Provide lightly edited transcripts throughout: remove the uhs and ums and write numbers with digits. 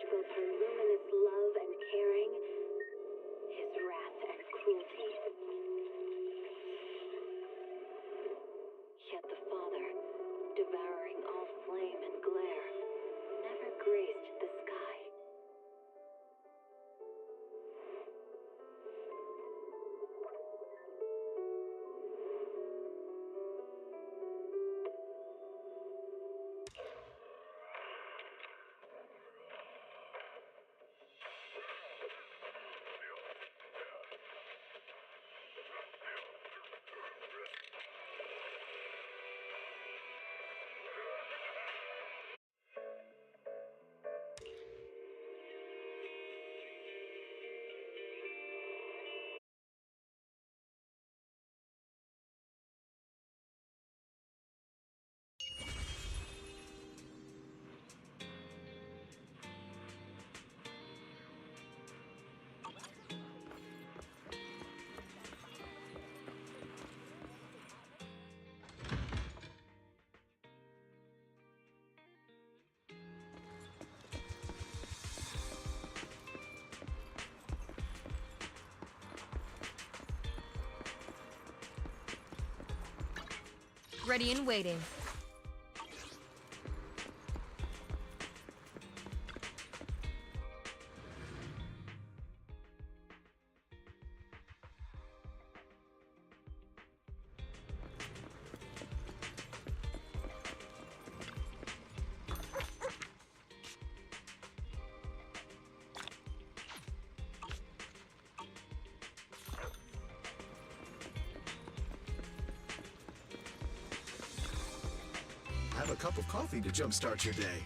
both her luminous love and caring, his wrath and cruelty. Yet the Father, devouring all flame and glare, never graced the sky. Ready and waiting. Have a cup of coffee to jumpstart your day.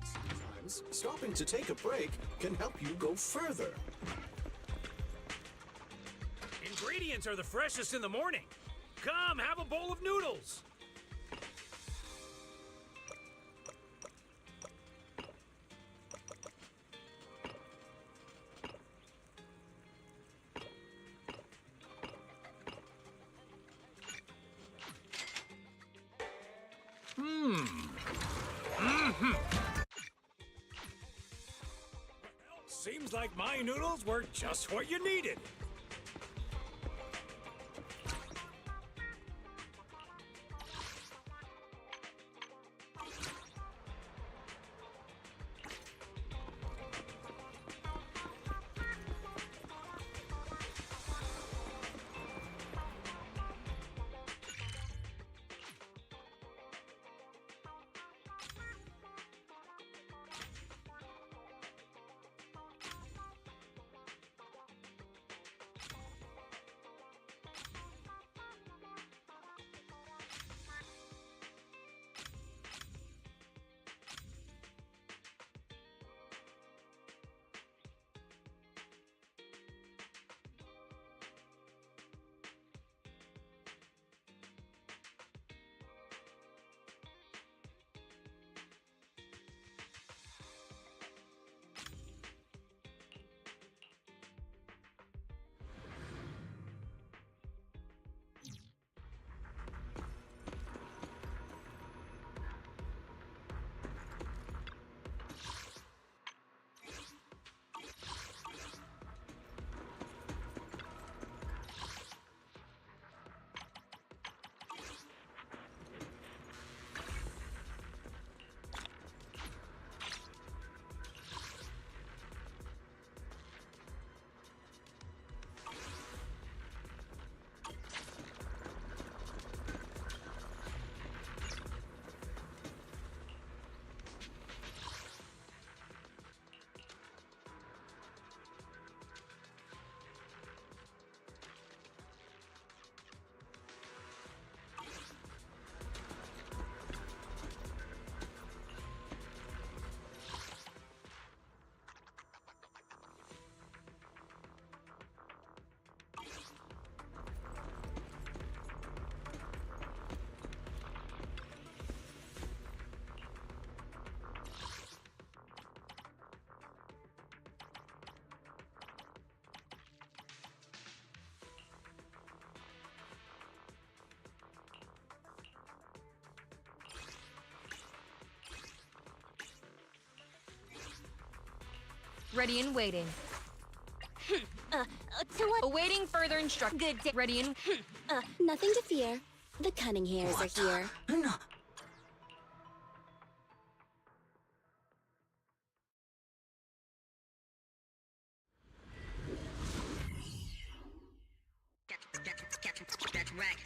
Sometimes, stopping to take a break can help you go further. Ingredients are the freshest in the morning. Come, have a bowl of noodles. Seems like my noodles were just what you needed. Ready and waiting. To what? Awaiting further instruction. Good day. Ready and... Nothing to fear. The cunning hairs are here. That's right.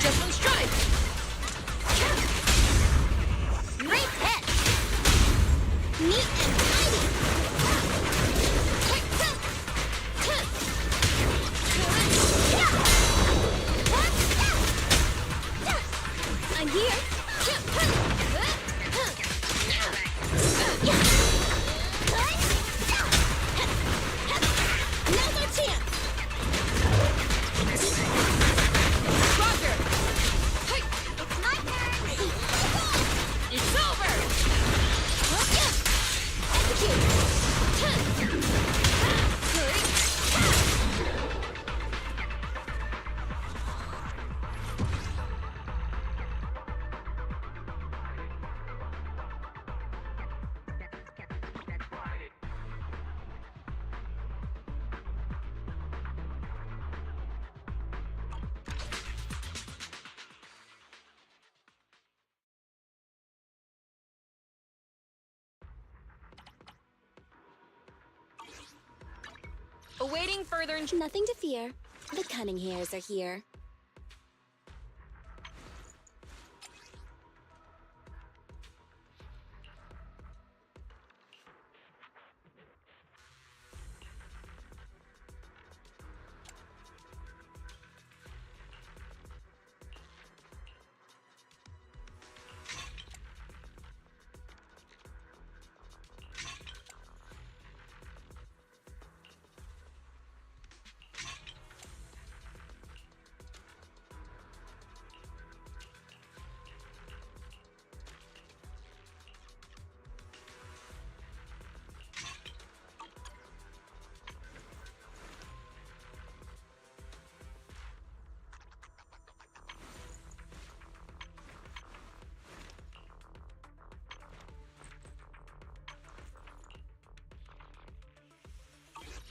Just one strike. Great hit! Neat and tidy! I'm here! Now's our chance! Roger. It's my turn! It's over. Execute! Awaiting further instruction. Nothing to fear. The cunning hairs are here.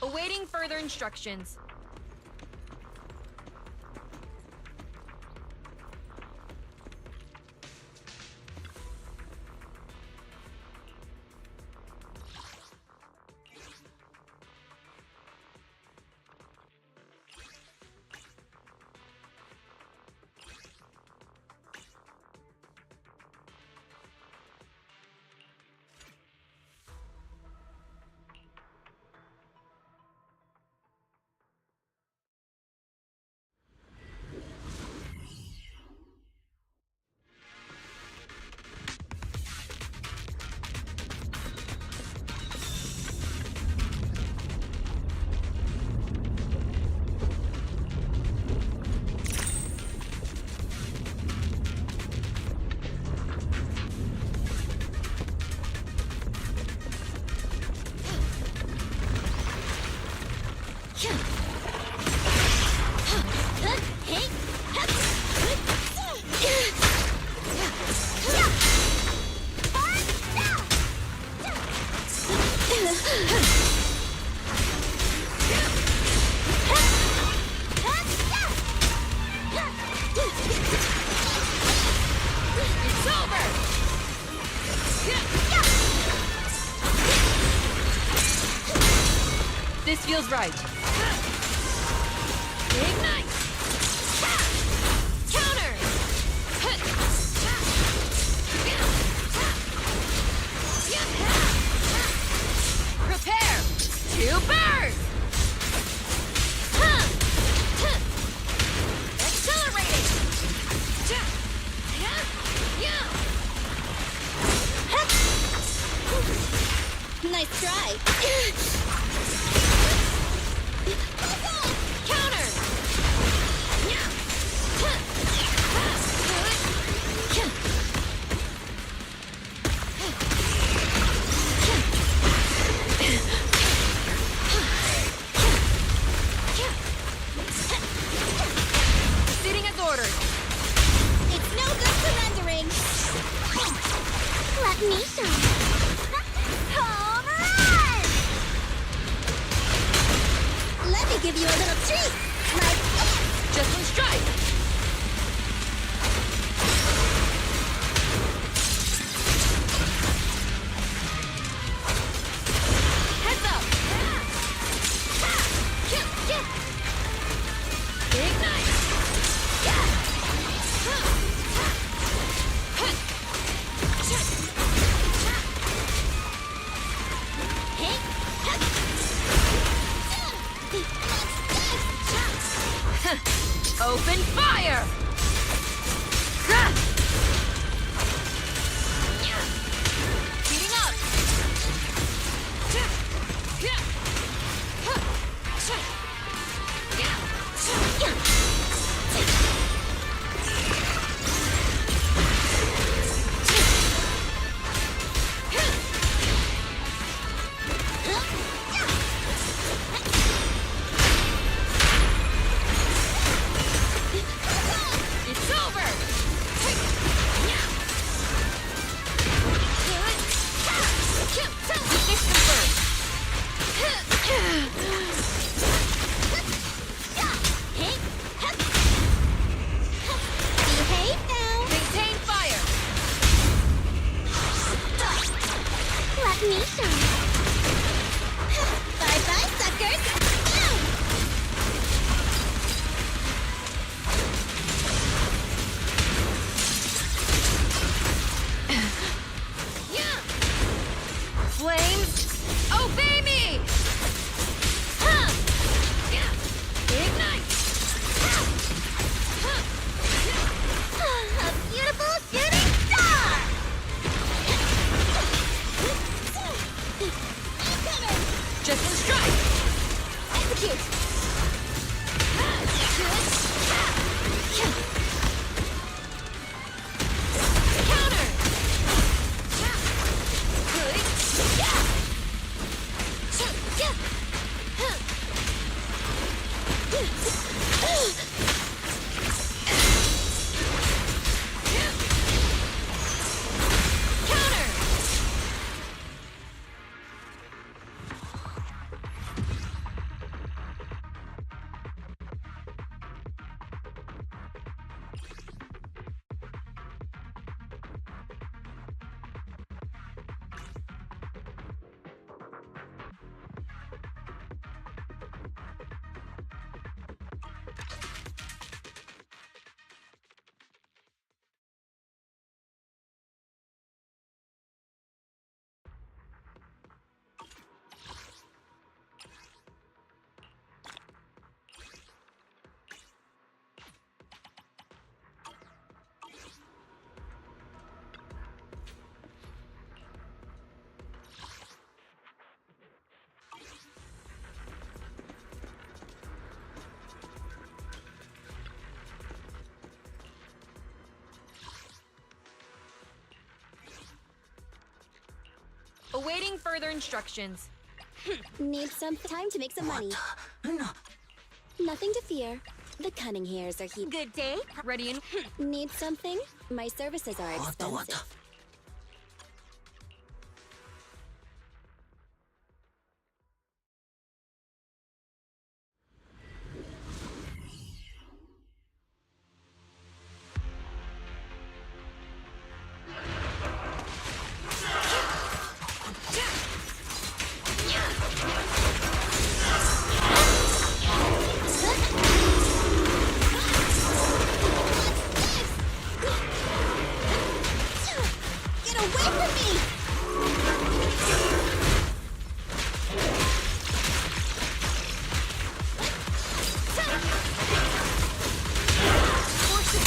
Awaiting further instructions. It's over. This feels right. Ignite. Counter. Prepare to burn. Accelerating. Nice try! Counter. Let me shine. Home run! Let me give you a little treat. Like this. Just one strike. Heads up. Ignite. Open fire! Heating up! It's over! Weakness confirmed. Behave now. Maintain fire! Let me shine. Bye-bye, suckers. Boom! Flames, obey me! Ignite! A beautiful shooting star! Incoming! Just one strike! Execute! Counter! Counter! Awaiting further instructions. Need some time to make some money. Nothing to fear. The cunning hairs are here. Good day. Ready and Need something? My services are expensive. Get away from me! force it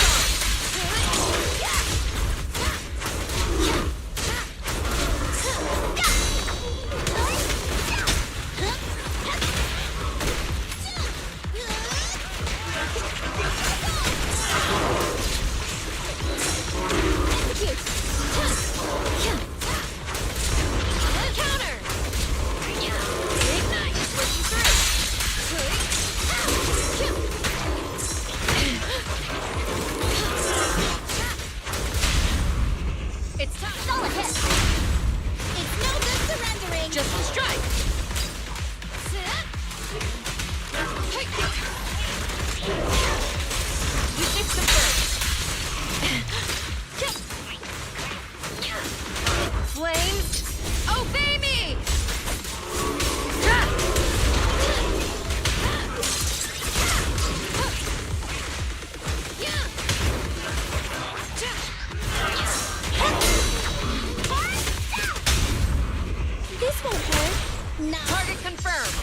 Counter! Ignite! Pushing through! It's time! Solid hit! Just one strike. You fix them first. Flames, obey me! This won't hurt. Nah. Target confirmed.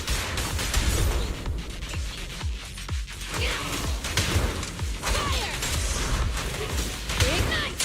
Fire! Ignite!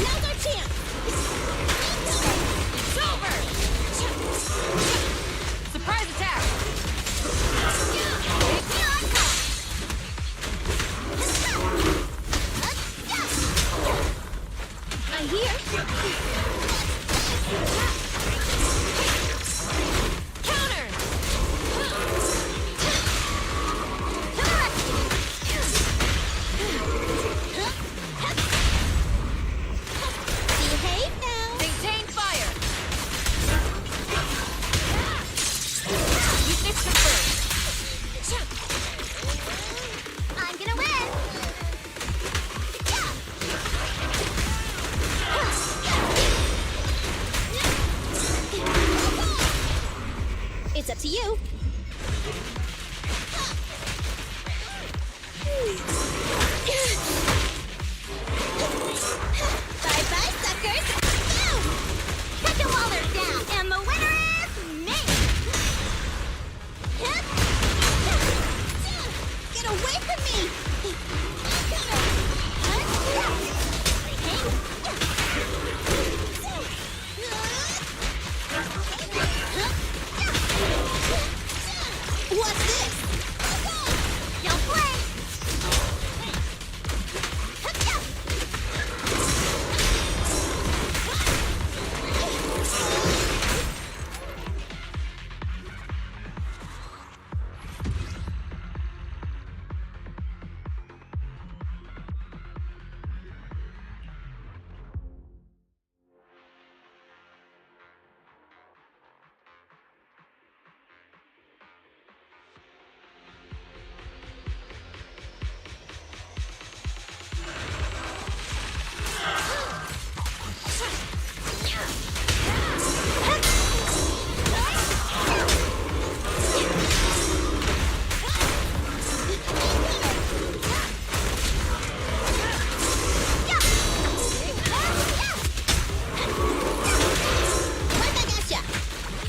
Now's our chance! It's over! Surprise attack! Here I come! I'm here! Counter! Behave now! Maintain fire! You fix them first. I'm gonna win! It's up to you. Bye-bye, suckers! Boom! Cut the wallers down, and the winner is me! Get away from me! What's this? Don't play!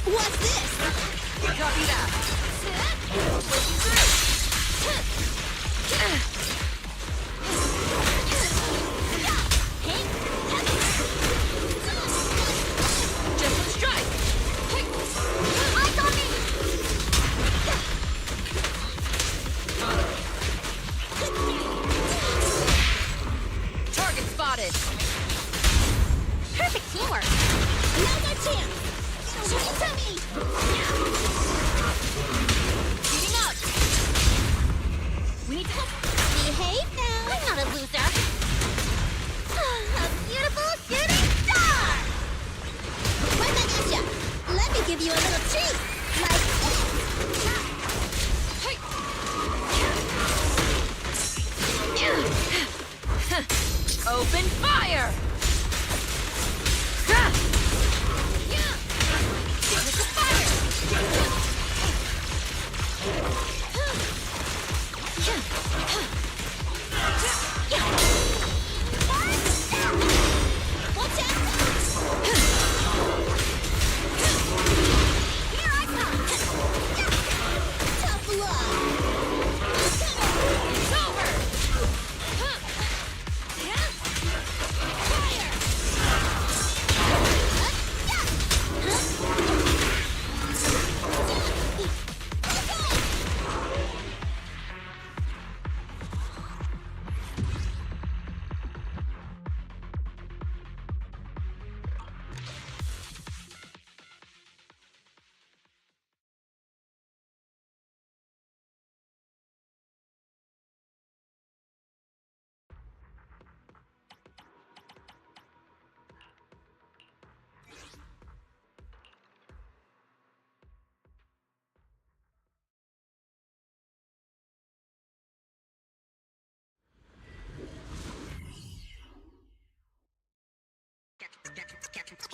What's this? Copy that. Just one strike. Eyes on me! Target spotted. Perfect teamwork. Now's our chance. Shoot it to me. Heating up. We need to Behave now. I'm not a loser. A beautiful shooting star. Right back at ya. Let me give you a little treat. Like this. Open fire! Give us a fire! Watch out. Here I come! Tough luck. It's over!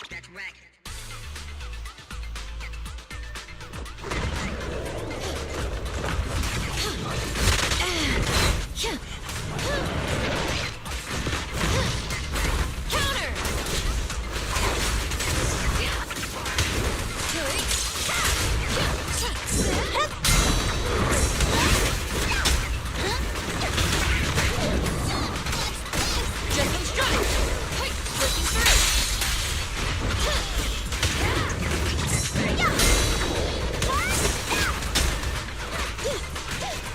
That's right. Counter! Jumping strike! Flipping through!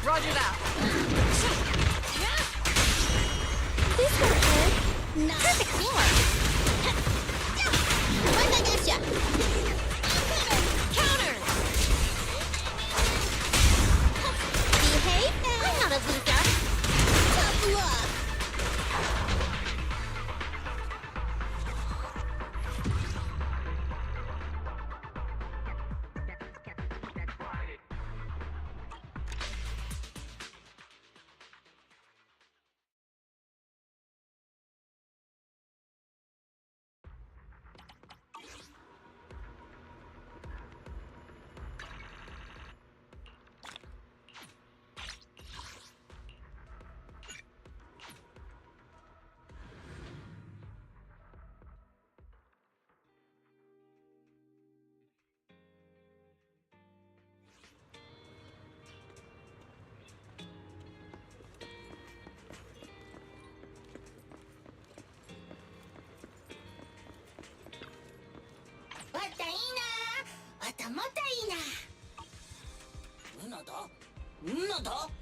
Roger that. This won't hurt. Nice. Perfect teamwork. Right back at ya. Counter! Behave now. I'm not a loser. Tough luck. Nada? 「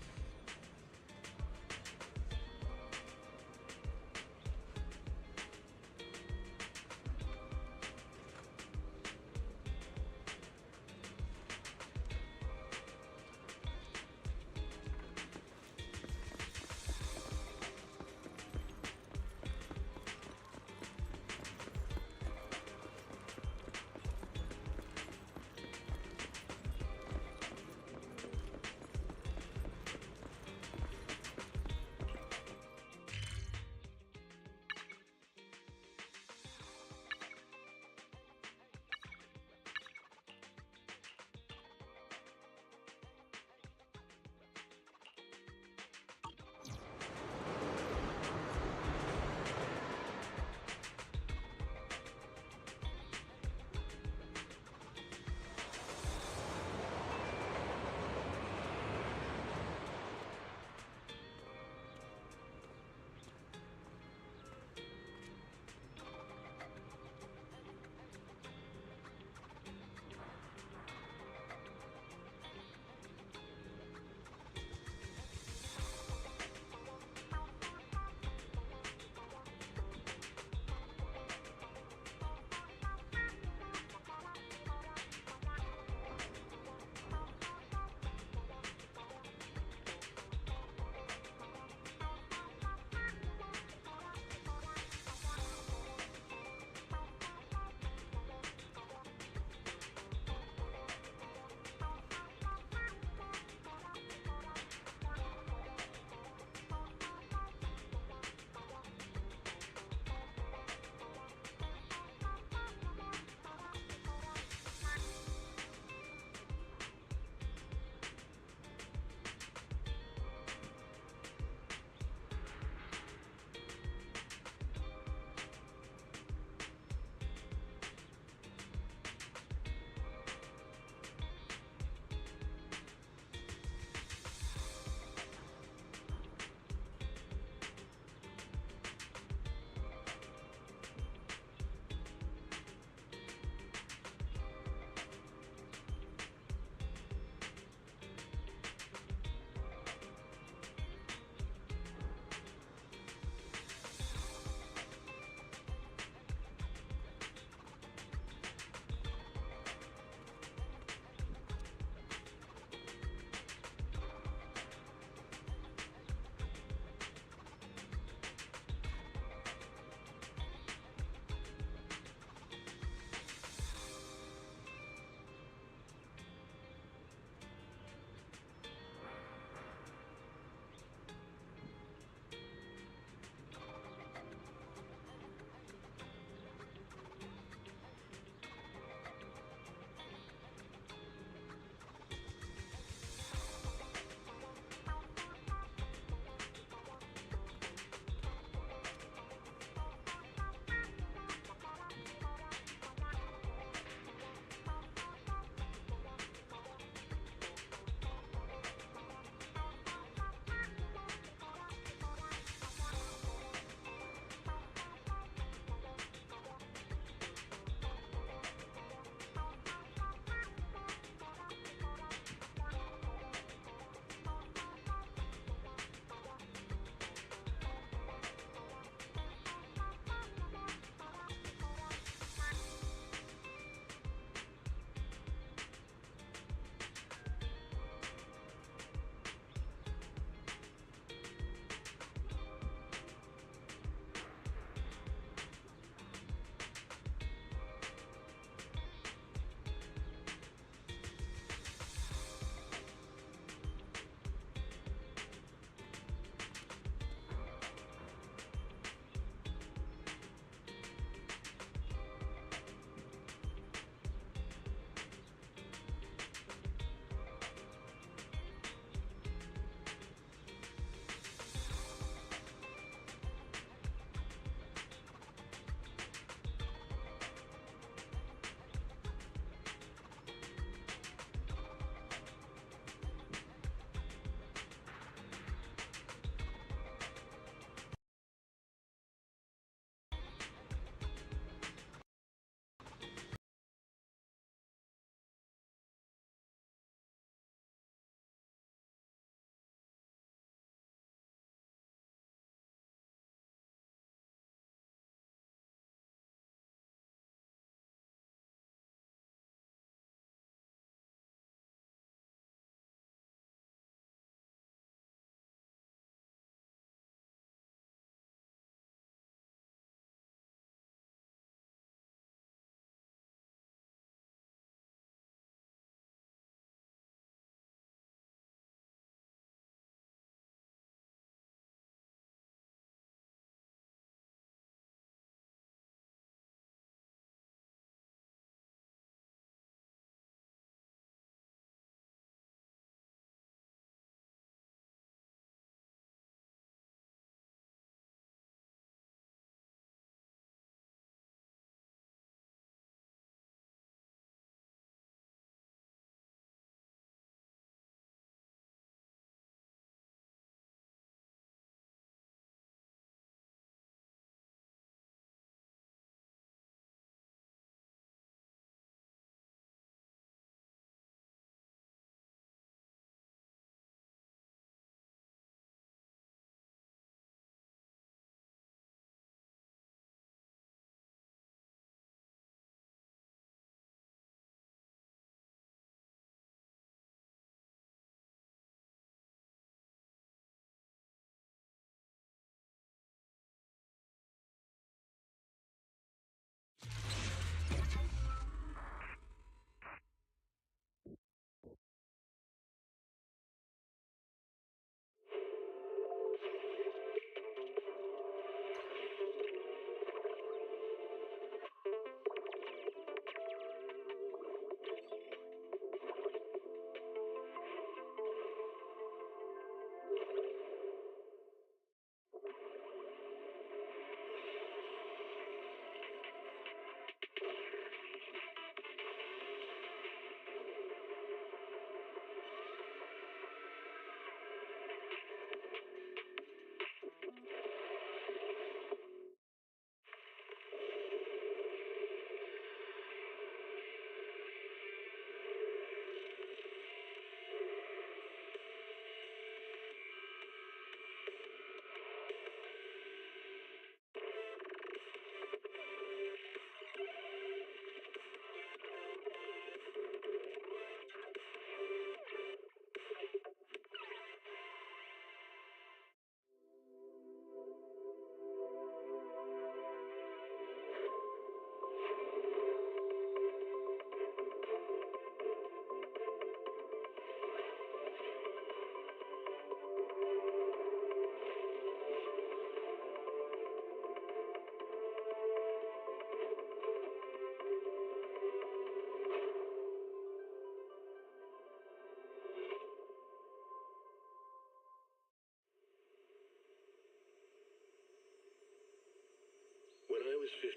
was 15,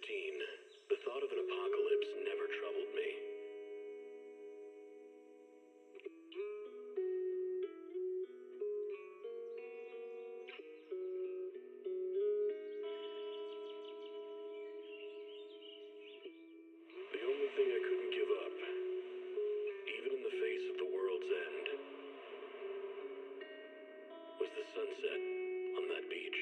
the thought of an apocalypse never troubled me. The only thing I couldn't give up, even in the face of the world's end, was the sunset on that beach.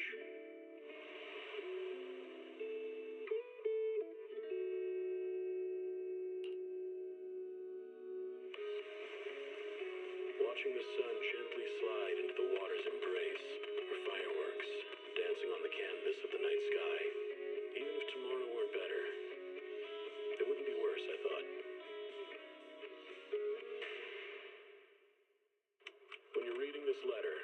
Watching the sun gently slide into the water's embrace, or fireworks dancing on the canvas of the night sky. Even if tomorrow weren't better, it wouldn't be worse, I thought. When you're reading this letter,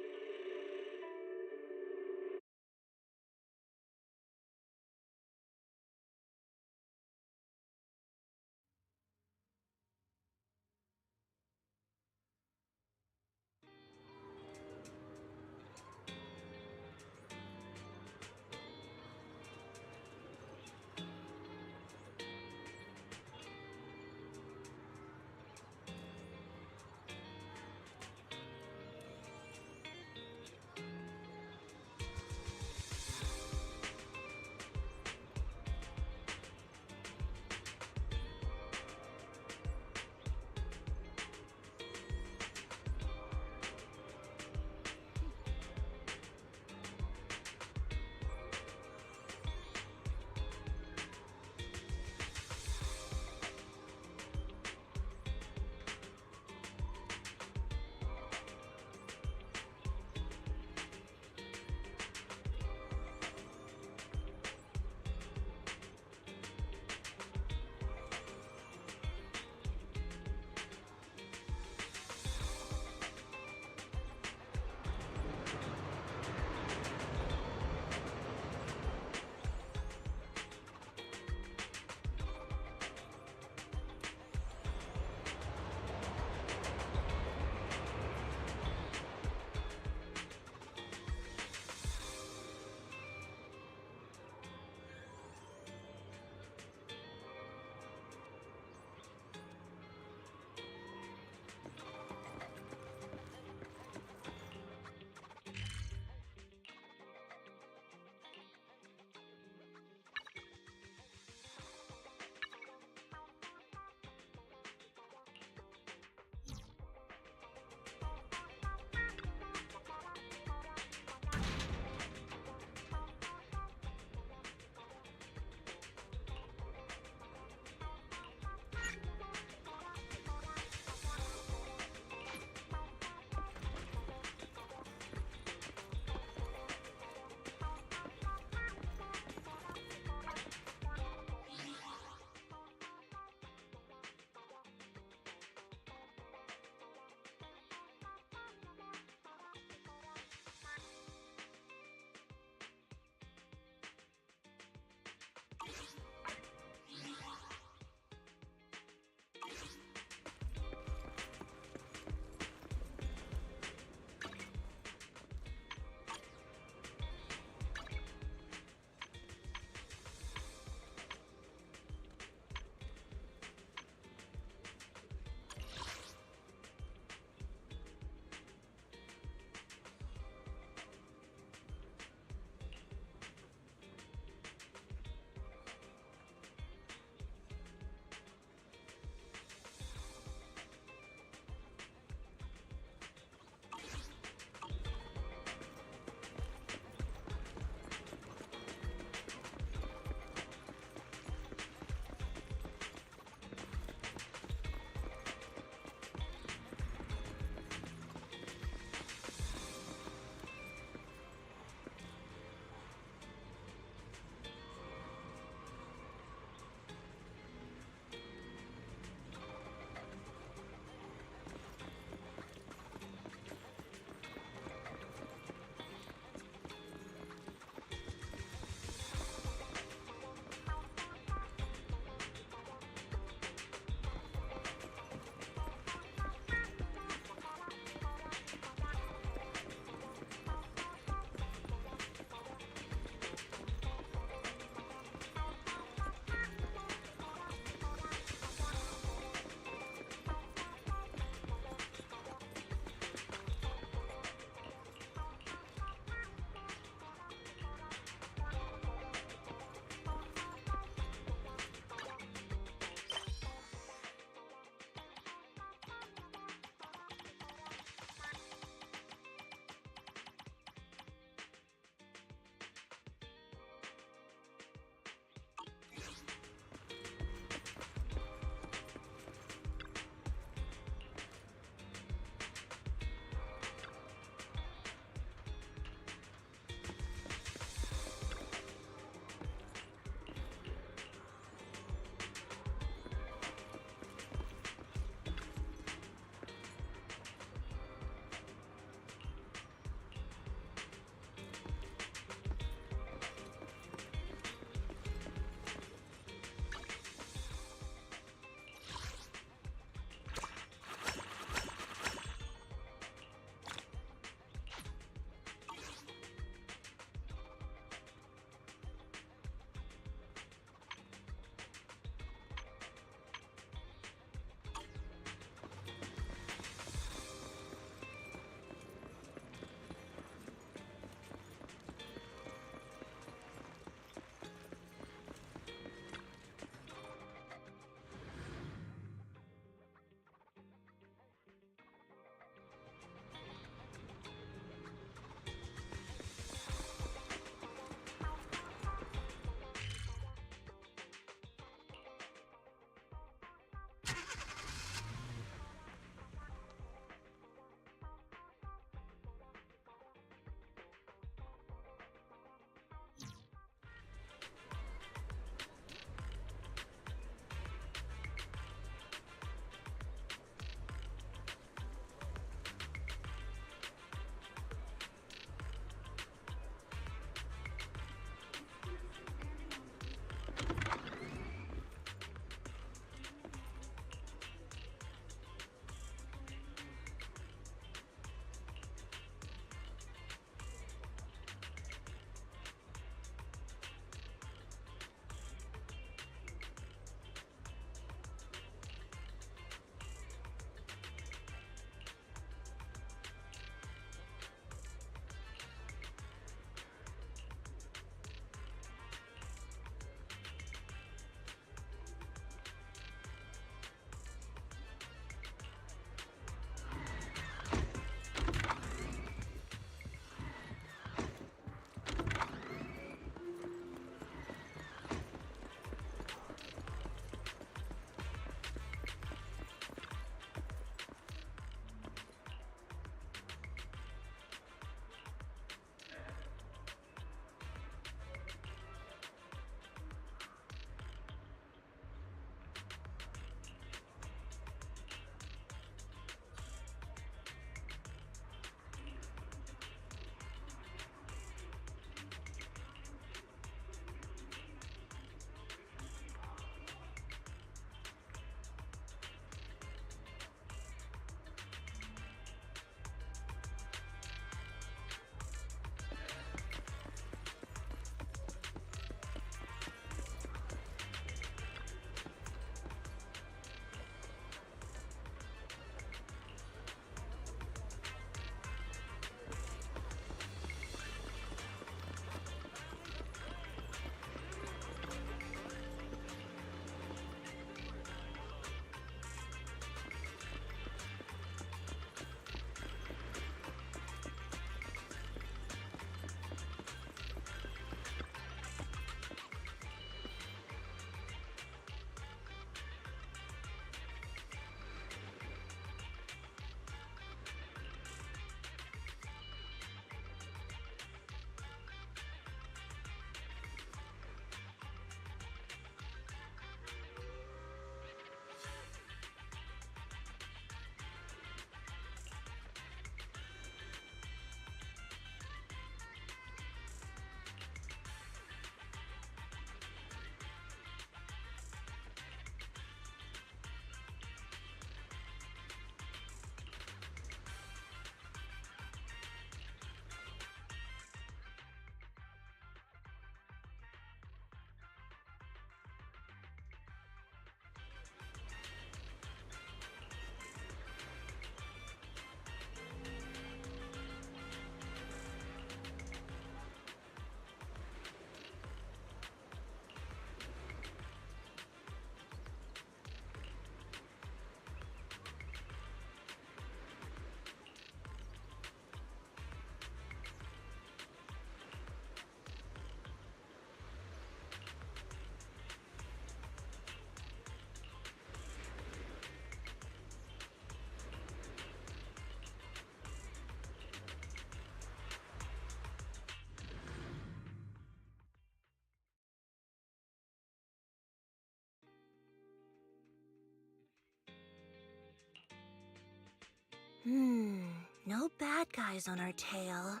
No bad guys on our tail.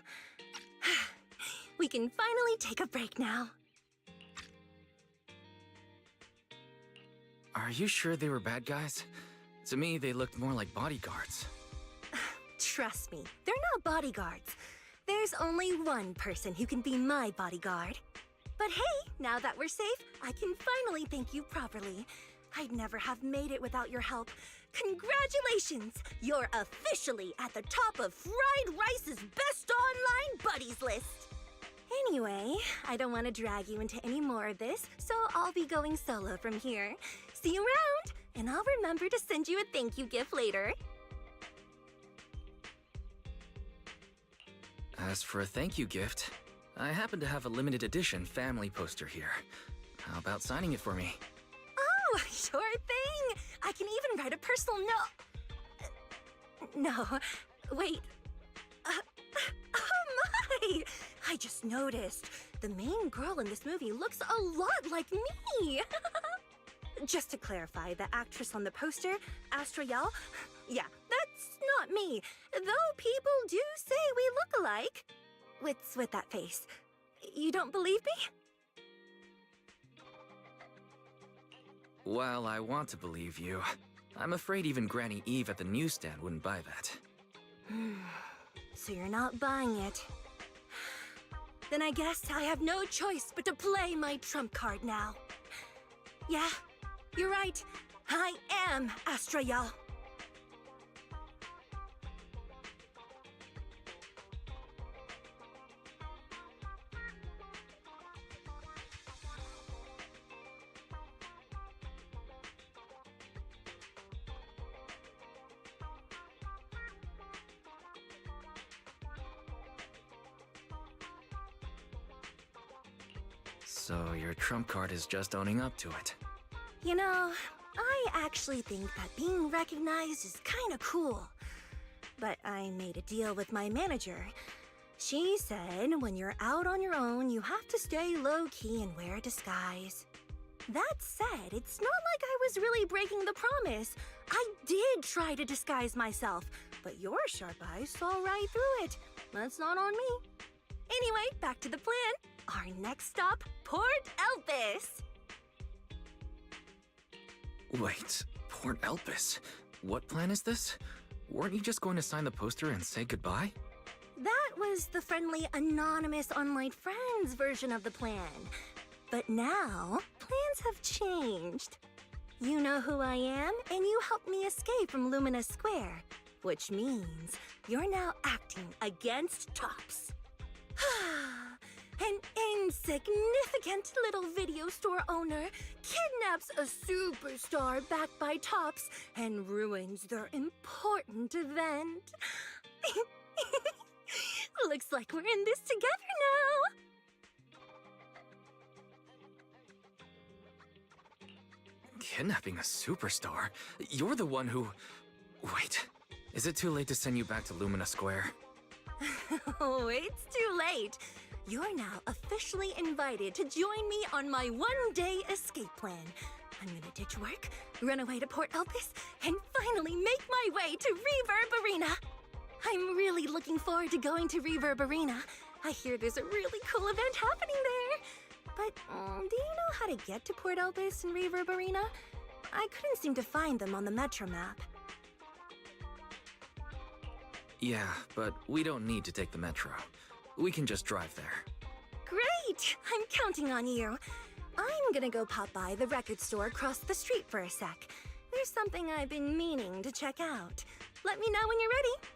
We can finally take a break now. Are you sure they were bad guys? To me, they looked more like bodyguards. Trust me, they're not bodyguards. There's only one person who can be my bodyguard. But hey, now that we're safe, I can finally thank you properly. I'd never have made it without your help. Congratulations! You're officially at the top of Fried Rice's best online buddies list. Anyway, I don't want to drag you into any more of this, so I'll be going solo from here. See you around, and I'll remember to send you a thank you gift later. As for a thank you gift, I happen to have a limited edition family poster here. How about signing it for me? Oh, sure thing! I can even write a personal note. No, wait. Oh my! I just noticed. The main girl in this movie looks a lot like me. Just to clarify, the actress on the poster, Astra Yal, yeah, that's not me. Though people do say we look alike. What's with that face? You don't believe me? While I want to believe you, I'm afraid even Granny Eve at the newsstand wouldn't buy that. So you're not buying it. Then I guess I have no choice but to play my trump card now. Yeah, you're right. I am Astra Yal. So your trump card is just owning up to it. You know, I actually think that being recognized is kinda cool. But I made a deal with my manager. She said when you're out on your own, you have to stay low-key and wear a disguise. That said, it's not like I was really breaking the promise. I did try to disguise myself, but your sharp eyes saw right through it. That's not on me. Anyway, back to the plan. Our next stop, Port Elpis. Wait, Port Elpis? What plan is this? Weren't you just going to sign the poster and say goodbye? That was the friendly, anonymous online friends version of the plan. But now, plans have changed. You know who I am, and you helped me escape from Lumina Square, which means you're now acting against Tops. An insignificant little video store owner kidnaps a superstar backed by Tops and ruins their important event. Looks like we're in this together now. Kidnapping a superstar? You're the one who... Wait, is it too late to send you back to Lumina Square? Oh, it's too late. You're now officially invited to join me on my one-day escape plan. I'm gonna ditch work, run away to Port Elpis, and finally make my way to Reverb Arena. I'm really looking forward to going to Reverb Arena. I hear there's a really cool event happening there. But do you know how to get to Port Elpis and Reverb Arena? I couldn't seem to find them on the Metro map. Yeah, but we don't need to take the metro. We can just drive there. Great! I'm counting on you. I'm gonna go pop by the record store across the street for a sec. There's something I've been meaning to check out. Let me know when you're ready.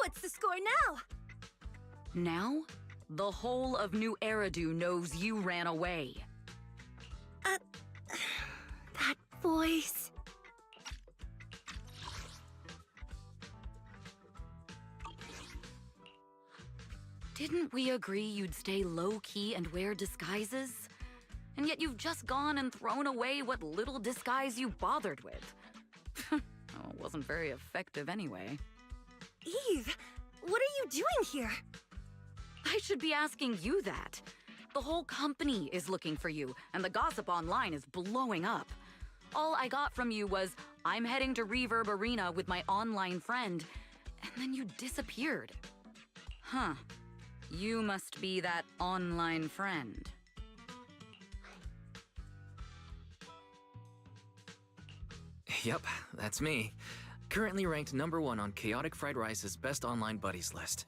What's the score now? Now, the whole of New Eridu knows you ran away. That voice. Didn't we agree you'd stay low-key and wear disguises? And yet you've just gone and thrown away what little disguise you bothered with. Well, it wasn't very effective anyway. Eve, what are you doing here? I should be asking you that. The whole company is looking for you, and the gossip online is blowing up. All I got from you was, I'm heading to Reverb Arena with my online friend, and then you disappeared. Huh. You must be that online friend. Yep, that's me. Currently ranked #1 on Chaotic Fried Rice's Best Online Buddies list.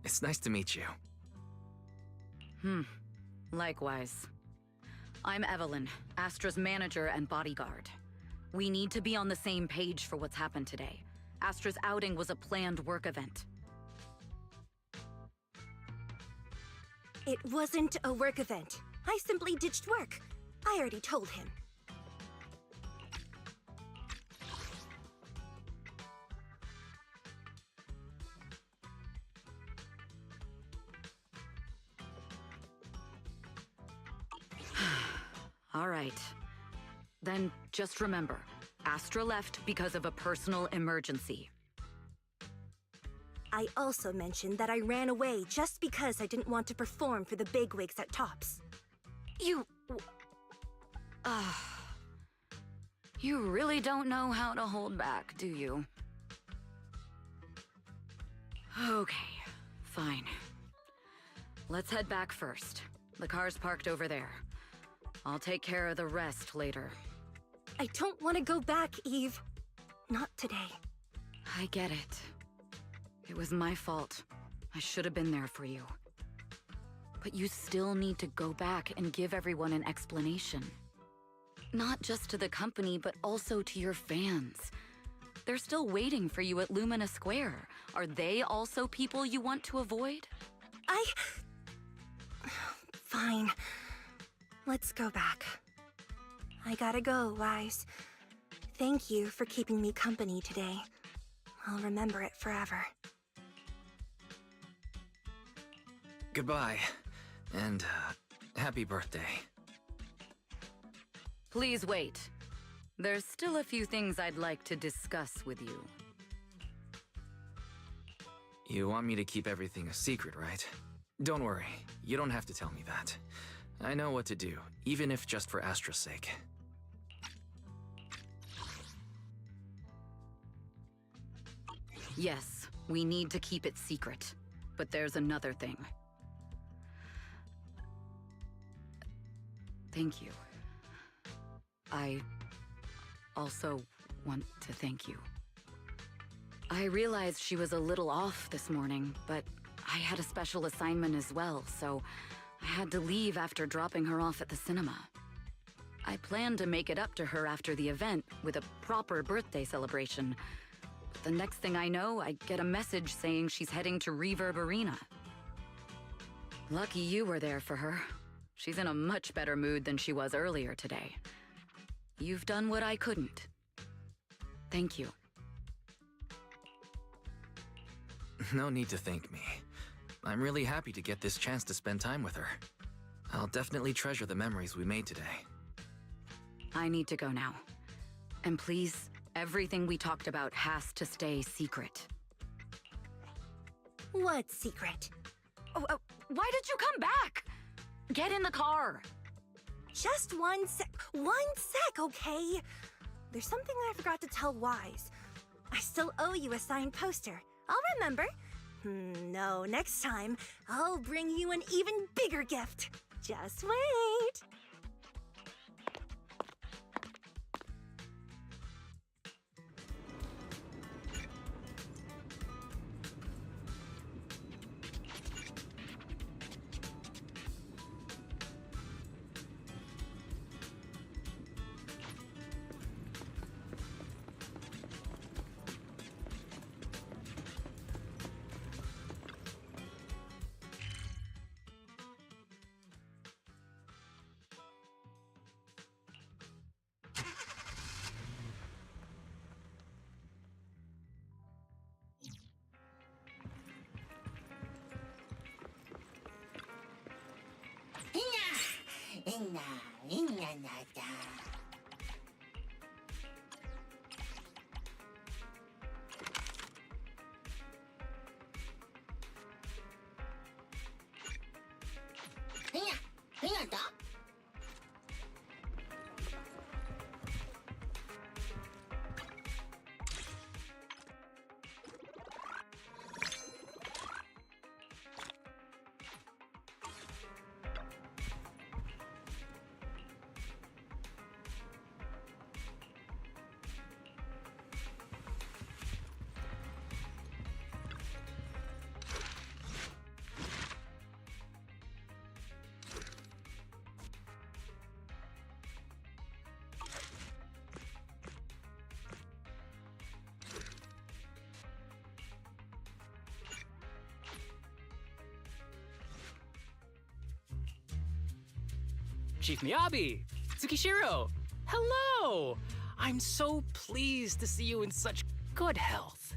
It's nice to meet you. Likewise. I'm Evelyn, Astra's manager and bodyguard. We need to be on the same page for what's happened today. Astra's outing was a planned work event. It wasn't a work event. I simply ditched work. I already told him. All right. Then just remember, Astra left because of a personal emergency. I also mentioned that I ran away just because I didn't want to perform for the bigwigs at Tops. You really don't know how to hold back, do you? Okay, fine. Let's head back first. The car's parked over there. I'll take care of the rest later. I don't want to go back, Eve. Not today. I get it. It was my fault. I should have been there for you. But you still need to go back and give everyone an explanation. Not just to the company, but also to your fans. They're still waiting for you at Lumina Square. Are they also people you want to avoid? Fine. Let's go back. I gotta go, Wise. Thank you for keeping me company today. I'll remember it forever. Goodbye, and happy birthday. Please wait. There's still a few things I'd like to discuss with you. You want me to keep everything a secret, right? Don't worry, you don't have to tell me that. I know what to do, even if just for Astra's sake. Yes, we need to keep it secret. But there's another thing. Thank you. I also want to thank you. I realized she was a little off this morning, but I had a special assignment as well, so I had to leave after dropping her off at the cinema. I planned to make it up to her after the event with a proper birthday celebration. But the next thing I know, I get a message saying she's heading to Reverb Arena. Lucky you were there for her. She's in a much better mood than she was earlier today. You've done what I couldn't. Thank you. No need to thank me. I'm really happy to get this chance to spend time with her. I'll definitely treasure the memories we made today. I need to go now. And please, everything we talked about has to stay secret. What secret? Why did you come back? Get in the car. Just one sec, okay? There's something I forgot to tell Wise. I still owe you a signed poster. I'll remember. No, next time, I'll bring you an even bigger gift. Just wait. Chief Miyabi! Tsukishiro! Hello! I'm so pleased to see you in such good health.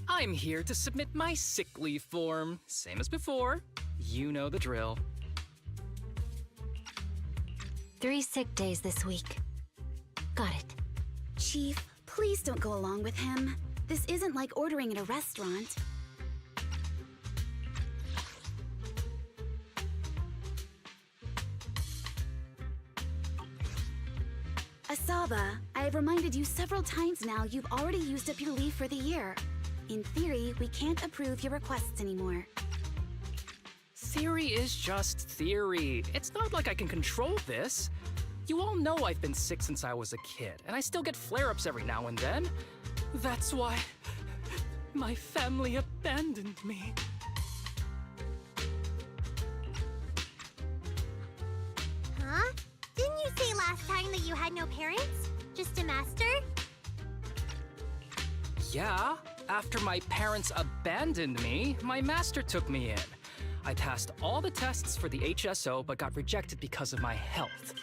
I'm here to submit my sick leave form. Same as before. You know the drill. 3 sick days this week. Got it. Chief, please don't go along with him. This isn't like ordering at a restaurant. Asaba, I have reminded you several times now you've already used up your leave for the year. In theory, we can't approve your requests anymore. Theory is just theory. It's not like I can control this. You all know I've been sick since I was a kid, and I still get flare-ups every now and then. That's why my family abandoned me. Huh? Didn't you say last time that you had no parents? Just a master? Yeah, after my parents abandoned me, my master took me in. I passed all the tests for the HSO but got rejected because of my health.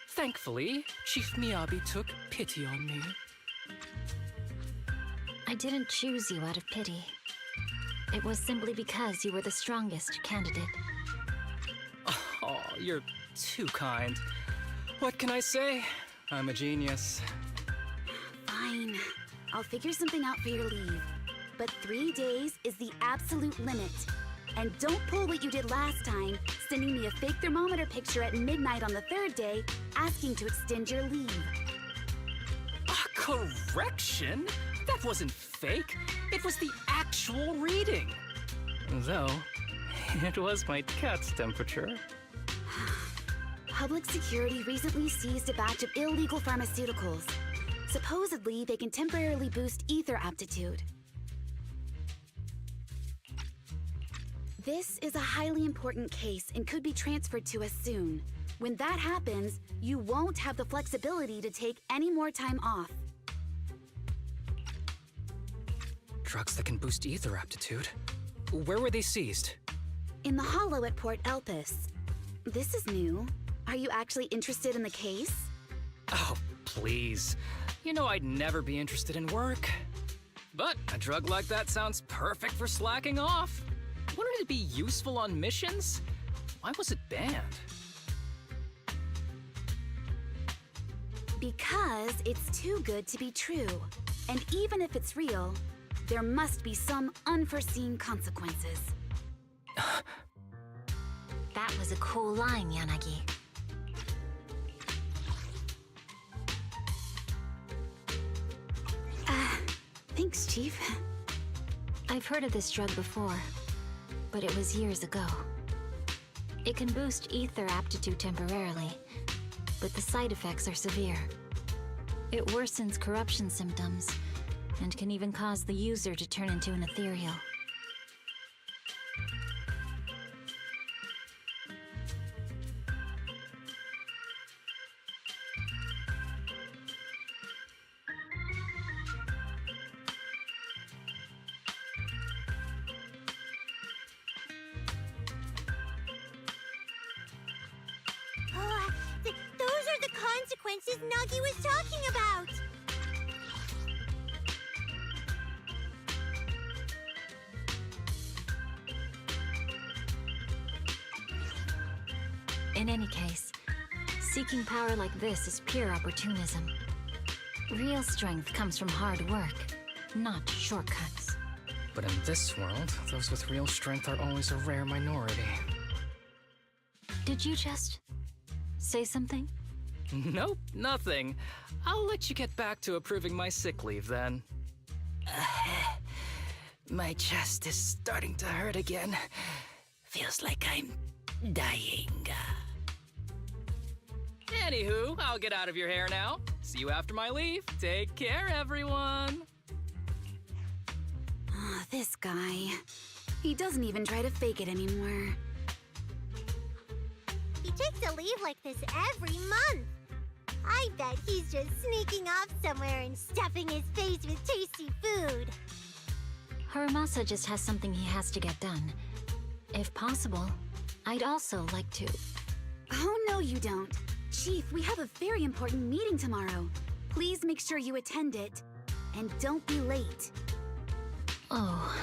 Thankfully, Chief Miyabi took pity on me. I didn't choose you out of pity. It was simply because you were the strongest candidate. Oh, you're too kind. What can I say? I'm a genius. Fine. I'll figure something out for your leave. But 3 days is the absolute limit. And don't pull what you did last time, sending me a fake thermometer picture at midnight on the 3rd day, asking to extend your leave. A correction? That wasn't fake. It was the actual reading. Though, it was my cat's temperature. Public security recently seized a batch of illegal pharmaceuticals. Supposedly, they can temporarily boost ether aptitude. This is a highly important case and could be transferred to us soon. When that happens, you won't have the flexibility to take any more time off. Drugs that can boost ether aptitude? Where were they seized? In the hollow at Port Elpis. This is new. Are you actually interested in the case? Oh, please. You know I'd never be interested in work. But a drug like that sounds perfect for slacking off. Wouldn't it be useful on missions? Why was it banned? Because it's too good to be true. And even if it's real, there must be some unforeseen consequences. That was a cool line, Yanagi. Thanks, Chief. I've heard of this drug before, but it was years ago. It can boost ether aptitude temporarily, but the side effects are severe. It worsens corruption symptoms, and can even cause the user to turn into an ethereal. Those are the consequences Nagi was talking about! In any case, Seeking power like this is pure opportunism. Real strength comes from hard work, not shortcuts. But in this world, those with real strength are always a rare minority. Did you just say something? Nope, nothing. I'll let you get back to approving my sick leave then. My chest is starting to hurt again. Feels like I'm dying. Anywho, I'll get out of your hair now. See you after my leave. Take care, everyone. Oh, this guy. He doesn't even try to fake it anymore. He takes a leave like this every month. I bet he's just sneaking off somewhere and stuffing his face with tasty food. Haramasa just has something he has to get done. If possible, I'd also like to... Oh, no you don't. Chief, we have a very important meeting tomorrow. Please make sure you attend it. And don't be late. Oh...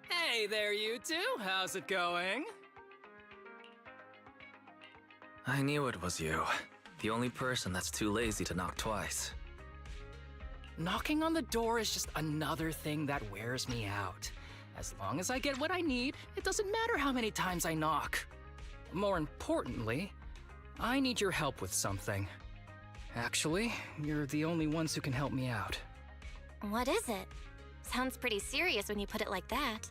Hey there, you two. How's it going? I knew it was you. The only person that's too lazy to knock twice. Knocking on the door is just another thing that wears me out. As long as I get what I need, it doesn't matter how many times I knock. More importantly, I need your help with something. Actually, you're the only ones who can help me out. What is it? Sounds pretty serious when you put it like that.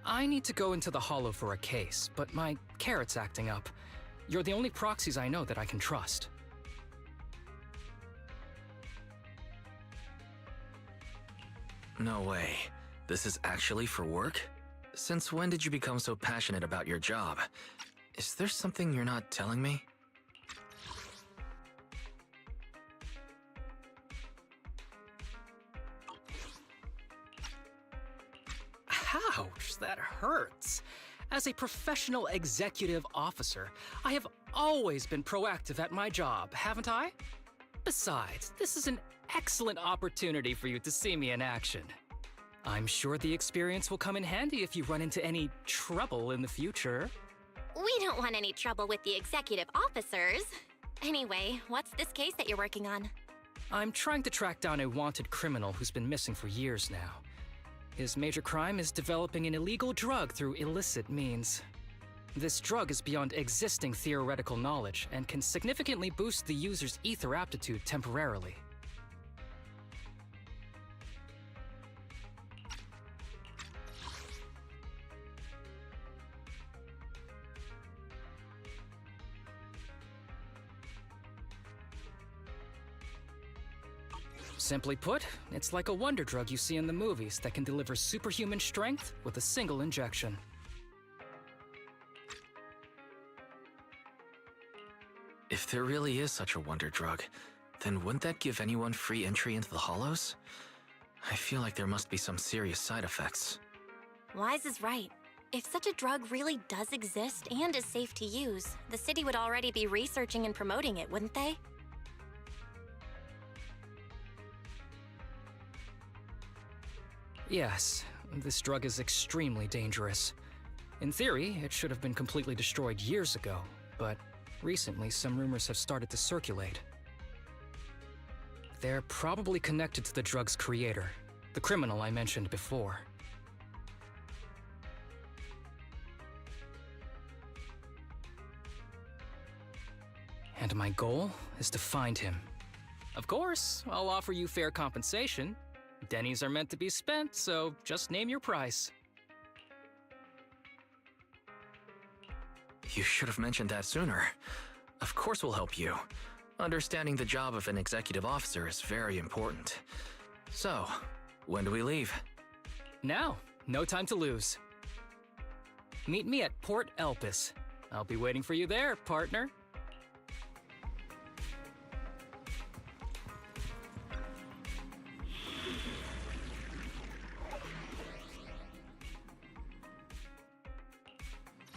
I need to go into the Hollow for a case, but my carrot's acting up. You're the only proxies I know that I can trust. No way. This is actually for work? Since when did you become so passionate about your job? Is there something you're not telling me? Ouch, that hurts. As a professional executive officer, I have always been proactive at my job, haven't I? Besides, this is an excellent opportunity for you to see me in action. I'm sure the experience will come in handy if you run into any trouble in the future. We don't want any trouble with the executive officers. Anyway, what's this case that you're working on? I'm trying to track down a wanted criminal who's been missing for years now. His major crime is developing an illegal drug through illicit means. This drug is beyond existing theoretical knowledge and can significantly boost the user's ether aptitude temporarily. Simply put, it's like a wonder drug you see in the movies that can deliver superhuman strength with a single injection. If there really is such a wonder drug, then wouldn't that give anyone free entry into the Hollows? I feel like there must be some serious side effects. Wise is right. If such a drug really does exist and is safe to use, the city would already be researching and promoting it, wouldn't they? Yes, this drug is extremely dangerous. In theory, it should have been completely destroyed years ago, but recently some rumors have started to circulate. They're probably connected to the drug's creator, the criminal I mentioned before. And my goal is to find him. Of course, I'll offer you fair compensation. Denny's are meant to be spent, so just name your price. You should have mentioned that sooner. Of course we'll help you. Understanding the job of an executive officer is very important. So, when do we leave? Now, no time to lose. Meet me at Port Elpis. I'll be waiting for you there, partner.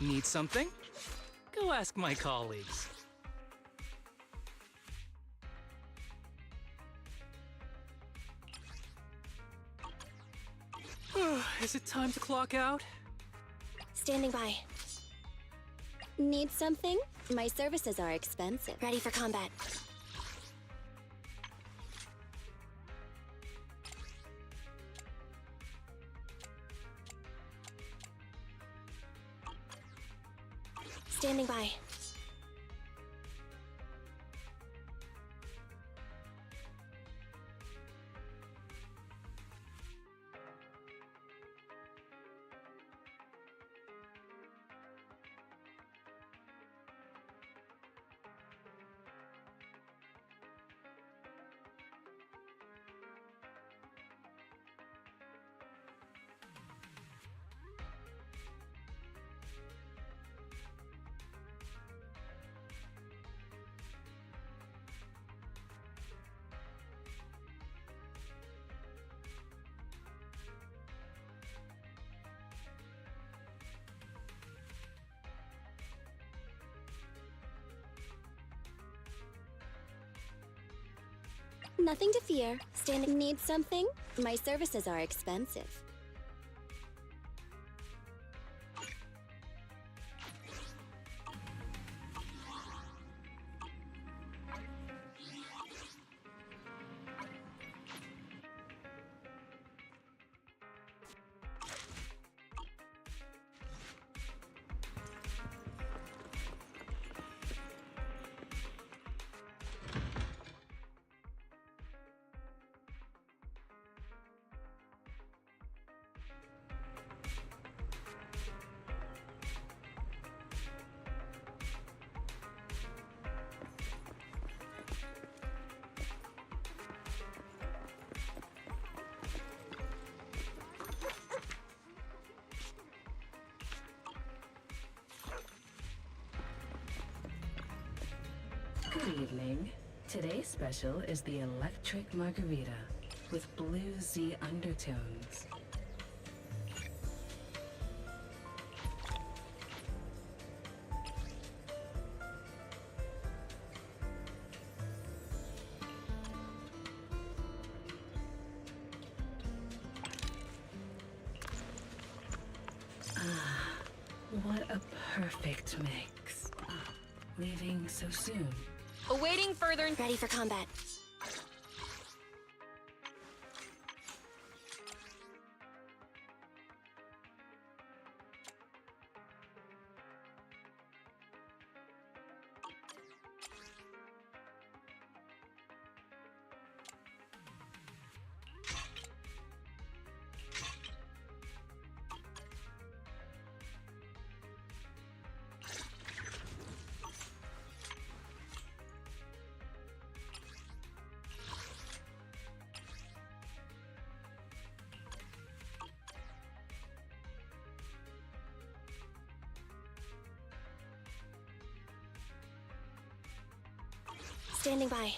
Need something? Go ask my colleagues. Is it time to clock out? Standing by. Need something? My services are expensive. Ready for combat. Standing by. Nothing to fear. Standing. Need something? My services are expensive. Good evening. Today's special is the electric margarita with bluesy undertones. Ah, what a perfect mix. Leaving so soon. Awaiting further. Ready for combat. Standing by.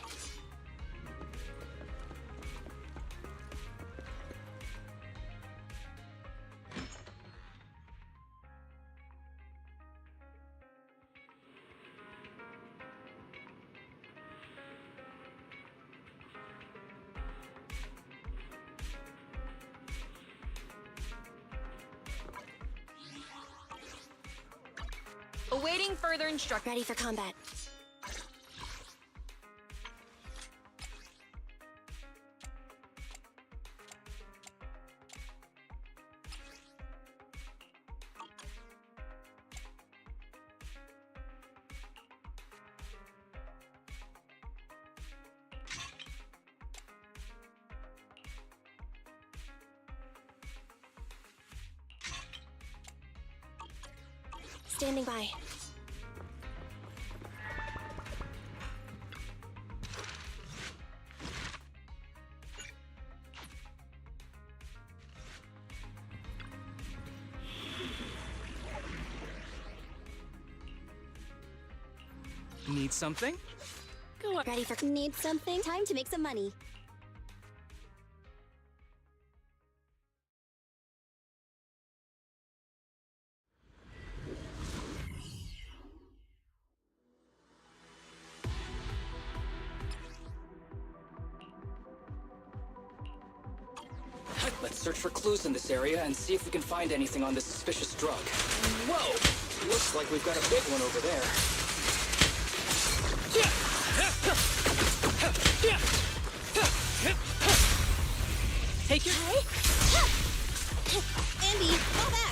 Awaiting further instruction. Ready for combat. Standing by. Need something? Go on. Ready for... Need something? Time to make some money. Let's search for clues in this area and see if we can find anything on this suspicious drug. Whoa! Looks like we've got a big one over there. Take your... Andy, fall back!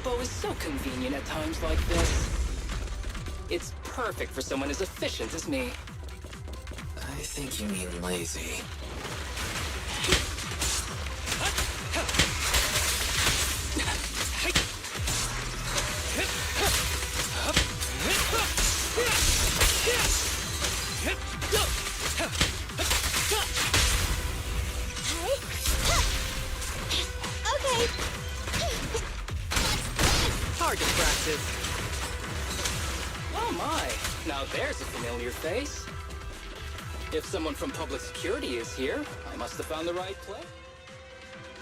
Bow is so convenient at times like this. It's perfect for someone as efficient as me. I think you mean lazy. Hard to practice. Oh my, now there's a familiar face. If someone from public security is here, I must have found the right place.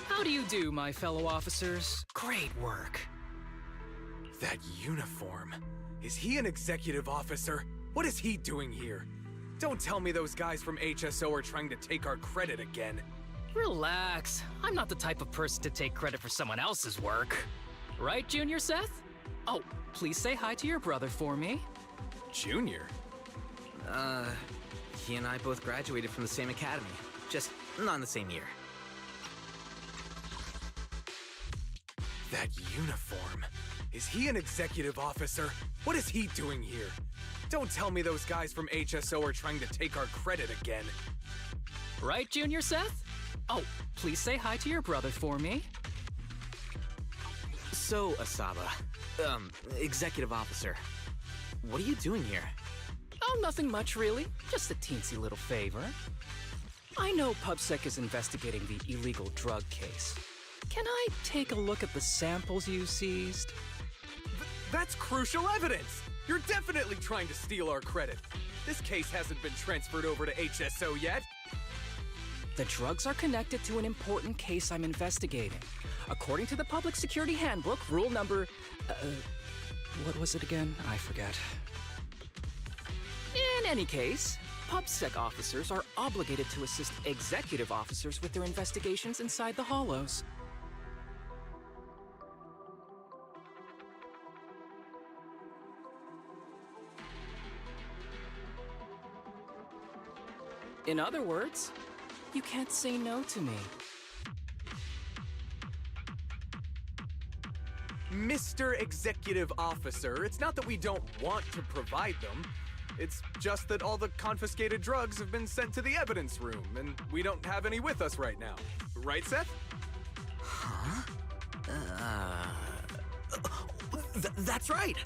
How do you do, my fellow officers? Great work. That uniform. Is he an executive officer? What is he doing here? Don't tell me those guys from HSO are trying to take our credit again. Relax. I'm not the type of person to take credit for someone else's work. Right, Junior Seth? Oh, please say hi to your brother for me. Junior? He and I both graduated from the same academy. Just not in the same year. That uniform. Is he an executive officer? What is he doing here? Don't tell me those guys from HSO are trying to take our credit again. Right, Junior Seth? Oh, please say hi to your brother for me. So, Asaba, executive officer, what are you doing here? Oh, nothing much, really. Just a teensy little favor. I know PubSec is investigating the illegal drug case. Can I take a look at the samples you seized? That's crucial evidence! You're definitely trying to steal our credit. This case hasn't been transferred over to HSO yet. The drugs are connected to an important case I'm investigating. According to the Public Security Handbook, rule number... what was it again? I forget. In any case, PubSec officers are obligated to assist executive officers with their investigations inside the Hollows. In other words, you can't say no to me. Mr. Executive Officer, it's not that we don't want to provide them. It's just that all the confiscated drugs have been sent to the evidence room, and we don't have any with us right now. Right, Seth? Huh? That's right!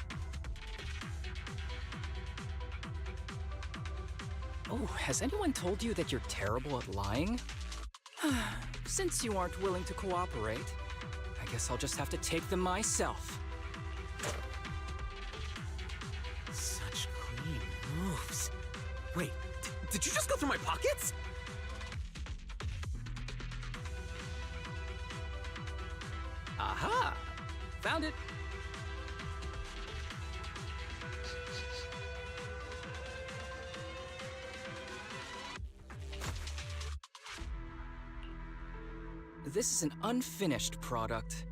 Oh, has anyone told you that you're terrible at lying? Since you aren't willing to cooperate, I guess I'll just have to take them myself. Such clean moves. Wait, did you just go through my pockets? Aha! Found it! This is an unfinished product.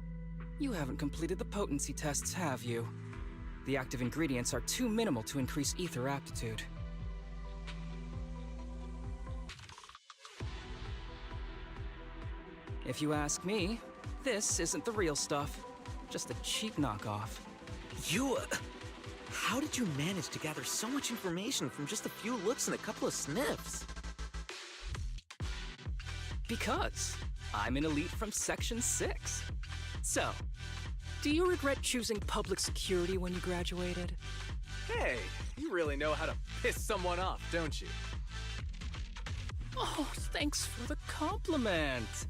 You haven't completed the potency tests, have you? The active ingredients are too minimal to increase ether aptitude. If you ask me, this isn't the real stuff. Just a cheap knockoff. How did you manage to gather so much information from just a few looks and a couple of sniffs? Because I'm an elite from Section 6. So, do you regret choosing public security when you graduated? Hey, you really know how to piss someone off, don't you? Oh, thanks for the compliment.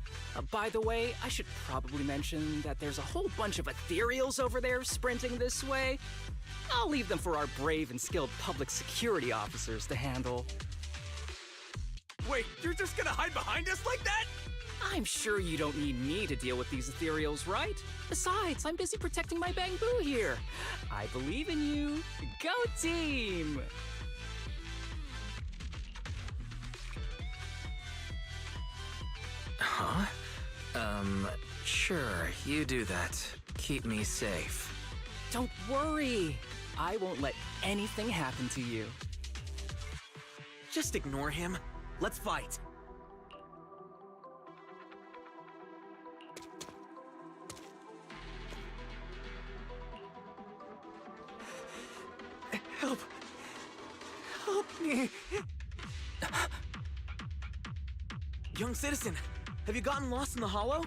By the way, I should probably mention that there's a whole bunch of ethereals over there sprinting this way. I'll leave them for our brave and skilled public security officers to handle. Wait, you're just gonna hide behind us like that? I'm sure you don't need me to deal with these ethereals, right? Besides, I'm busy protecting my bamboo here. I believe in you. Go team! Huh? Sure, you do that. Keep me safe. Don't worry. I won't let anything happen to you. Just ignore him. Let's fight. Help! Help me! Young citizen, have you gotten lost in the hollow?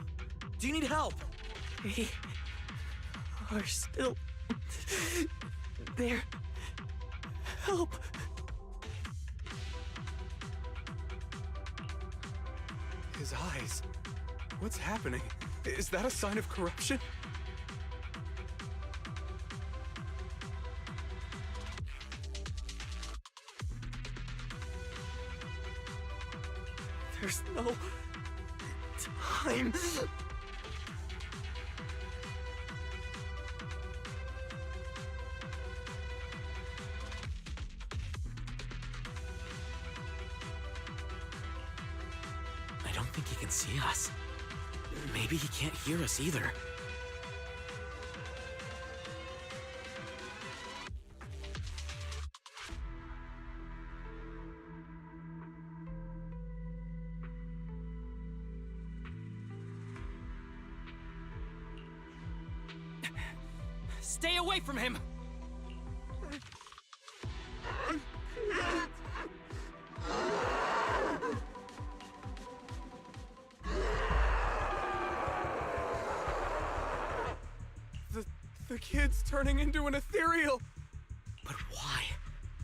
Do you need help? We are still there. Help! His eyes. What's happening? Is that a sign of corruption? There's no time. I don't think he can see us. Maybe he can't hear us either. Stay away from him! The kid's turning into an ethereal! But why?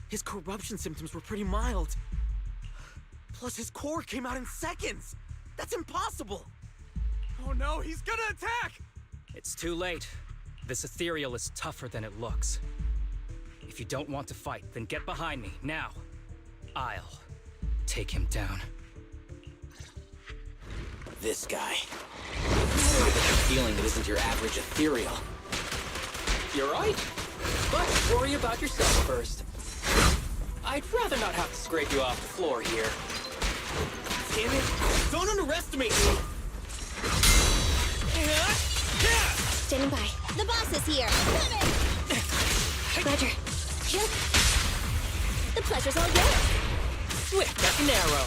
His corruption symptoms were pretty mild. Plus his core came out in seconds! That's impossible! Oh no, he's gonna attack! It's too late. This ethereal is tougher than it looks. If you don't want to fight, then get behind me, now. I'll take him down. This guy. I get the feeling it isn't your average ethereal. You're right. But worry about yourself first. I'd rather not have to scrape you off the floor here. Damn it! Don't underestimate me! Standing by. The boss is here. Coming! Roger. Jump. The pleasure's all yours. swift as an arrow.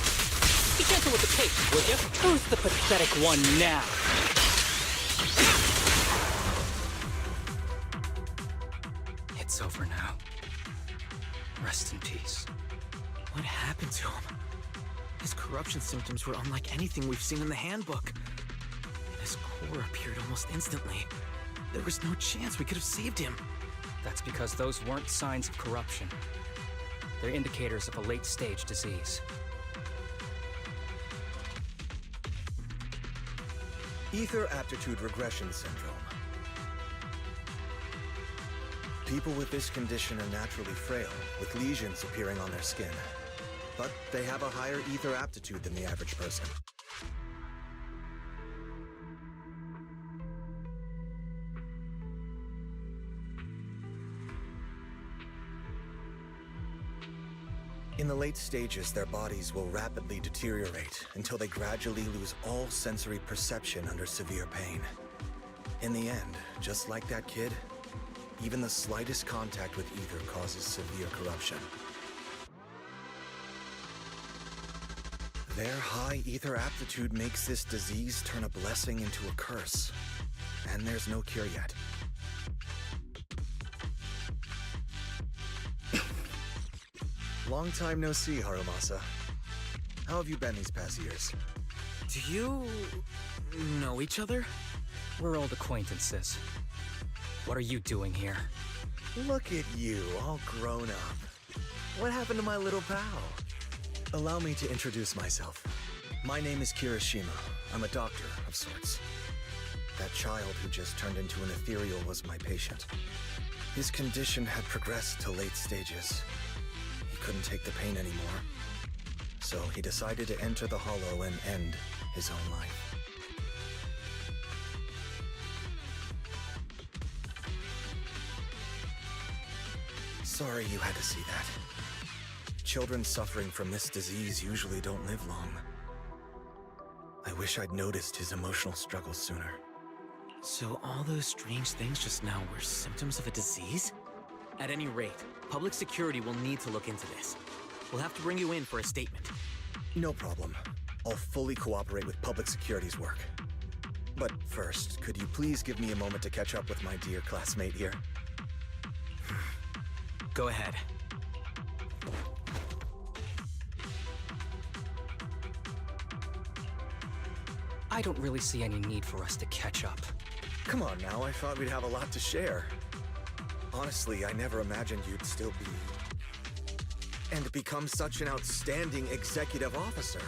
Be gentle with the patient, would you? Who's the pathetic one now? It's over now. Rest in peace. What happened to him? His corruption symptoms were unlike anything we've seen in the handbook. And his core appeared almost instantly. There was no chance we could have saved him. That's because those weren't signs of corruption. They're indicators of a late-stage disease. Ether aptitude regression syndrome. People with this condition are naturally frail, with lesions appearing on their skin. But they have a higher ether aptitude than the average person. In the late stages, their bodies will rapidly deteriorate until they gradually lose all sensory perception under severe pain. In the end, just like that kid, even the slightest contact with ether causes severe corruption. Their high ether aptitude makes this disease turn a blessing into a curse. And there's no cure yet. Long time no see, Harumasa. How have you been these past years? Do you know each other? We're old acquaintances. What are you doing here? Look at you, all grown up. What happened to my little pal? Allow me to introduce myself. My name is Kirishima. I'm a doctor of sorts. That child who just turned into an ethereal was my patient. His condition had progressed to late stages. He couldn't take the pain anymore. So he decided to enter the Hollow and end his own life. Sorry you had to see that. Children suffering from this disease usually don't live long. I wish I'd noticed his emotional struggles sooner. So all those strange things just now were symptoms of a disease? At any rate, public security will need to look into this. We'll have to bring you in for a statement. No problem. I'll fully cooperate with public security's work. But first, could you please give me a moment to catch up with my dear classmate here? Go ahead. I don't really see any need for us to catch up. Come on now, I thought we'd have a lot to share. Honestly, I never imagined you'd still be... and become such an outstanding executive officer.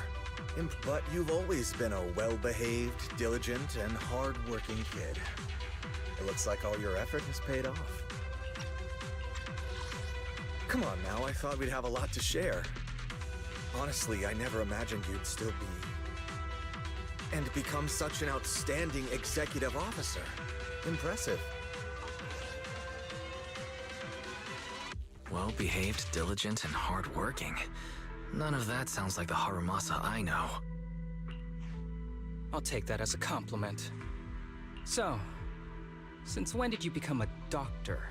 But you've always been a well-behaved, diligent, and hard-working kid. It looks like all your effort has paid off. Come on now, I thought we'd have a lot to share. Honestly, I never imagined you'd still be... and become such an outstanding executive officer. Impressive. Well-behaved, diligent, and hardworking. None of that sounds like the Harumasa I know. I'll take that as a compliment. So, since when did you become a doctor?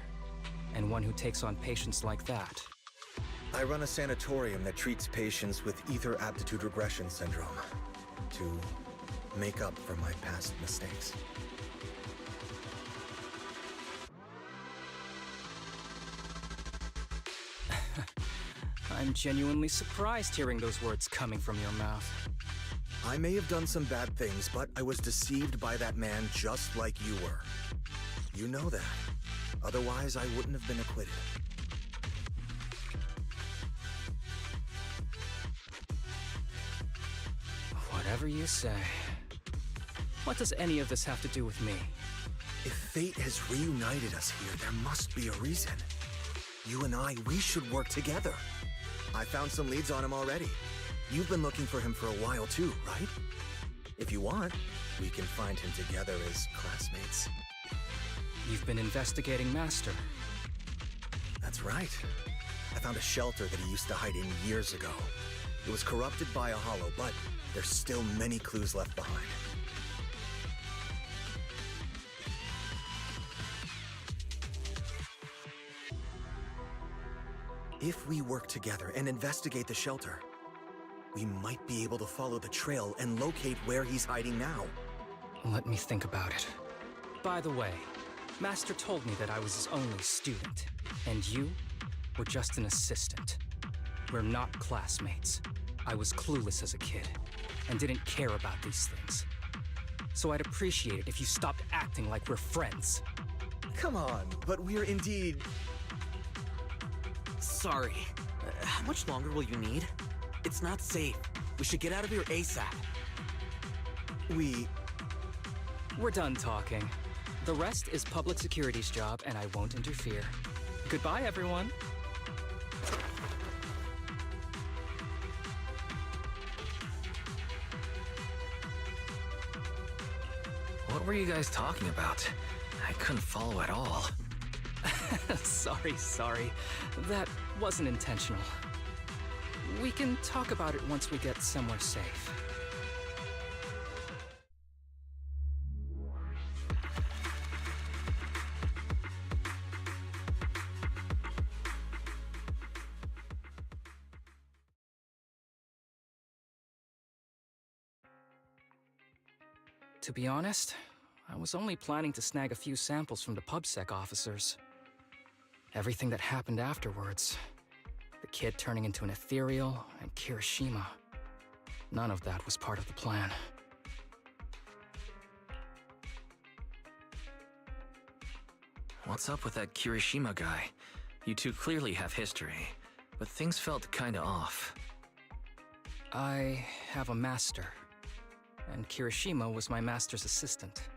And one who takes on patients like that? I run a sanatorium that treats patients with ether aptitude regression syndrome. To make up for my past mistakes. I'm genuinely surprised hearing those words coming from your mouth. I may have done some bad things, but I was deceived by that man just like you were. You know that. Otherwise, I wouldn't have been acquitted. Whatever you say. What does any of this have to do with me? If fate has reunited us here, there must be a reason. You and I, we should work together. I found some leads on him already. You've been looking for him for a while too, right? If you want, we can find him together as classmates. You've been investigating Master. That's right. I found a shelter that he used to hide in years ago. It was corrupted by a hollow, but there's still many clues left behind. If we work together and investigate the shelter, We might be able to follow the trail and locate where he's hiding now. Let me think about it. By the way, Master told me that I was his only student, and you were just an assistant. We're not classmates. I was clueless as a kid, and didn't care about these things. So I'd appreciate it if you stopped acting like we're friends. Come on, but we're indeed... Sorry. How much longer will you need? It's not safe. We should get out of here ASAP. We're done talking. The rest is public security's job, and I won't interfere. Goodbye, everyone. What were you guys talking about? I couldn't follow at all. Sorry. That wasn't intentional. We can talk about it once we get somewhere safe. To be honest, I was only planning to snag a few samples from the PubSec officers. Everything that happened afterwards, the kid turning into an ethereal, and Kirishima, none of that was part of the plan. What's up with that Kirishima guy? You two clearly have history, but things felt kinda off. I have a master, and Kirishima was my master's assistant.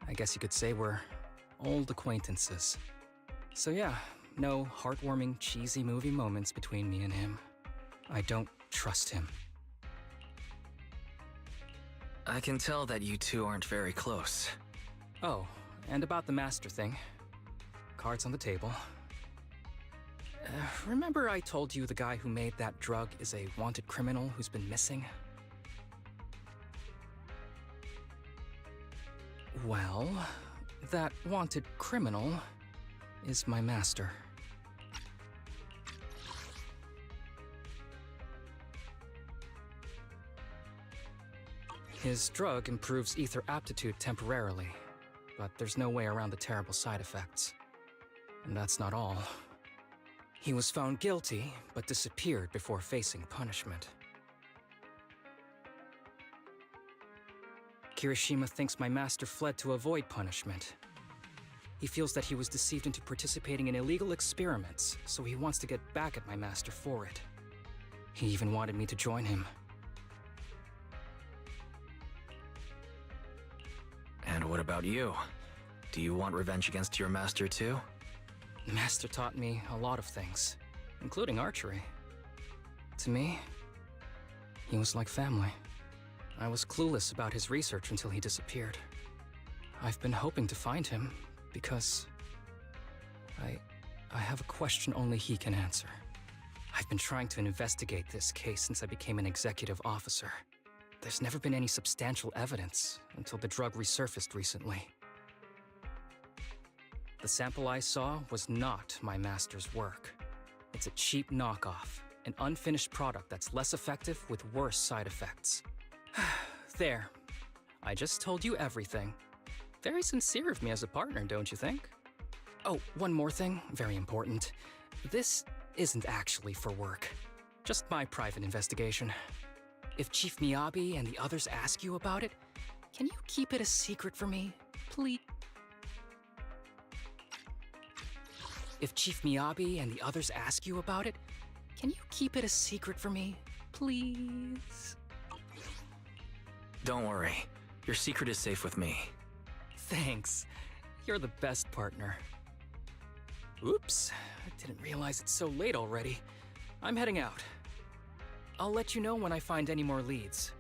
I guess you could say we're old acquaintances. So yeah, no heartwarming, cheesy movie moments between me and him. I don't trust him. I can tell that you two aren't very close. Oh, and about the master thing. Cards on the table. Remember I told you the guy who made that drug is a wanted criminal who's been missing? Well, that wanted criminal is my master. His drug improves ether aptitude temporarily, but there's no way around the terrible side effects. And that's not all. He was found guilty, but disappeared before facing punishment. Kirishima thinks my master fled to avoid punishment. He feels that he was deceived into participating in illegal experiments, so he wants to get back at my master for it. He even wanted me to join him. And what about you? Do you want revenge against your master too? The master taught me a lot of things, including archery. To me, he was like family. I was clueless about his research until he disappeared. I've been hoping to find him because I have a question only he can answer. I've been trying to investigate this case since I became an executive officer. There's never been any substantial evidence until the drug resurfaced recently. The sample I saw was not my master's work. It's a cheap knockoff, an unfinished product that's less effective with worse side effects. There. I just told you everything. Very sincere of me as a partner, don't you think? Oh, one more thing, very important. This isn't actually for work. Just my private investigation. If Chief Miyabi and the others ask you about it, can you keep it a secret for me, please? If Chief Miyabi and the others ask you about it, can you keep it a secret for me, please? Don't worry. Your secret is safe with me. Thanks. You're the best partner. Oops. I didn't realize it's so late already. I'm heading out. I'll let you know when I find any more leads.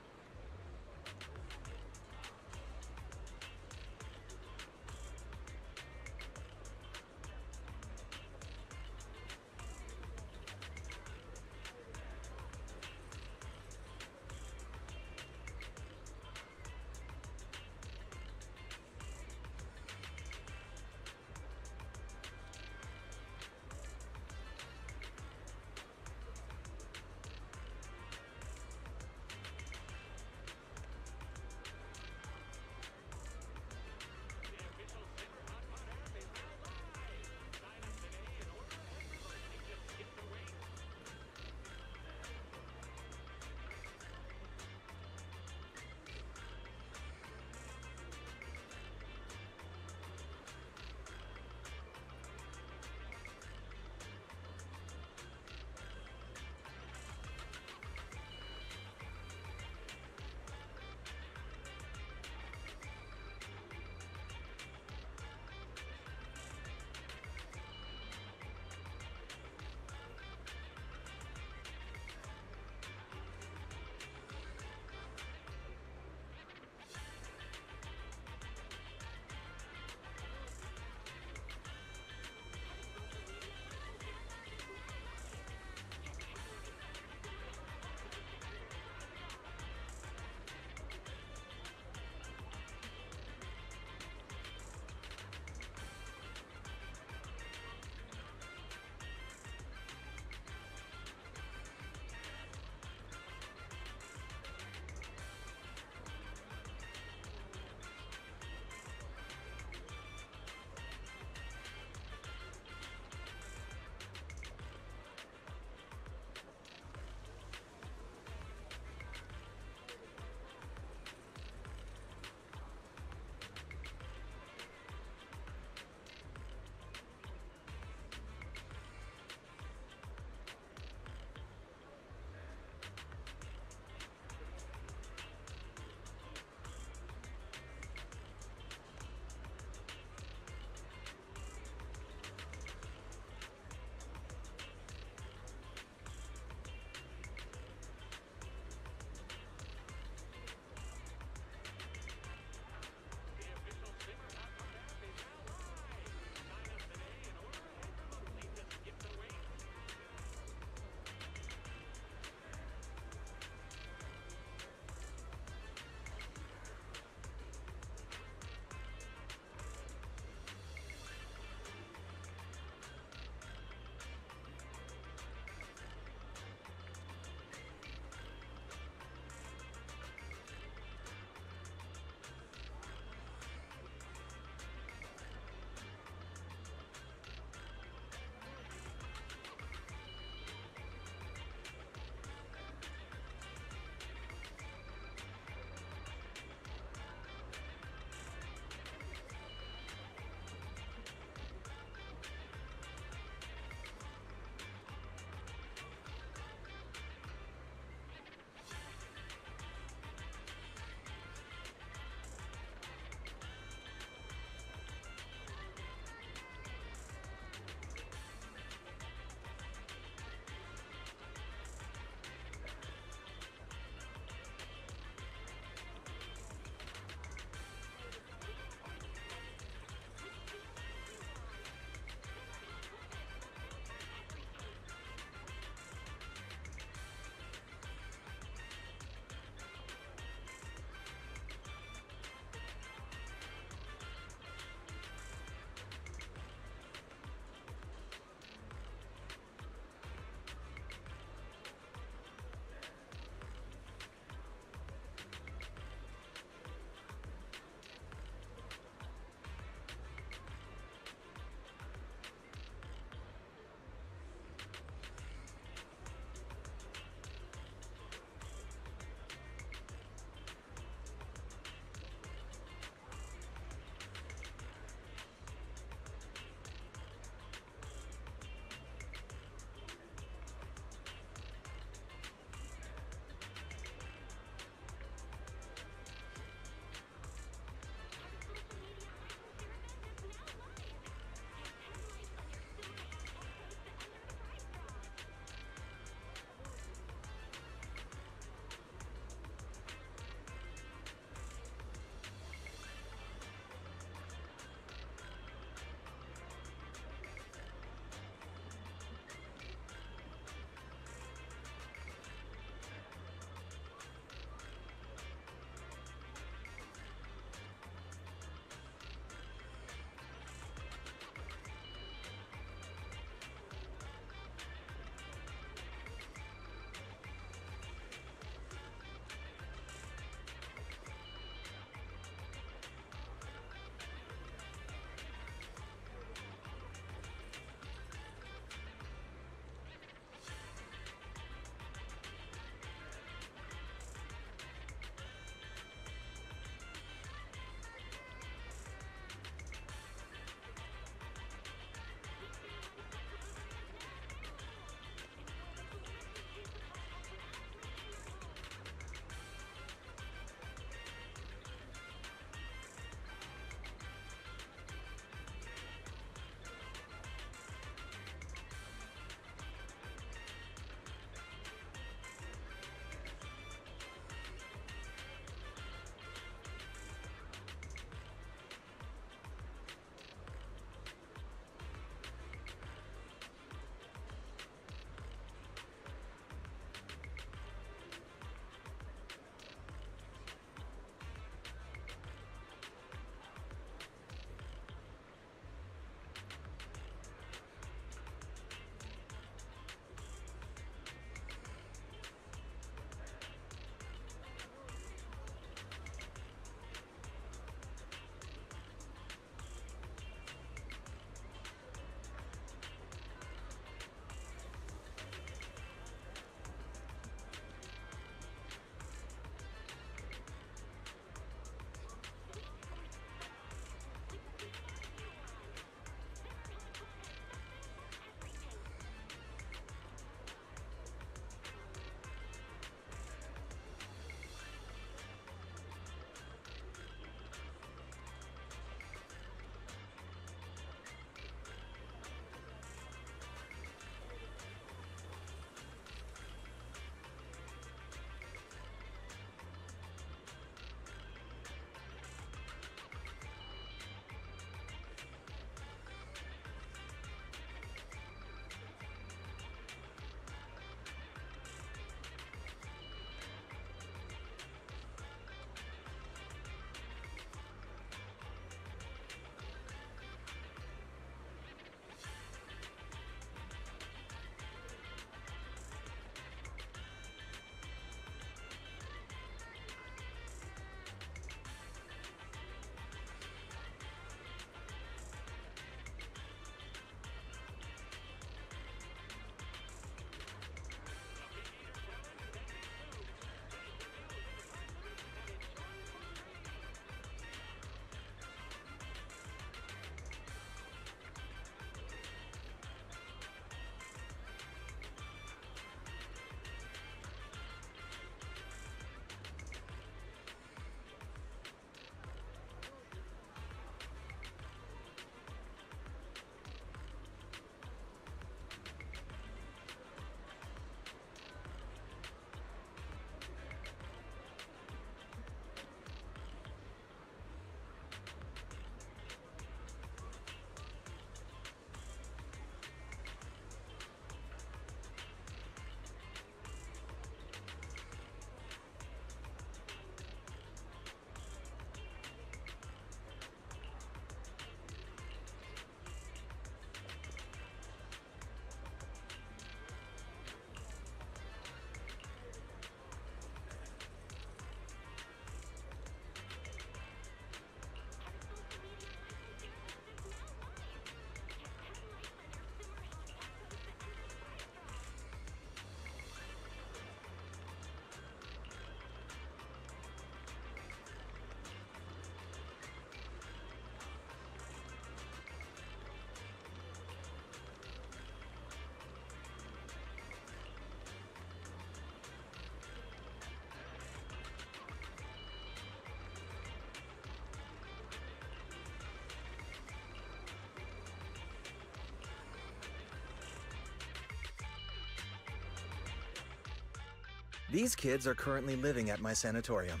These kids are currently living at my sanatorium.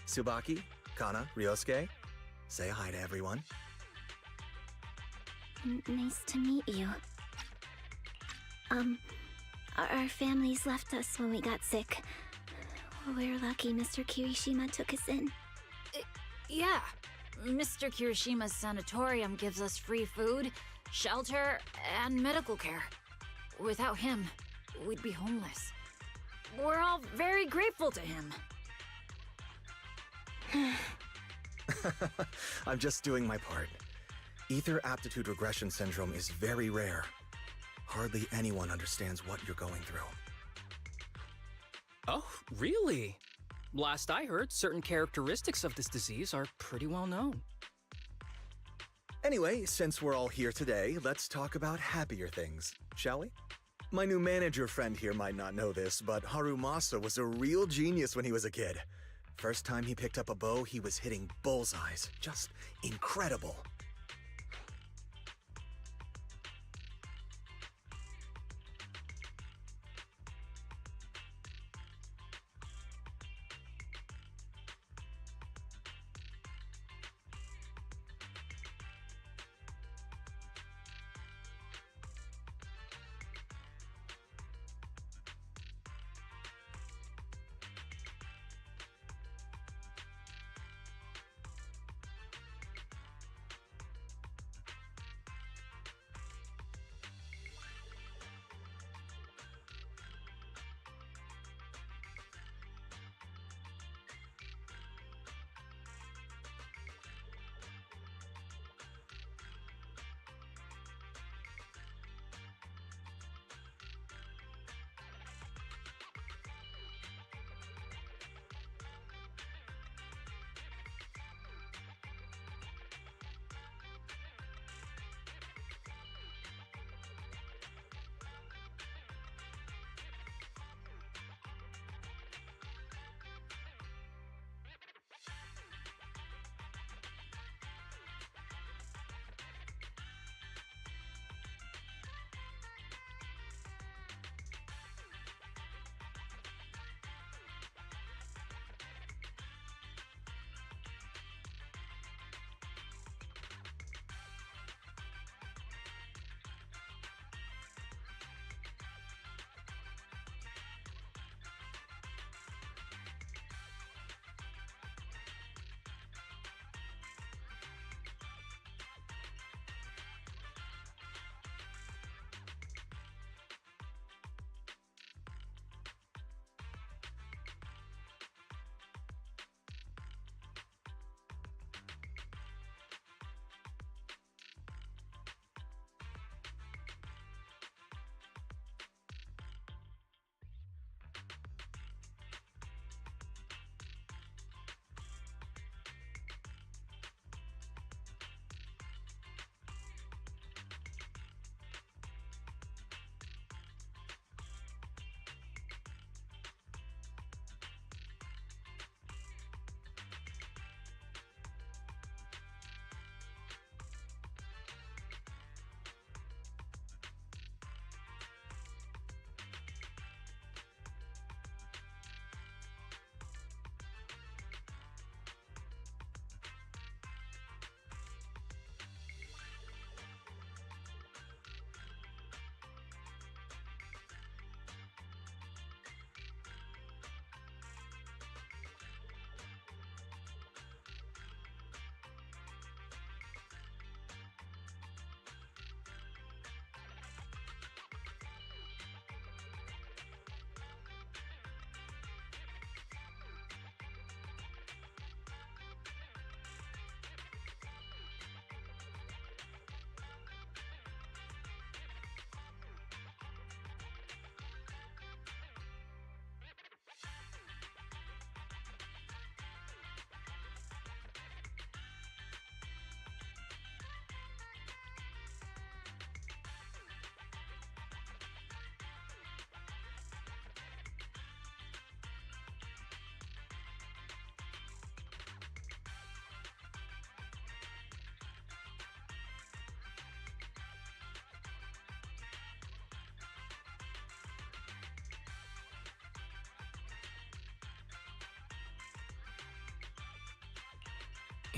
Tsubaki, Kana, Ryosuke, say hi to everyone. Nice to meet you. Our families left us when we got sick. We're lucky Mr. Kirishima took us in. Yeah. Mr. Kirishima's sanatorium gives us free food, shelter, and medical care. Without him, we'd be homeless. We're all very grateful to him. I'm just doing my part. Ether aptitude regression syndrome is very rare. Hardly anyone understands what you're going through. Oh, really? Last I heard, certain characteristics of this disease are pretty well known. Anyway, since we're all here today, let's talk about happier things, shall we? My new manager friend here might not know this, but Harumasa was a real genius when he was a kid. First time he picked up a bow, he was hitting bullseyes. Just incredible.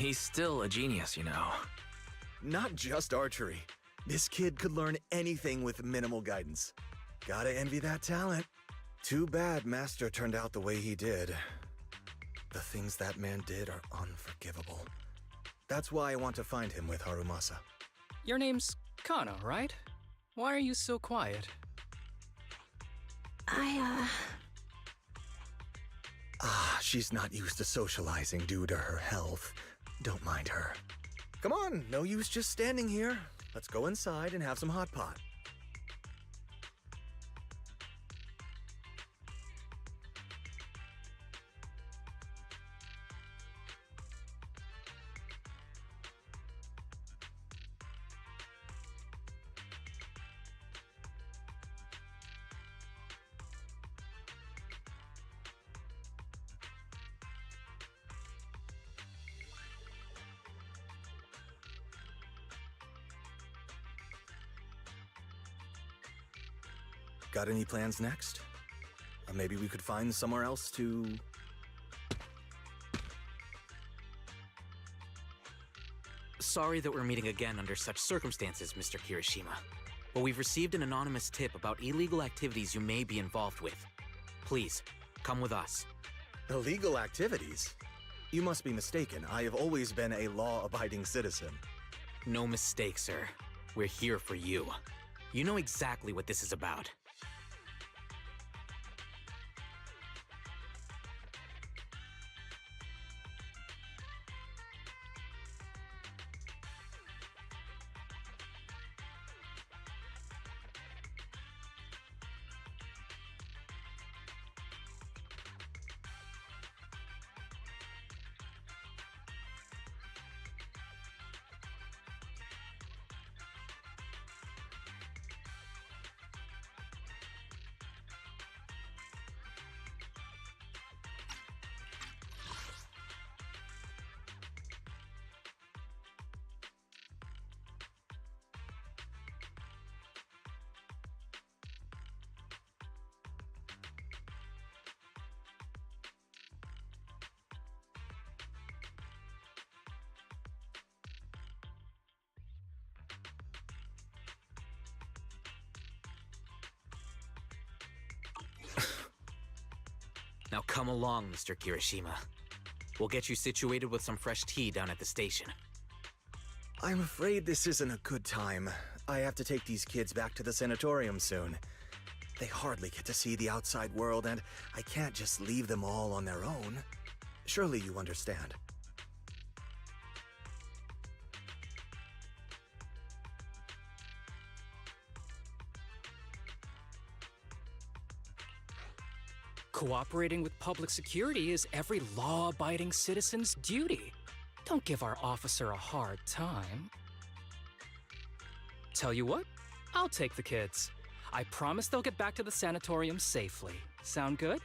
He's still a genius, you know. Not just archery. This kid could learn anything with minimal guidance. Gotta envy that talent. Too bad Master turned out the way he did. The things that man did are unforgivable. That's why I want to find him with Harumasa. Your name's Kano, right? Why are you so quiet? She's not used to socializing due to her health. Don't mind her. Come on, no use just standing here. Let's go inside and have some hot pot. Got any plans next? Maybe we could find somewhere else to... Sorry that we're meeting again under such circumstances, Mr. Kirishima. But we've received an anonymous tip about illegal activities you may be involved with. Please, come with us. Illegal activities? You must be mistaken. I have always been a law-abiding citizen. No mistake, sir. We're here for you. You know exactly what this is about. Now come along, Mr. Kirishima. We'll get you situated with some fresh tea down at the station. I'm afraid this isn't a good time. I have to take these kids back to the sanatorium soon. They hardly get to see the outside world, and I can't just leave them all on their own. Surely you understand. Cooperating with public security is every law-abiding citizen's duty. Don't give our officer a hard time. Tell you what, I'll take the kids. I promise they'll get back to the sanatorium safely. Sound good?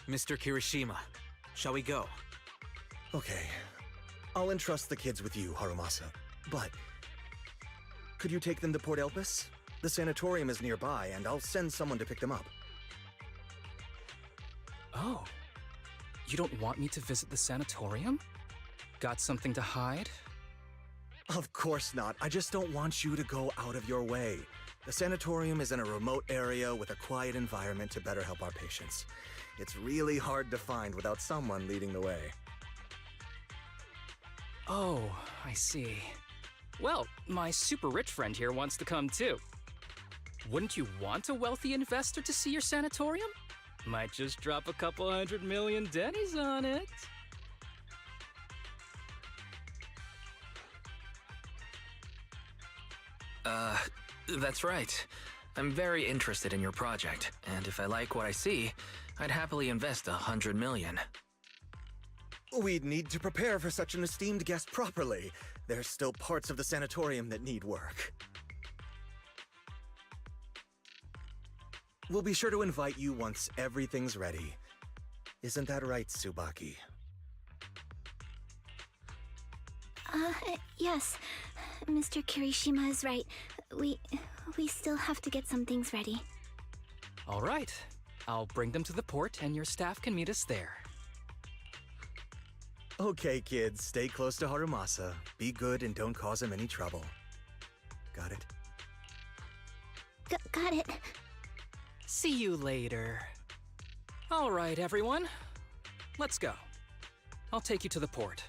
Mr. Kirishima, shall we go? Okay. I'll entrust the kids with you, Harumasa. But... could you take them to Port Elpis? The sanatorium is nearby, and I'll send someone to pick them up. Oh. You don't want me to visit the sanatorium? Got something to hide? Of course not. I just don't want you to go out of your way. The sanatorium is in a remote area with a quiet environment to better help our patients. It's really hard to find without someone leading the way. Oh, I see. Well, my super rich friend here wants to come too. Wouldn't you want a wealthy investor to see your sanatorium? Might just drop a couple $100 million dennies on it. That's right. I'm very interested in your project, and if I like what I see, I'd happily invest $100 million. We'd need to prepare for such an esteemed guest properly. There's still parts of the sanatorium that need work. We'll be sure to invite you once everything's ready. Isn't that right, Tsubaki? Yes. Mr. Kirishima is right. We still have to get some things ready. All right. I'll bring them to the port and your staff can meet us there. Okay, kids, stay close to Harumasa. Be good and don't cause him any trouble. Got it? Got it. See you later. All right, everyone. Let's go. I'll take you to the port.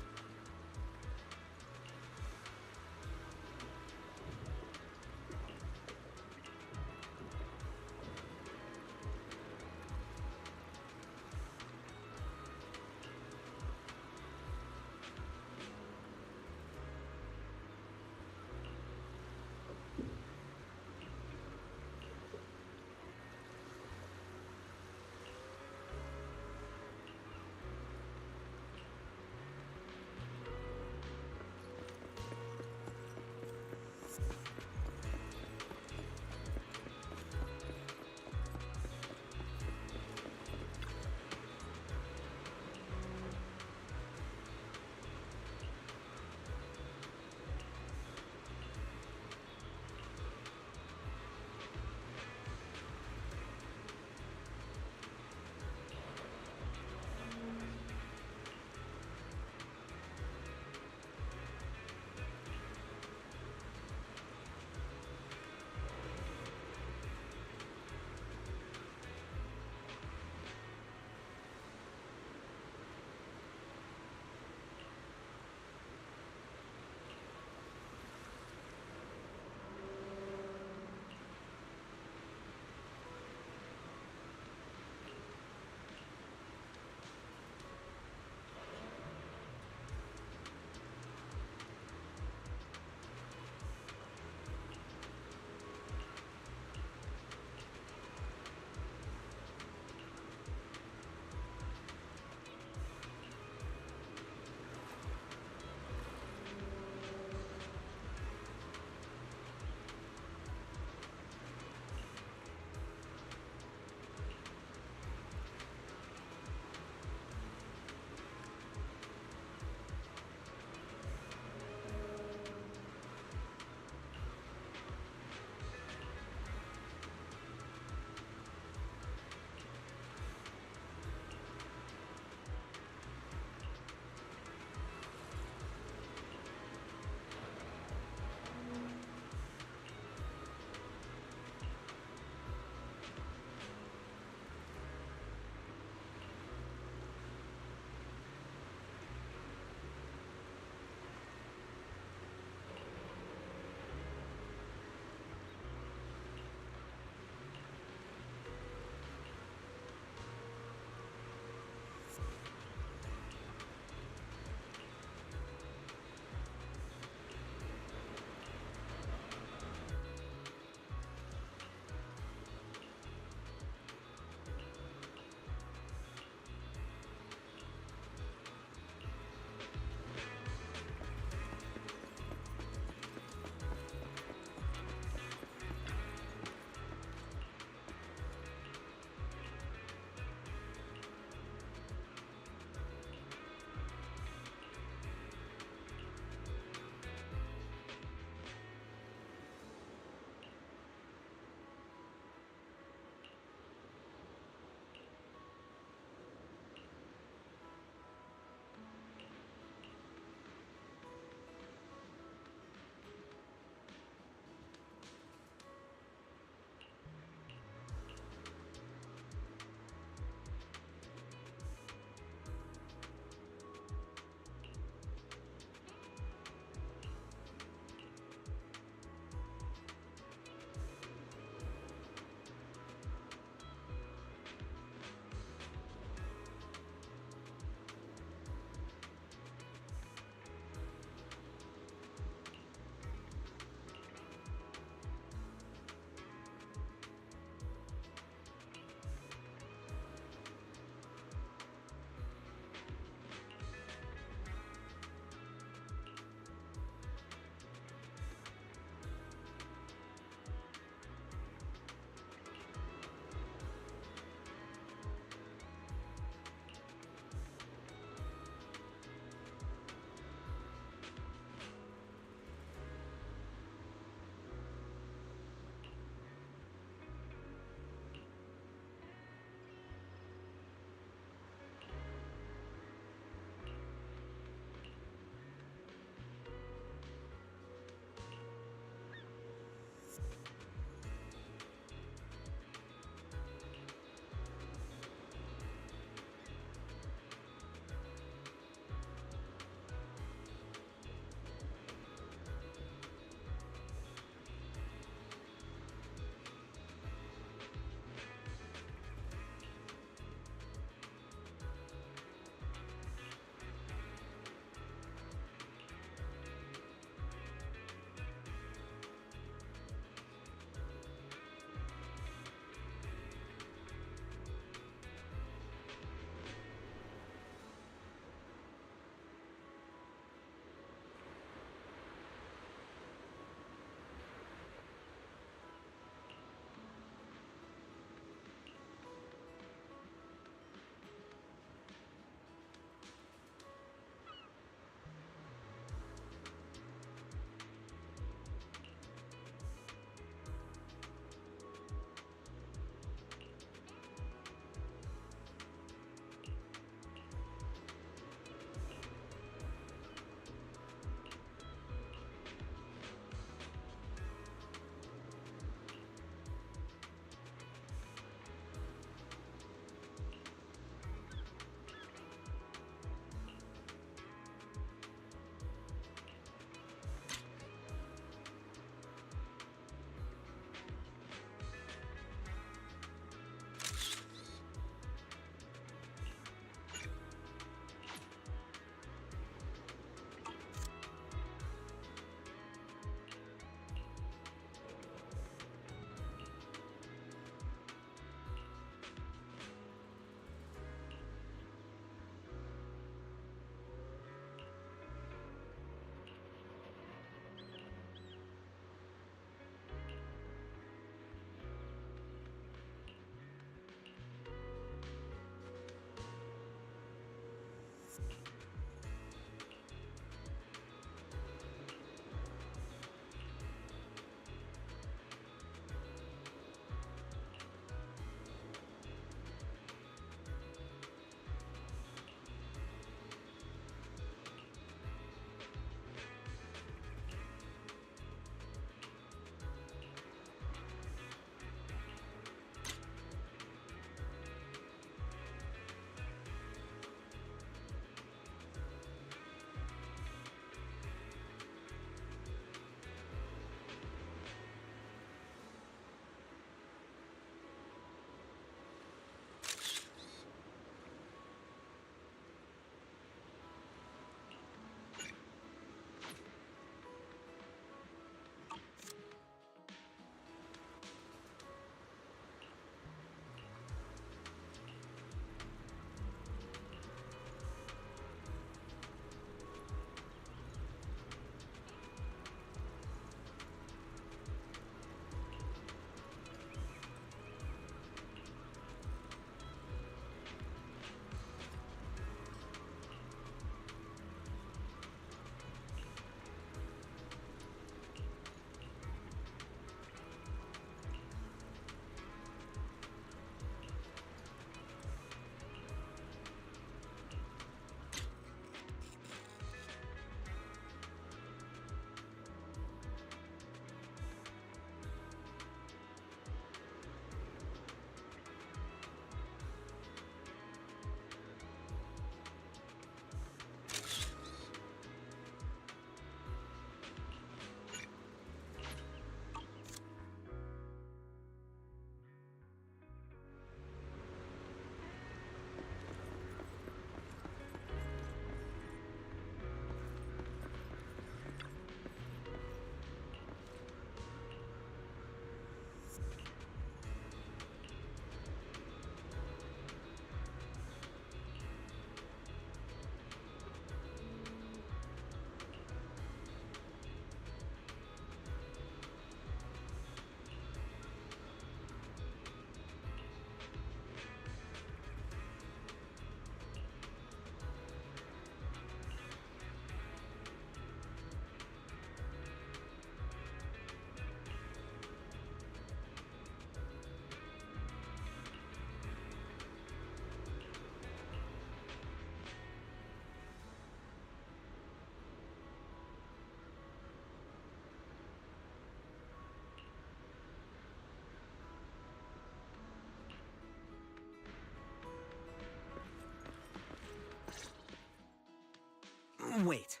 Wait,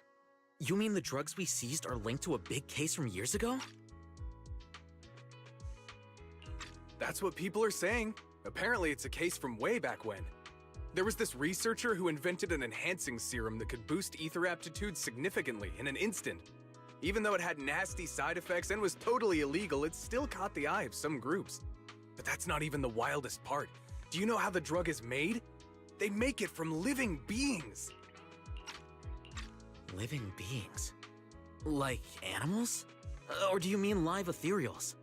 you mean the drugs we seized are linked to a big case from years ago? That's what people are saying. Apparently it's a case from way back when. There was this researcher who invented an enhancing serum that could boost ether aptitude significantly in an instant. Even though it had nasty side effects and was totally illegal, it still caught the eye of some groups. But that's not even the wildest part. Do you know how the drug is made? They make it from living beings. Living beings? Like animals? Or do you mean live ethereals?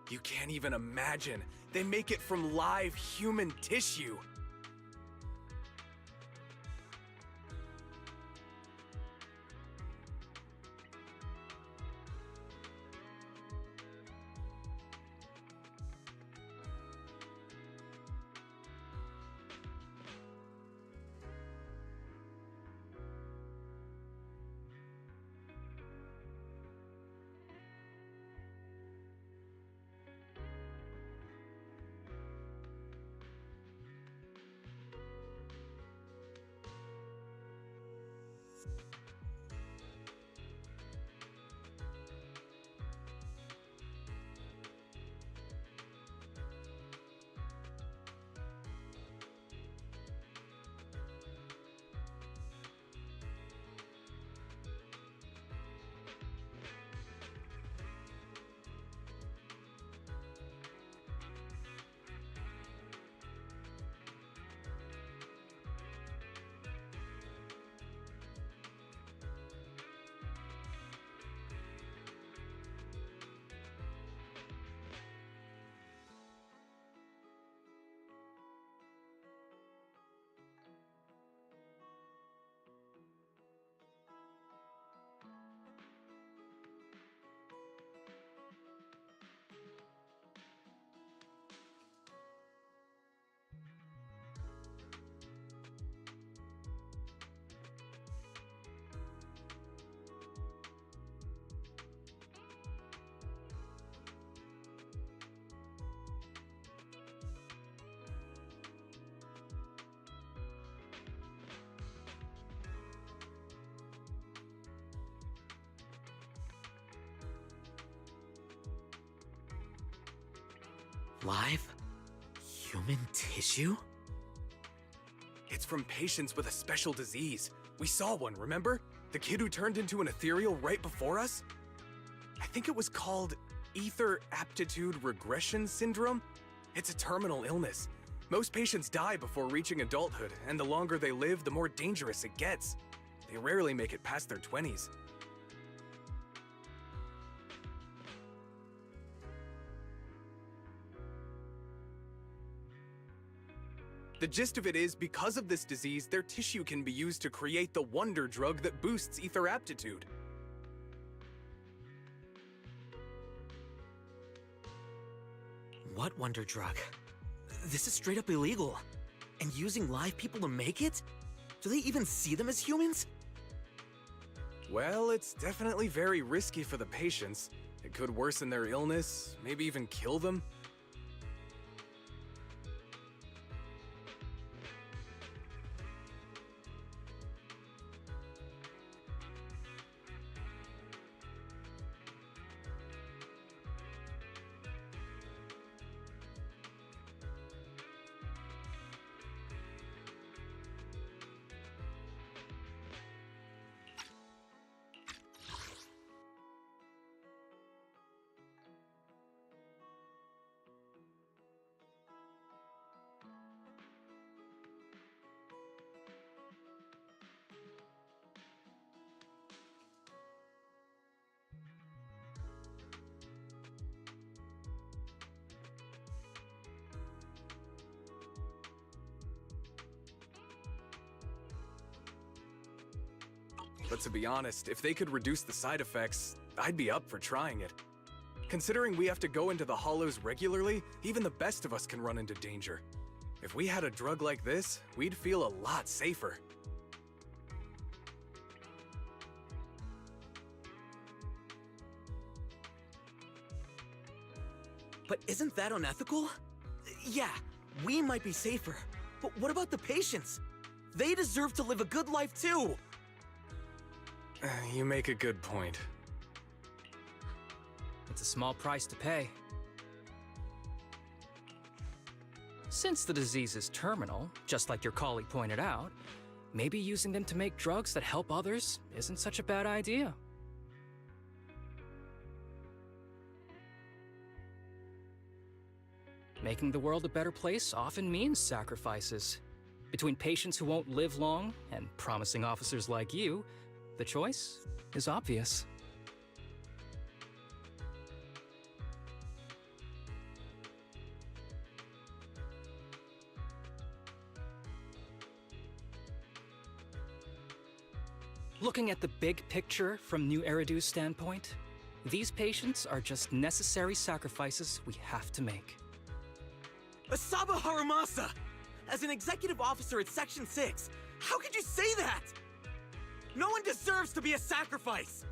You can't even imagine. They make it from live human tissue. Live human tissue? It's from patients with a special disease. We saw one, remember? The kid who turned into an ethereal right before us? I think it was called ether aptitude regression syndrome. It's a terminal illness. Most patients die before reaching adulthood, and the longer they live, the more dangerous it gets. They rarely make it past their 20s. The gist of it is, because of this disease, their tissue can be used to create the wonder drug that boosts ether aptitude. What wonder drug? This is straight up illegal. And using live people to make it? Do they even see them as humans? Well, it's definitely very risky for the patients. It could worsen their illness, maybe even kill them. But to be honest, if they could reduce the side effects, I'd be up for trying it. Considering we have to go into the hollows regularly, even the best of us can run into danger. If we had a drug like this, we'd feel a lot safer. But isn't that unethical? Yeah, we might be safer, but what about the patients? They deserve to live a good life too! You make a good point. It's a small price to pay. Since the disease is terminal, just like your colleague pointed out, maybe using them to make drugs that help others isn't such a bad idea. Making the world a better place often means sacrifices. Between patients who won't live long and promising officers like you, the choice is obvious. Looking at the big picture from New Eridu's standpoint, these patients are just necessary sacrifices we have to make. Asaba Harumasa! As an executive officer at Section 6, how could you say that? No one deserves to be a sacrifice!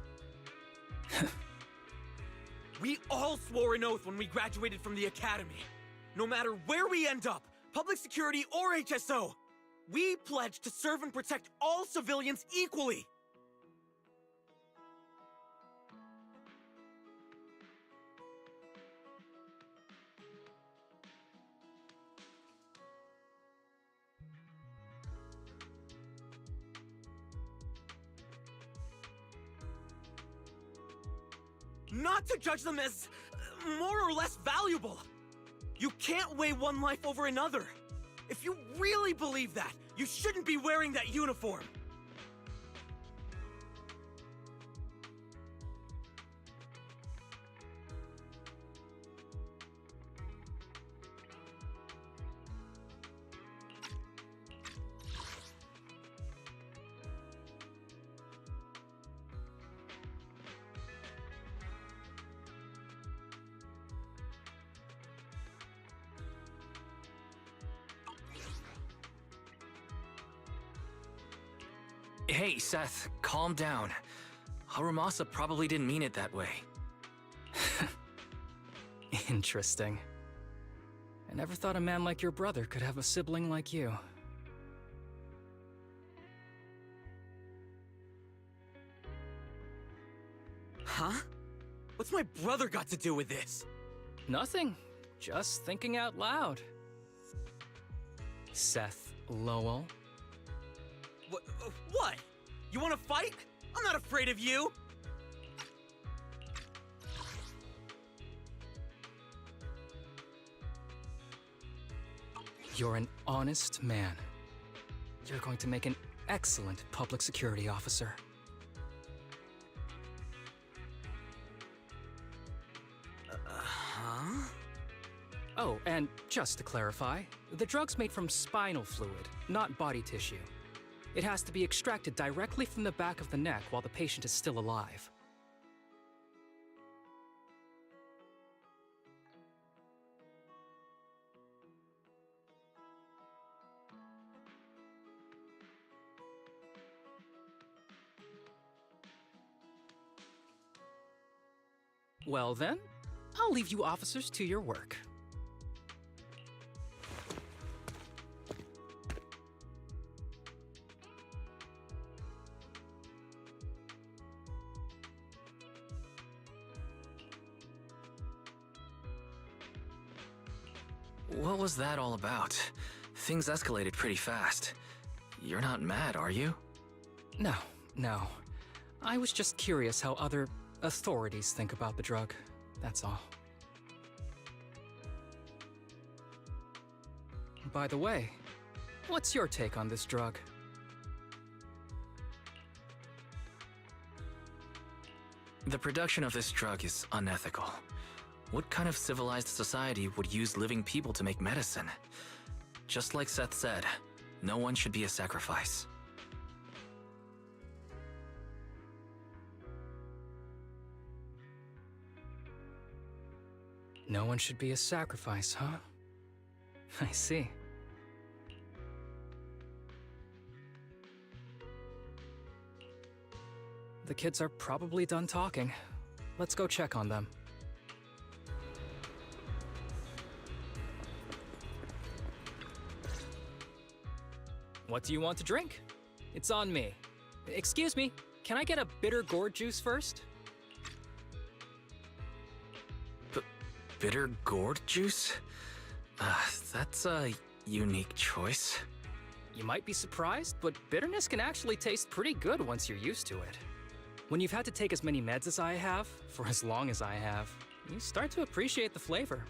We all swore an oath when we graduated from the academy. No matter where we end up, public security or HSO, we pledge to serve and protect all civilians equally. Not to judge them as more or less valuable. You can't weigh one life over another. If you really believe that, you shouldn't be wearing that uniform. Hey, Seth, calm down. Harumasa probably didn't mean it that way. Interesting. I never thought a man like your brother could have a sibling like you. Huh? What's my brother got to do with this? Nothing. Just thinking out loud. Seth Lowell. What? You want to fight? I'm not afraid of you! You're an honest man. You're going to make an excellent public security officer. Huh? Oh, and just to clarify, the drug's made from spinal fluid, not body tissue. It has to be extracted directly from the back of the neck while the patient is still alive. Well then, I'll leave you officers to your work. What was that all about? Things escalated pretty fast. You're not mad, are you? No. I was just curious how other authorities think about the drug. That's all. By the way, what's your take on this drug? The production of this drug is unethical. What kind of civilized society would use living people to make medicine? Just like Seth said, no one should be a sacrifice. No one should be a sacrifice, huh? I see. The kids are probably done talking. Let's go check on them. What do you want to drink? It's on me. Excuse me, Can I get a bitter gourd juice first? Bitter gourd juice? That's a unique choice. You might be surprised, but bitterness can actually taste pretty good once you're used to it. When you've had to take as many meds as I have, for as long as I have, you start to appreciate the flavor.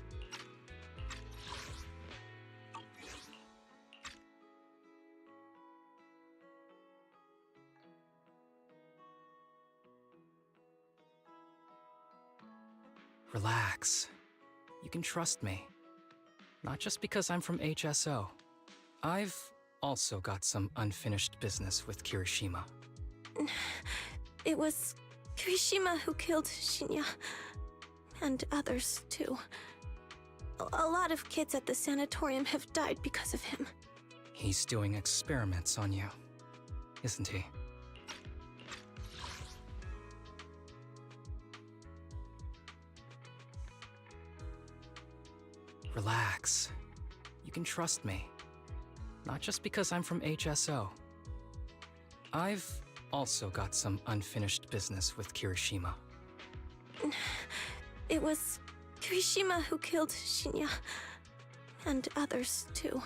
Relax. You can trust me. Not just because I'm from HSO. I've also got some unfinished business with Kirishima. It was Kirishima who killed Shinya. And others, too. A lot of kids at the sanatorium have died because of him. He's doing experiments on you, isn't he? Relax. You can trust me. Not just because I'm from HSO. I've also got some unfinished business with Kirishima. It was Kirishima who killed Shinya. And others, too.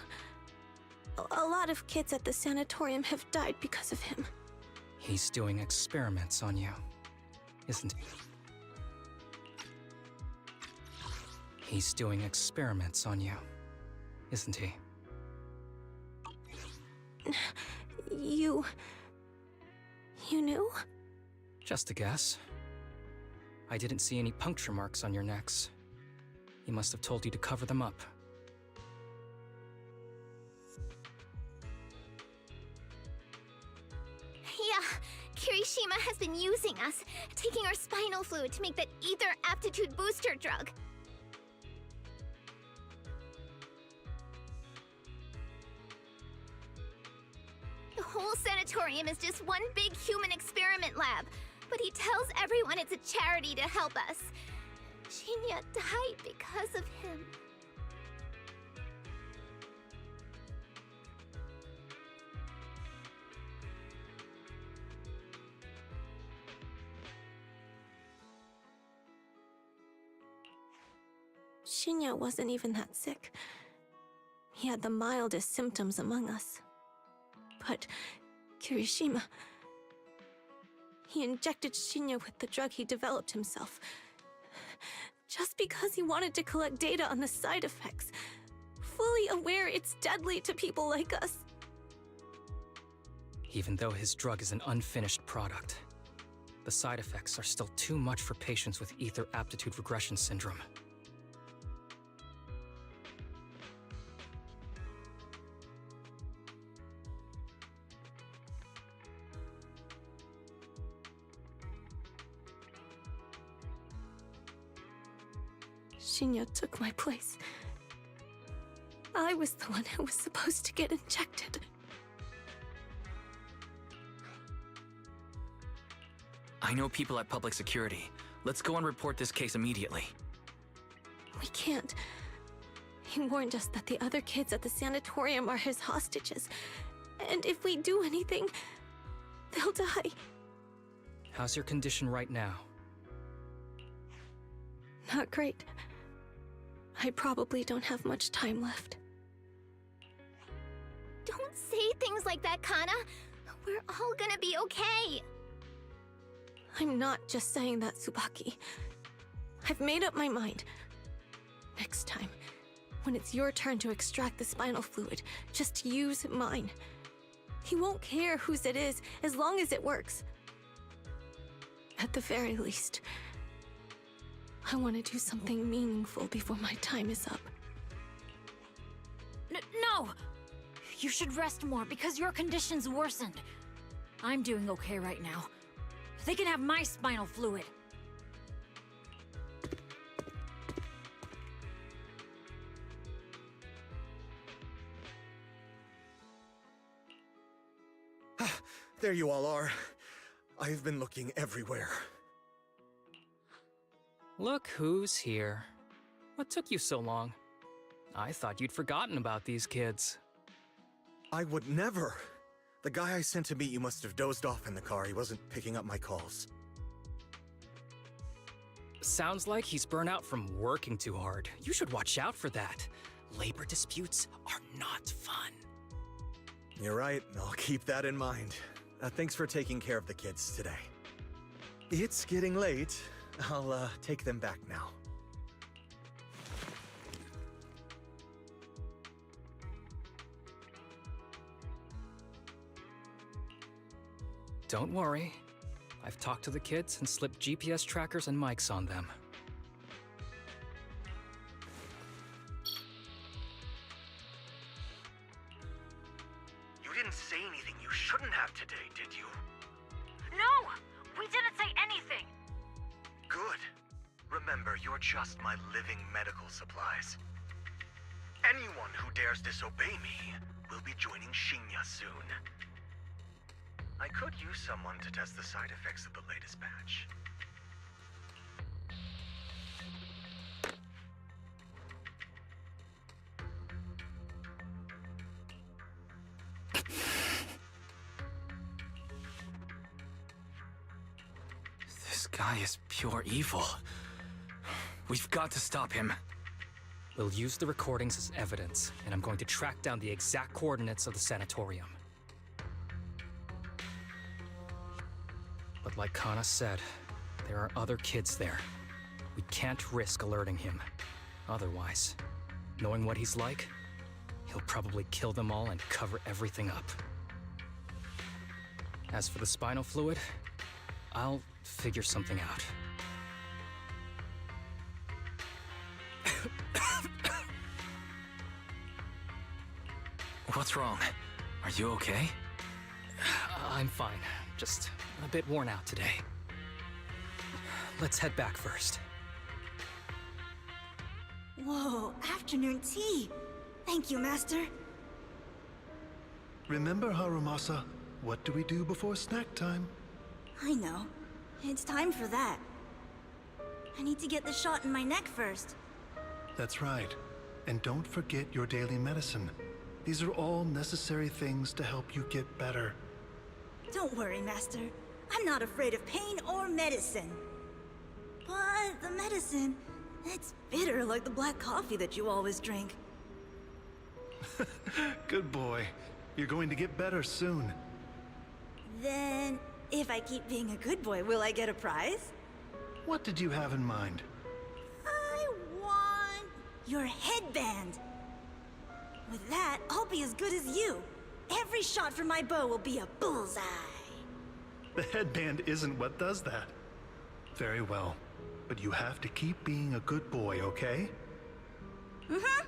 A lot of kids at the sanatorium have died because of him. He's doing experiments on you, isn't he? He's doing experiments on you, isn't he? You knew? Just a guess. I didn't see any puncture marks on your necks. He must have told you to cover them up. Yeah, Kirishima has been using us, taking our spinal fluid to make that ether aptitude booster drug. The whole sanatorium is just one big human experiment lab, but he tells everyone it's a charity to help us. Shinya died because of him. Shinya wasn't even that sick. He had the mildest symptoms among us. But Kirishima... He injected Shinya with the drug he developed himself. Just because he wanted to collect data on the side effects. Fully aware it's deadly to people like us. Even though his drug is an unfinished product, the side effects are still too much for patients with ether aptitude regression syndrome. Shinya took my place. I was the one who was supposed to get injected. I know people at public security. Let's go and report this case immediately. We can't. He warned us that the other kids at the sanatorium are his hostages. And if we do anything, they'll die. How's your condition right now? Not great. I probably don't have much time left. Don't say things like that, Kana. We're all gonna be okay. I'm not just saying that, Tsubaki. I've made up my mind. Next time, when it's your turn to extract the spinal fluid, just use mine. He won't care whose it is, as long as it works. At the very least, I want to do something meaningful before my time is up. No! You should rest more because your condition's worsened. I'm doing okay right now. They can have my spinal fluid. There you all are. I've been looking everywhere. Look who's here. What took you so long? I thought you'd forgotten about these kids. I would never. The guy I sent to meet you must have dozed off in the car. He wasn't picking up my calls. Sounds like he's burnt out from working too hard. You should watch out for that. Labor disputes are not fun. You're right. I'll keep that in mind. Thanks for taking care of the kids today. It's getting late. I'll take them back now. Don't worry. I've talked to the kids and slipped GPS trackers and mics on them. You didn't say anything you shouldn't have today, did you? No! We didn't say anything! Good. Remember, you're just my living medical supplies. Anyone who dares disobey me will be joining Shinya soon. I could use someone to test the side effects of the latest batch. This guy is pure evil. We've got to stop him. We'll use the recordings as evidence, and I'm going to track down the exact coordinates of the sanatorium. But like Kana said, there are other kids there. We can't risk alerting him. Otherwise, knowing what he's like, he'll probably kill them all and cover everything up. As for the spinal fluid, I'll figure something out. What's wrong? Are you okay? I'm fine. Just a bit worn out today. Let's head back first. Whoa, afternoon tea. Thank you, Master. Remember, Harumasa, what do we do before snack time? I know. It's time for that. I need to get the shot in my neck first. That's right. And don't forget your daily medicine. These are all necessary things to help you get better. Don't worry, Master. I'm not afraid of pain or medicine. But the medicine, it's bitter like the black coffee that you always drink. Good boy. You're going to get better soon. Then, if I keep being a good boy, will I get a prize? What did you have in mind? I want your headband. With that, I'll be as good as you. Every shot from my bow will be a bullseye. The headband isn't what does that. Very well. But you have to keep being a good boy, okay? Mm-hmm.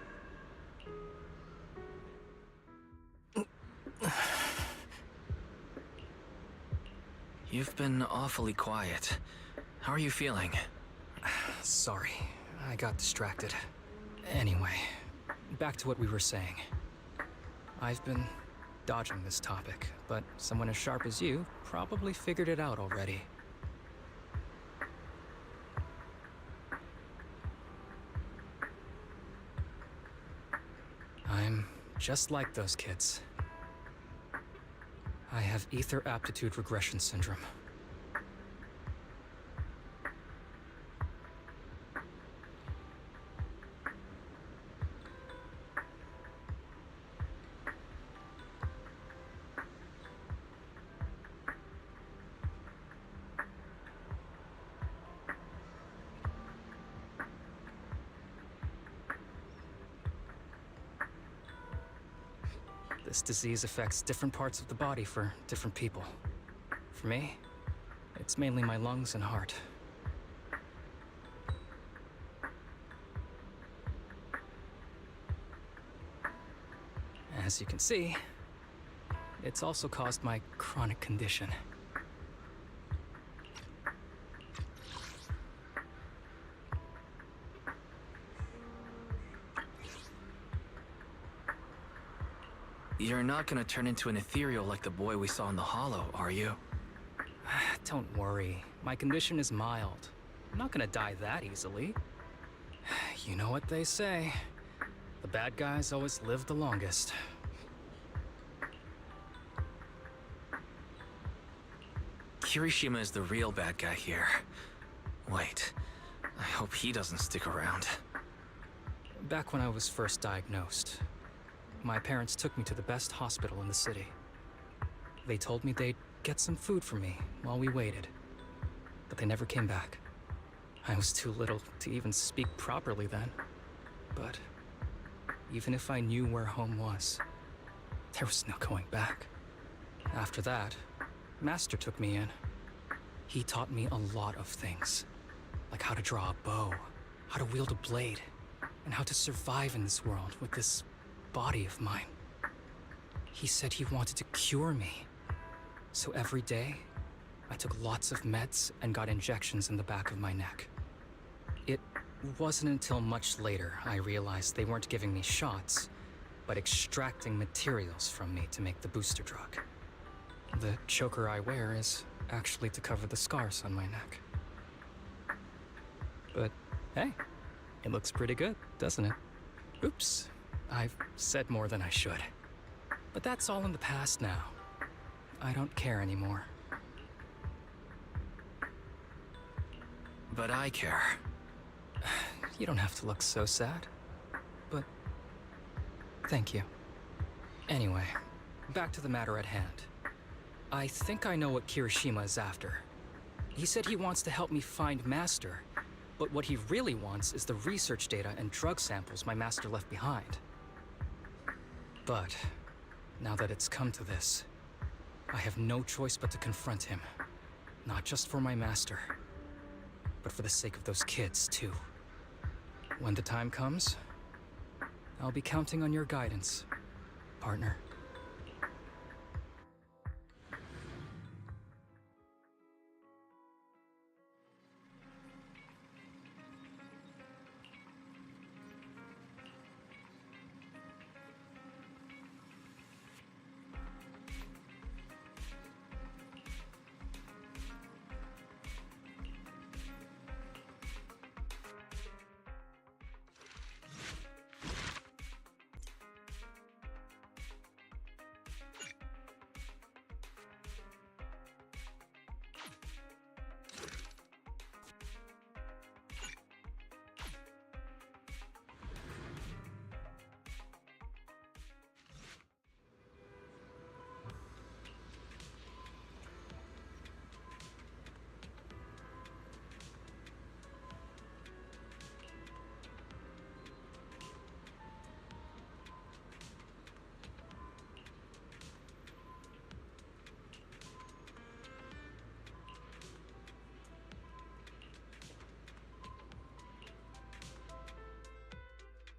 You've been awfully quiet. How are you feeling? Sorry, I got distracted. Anyway, back to what we were saying. I've been dodging this topic, but someone as sharp as you probably figured it out already. I'm just like those kids. I have ether aptitude regression syndrome. This disease affects different parts of the body for different people. For me, it's mainly my lungs and heart. As you can see, it's also caused my chronic condition. You're not gonna turn into an ethereal like the boy we saw in the hollow, are you? Don't worry. My condition is mild. I'm not gonna die that easily. You know what they say. The bad guys always live the longest. Kirishima is the real bad guy here. Wait, I hope he doesn't stick around. Back when I was first diagnosed, my parents took me to the best hospital in the city. They told me they'd get some food for me while we waited, but they never came back. I was too little to even speak properly then. But even if I knew where home was, there was no going back. After that, Master took me in. He taught me a lot of things, like how to draw a bow, how to wield a blade, and how to survive in this world with this body of mine. He said he wanted to cure me. So every day, I took lots of meds and got injections in the back of my neck. It wasn't until much later I realized they weren't giving me shots, but extracting materials from me to make the booster drug. The choker I wear is actually to cover the scars on my neck. But hey, it looks pretty good, doesn't it? Oops, I've said more than I should. But that's all in the past now. I don't care anymore. But I care. You don't have to look so sad. But thank you. Anyway, back to the matter at hand. I think I know what Kirishima is after. He said he wants to help me find Master, but what he really wants is the research data and drug samples my master left behind. But now that it's come to this, I have no choice but to confront him. Not just for my master, but for the sake of those kids, too. When the time comes, I'll be counting on your guidance, partner.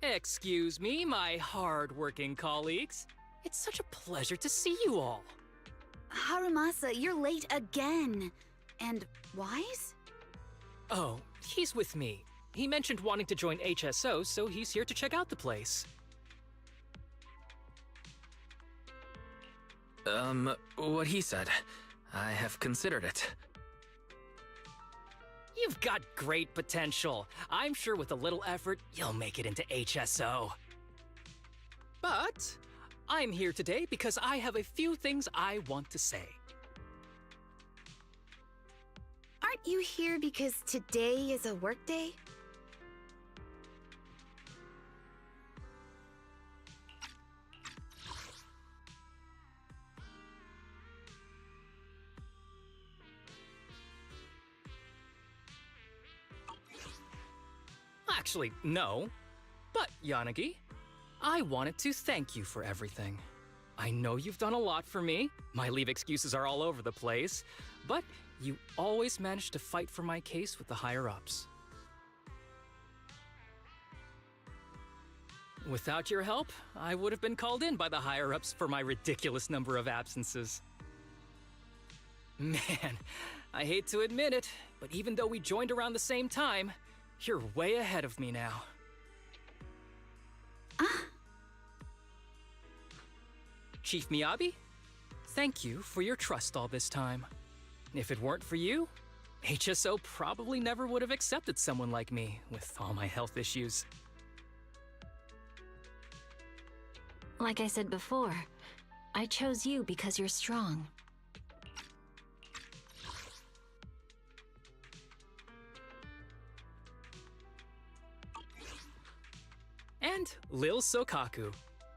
Excuse me, my hard-working colleagues. It's such a pleasure to see you all. Harumasa, you're late again. And Wise? Oh, he's with me. He mentioned wanting to join HSO, so he's here to check out the place. What he said. I have considered it. You've got great potential. I'm sure with a little effort, you'll make it into HSO. But I'm here today because I have a few things I want to say. Aren't you here because today is a work day? Actually, no. But, Yanagi, I wanted to thank you for everything. I know you've done a lot for me. My leave excuses are all over the place. But you always managed to fight for my case with the higher-ups. Without your help, I would have been called in by the higher-ups for my ridiculous number of absences. Man, I hate to admit it, but even though we joined around the same time, you're way ahead of me now. Chief Miyabi, thank you for your trust all this time. If it weren't for you, HSO probably never would have accepted someone like me with all my health issues. Like I said before, I chose you because you're strong. And Lil Sokaku.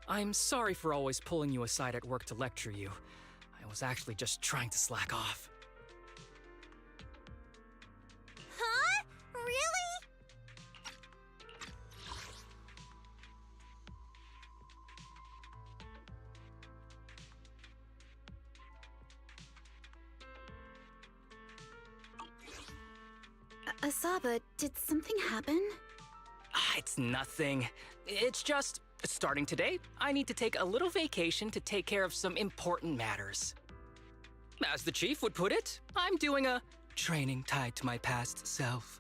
I'm sorry for always pulling you aside at work to lecture you. I was actually just trying to slack off. Huh? Really? Asaba, did something happen? It's nothing. It's just, starting today, I need to take a little vacation to take care of some important matters. As the chief would put it, I'm doing a training tied to my past self.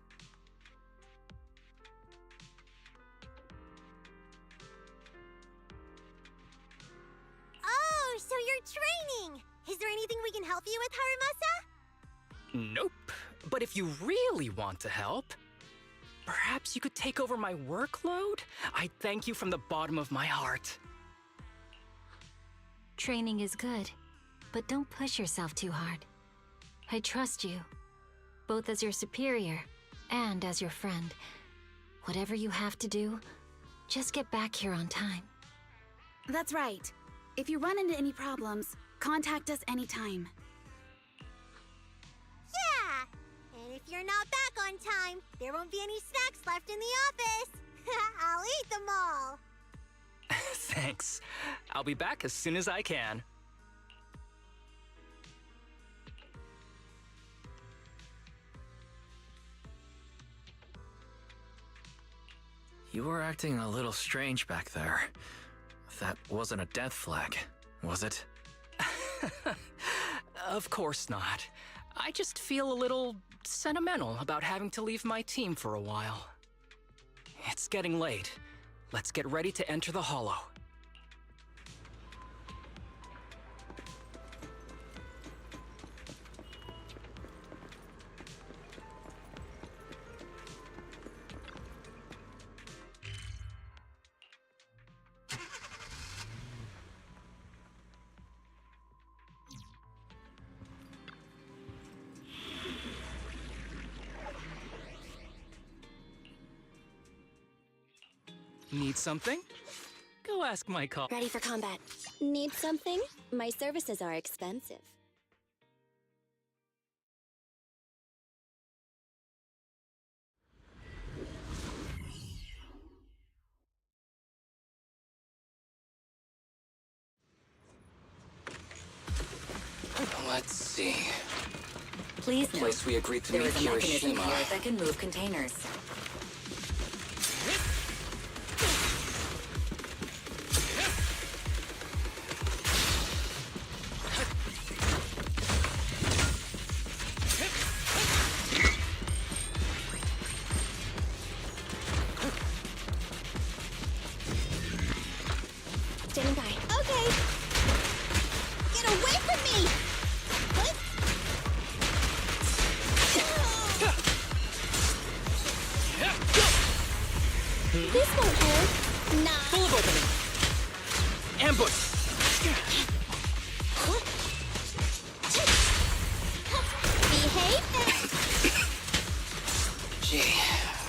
Oh, so you're training! Is there anything we can help you with, Harumasa? Nope. But if you really want to help, perhaps you could take over my workload? I'd thank you from the bottom of my heart. Training is good, but don't push yourself too hard. I trust you, both as your superior and as your friend. Whatever you have to do, just get back here on time. That's right. If you run into any problems, contact us anytime. Yeah! And if you're not back on time, there won't be any snacks left in the office. I'll eat them all. Thanks. I'll be back as soon as I can. You were acting a little strange back there. That wasn't a death flag, was it? Of course not. I just feel a little sentimental about having to leave my team for a while. It's getting late. Let's get ready to enter the Hollow. Need something? Go ask my call. Ready for combat. Need something? My services are expensive. Let's see. Please The place we agreed to there meet is a mechanism Hiroshima. here that can move containers. Standing by. Okay. Get away from me! What? This won't hurt. Nah. Full of opening. Ambush. Behave Gee,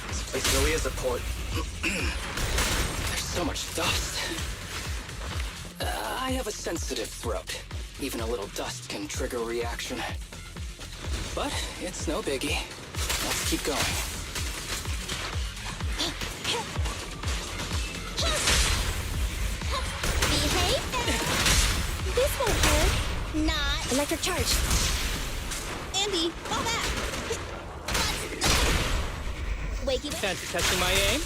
this place really is a port. There's so much dust. I have a sensitive throat. Even a little dust can trigger a reaction. But it's no biggie. Let's keep going. Behave This won't hurt. Not. Electric charge. Andy, fall back. Wakey. Fancy testing my aim?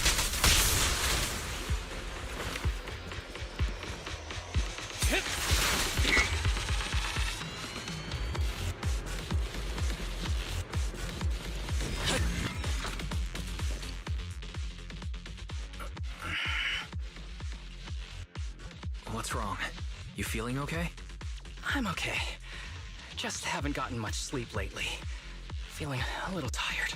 What's wrong? You feeling okay? I'm okay. Just haven't gotten much sleep lately. Feeling a little tired.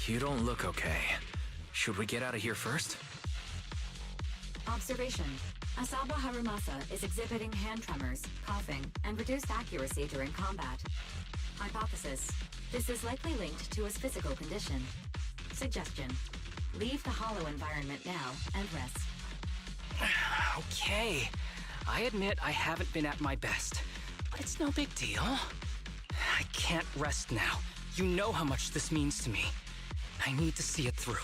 You don't look okay. Should we get out of here first? Observation. Asaba Harumasa is exhibiting hand tremors, coughing, and reduced accuracy during combat. Hypothesis. This is likely linked to his physical condition. Suggestion. Leave the hollow environment now and rest. Okay. I admit I haven't been at my best, but it's no big deal. I can't rest now. You know how much this means to me. I need to see it through.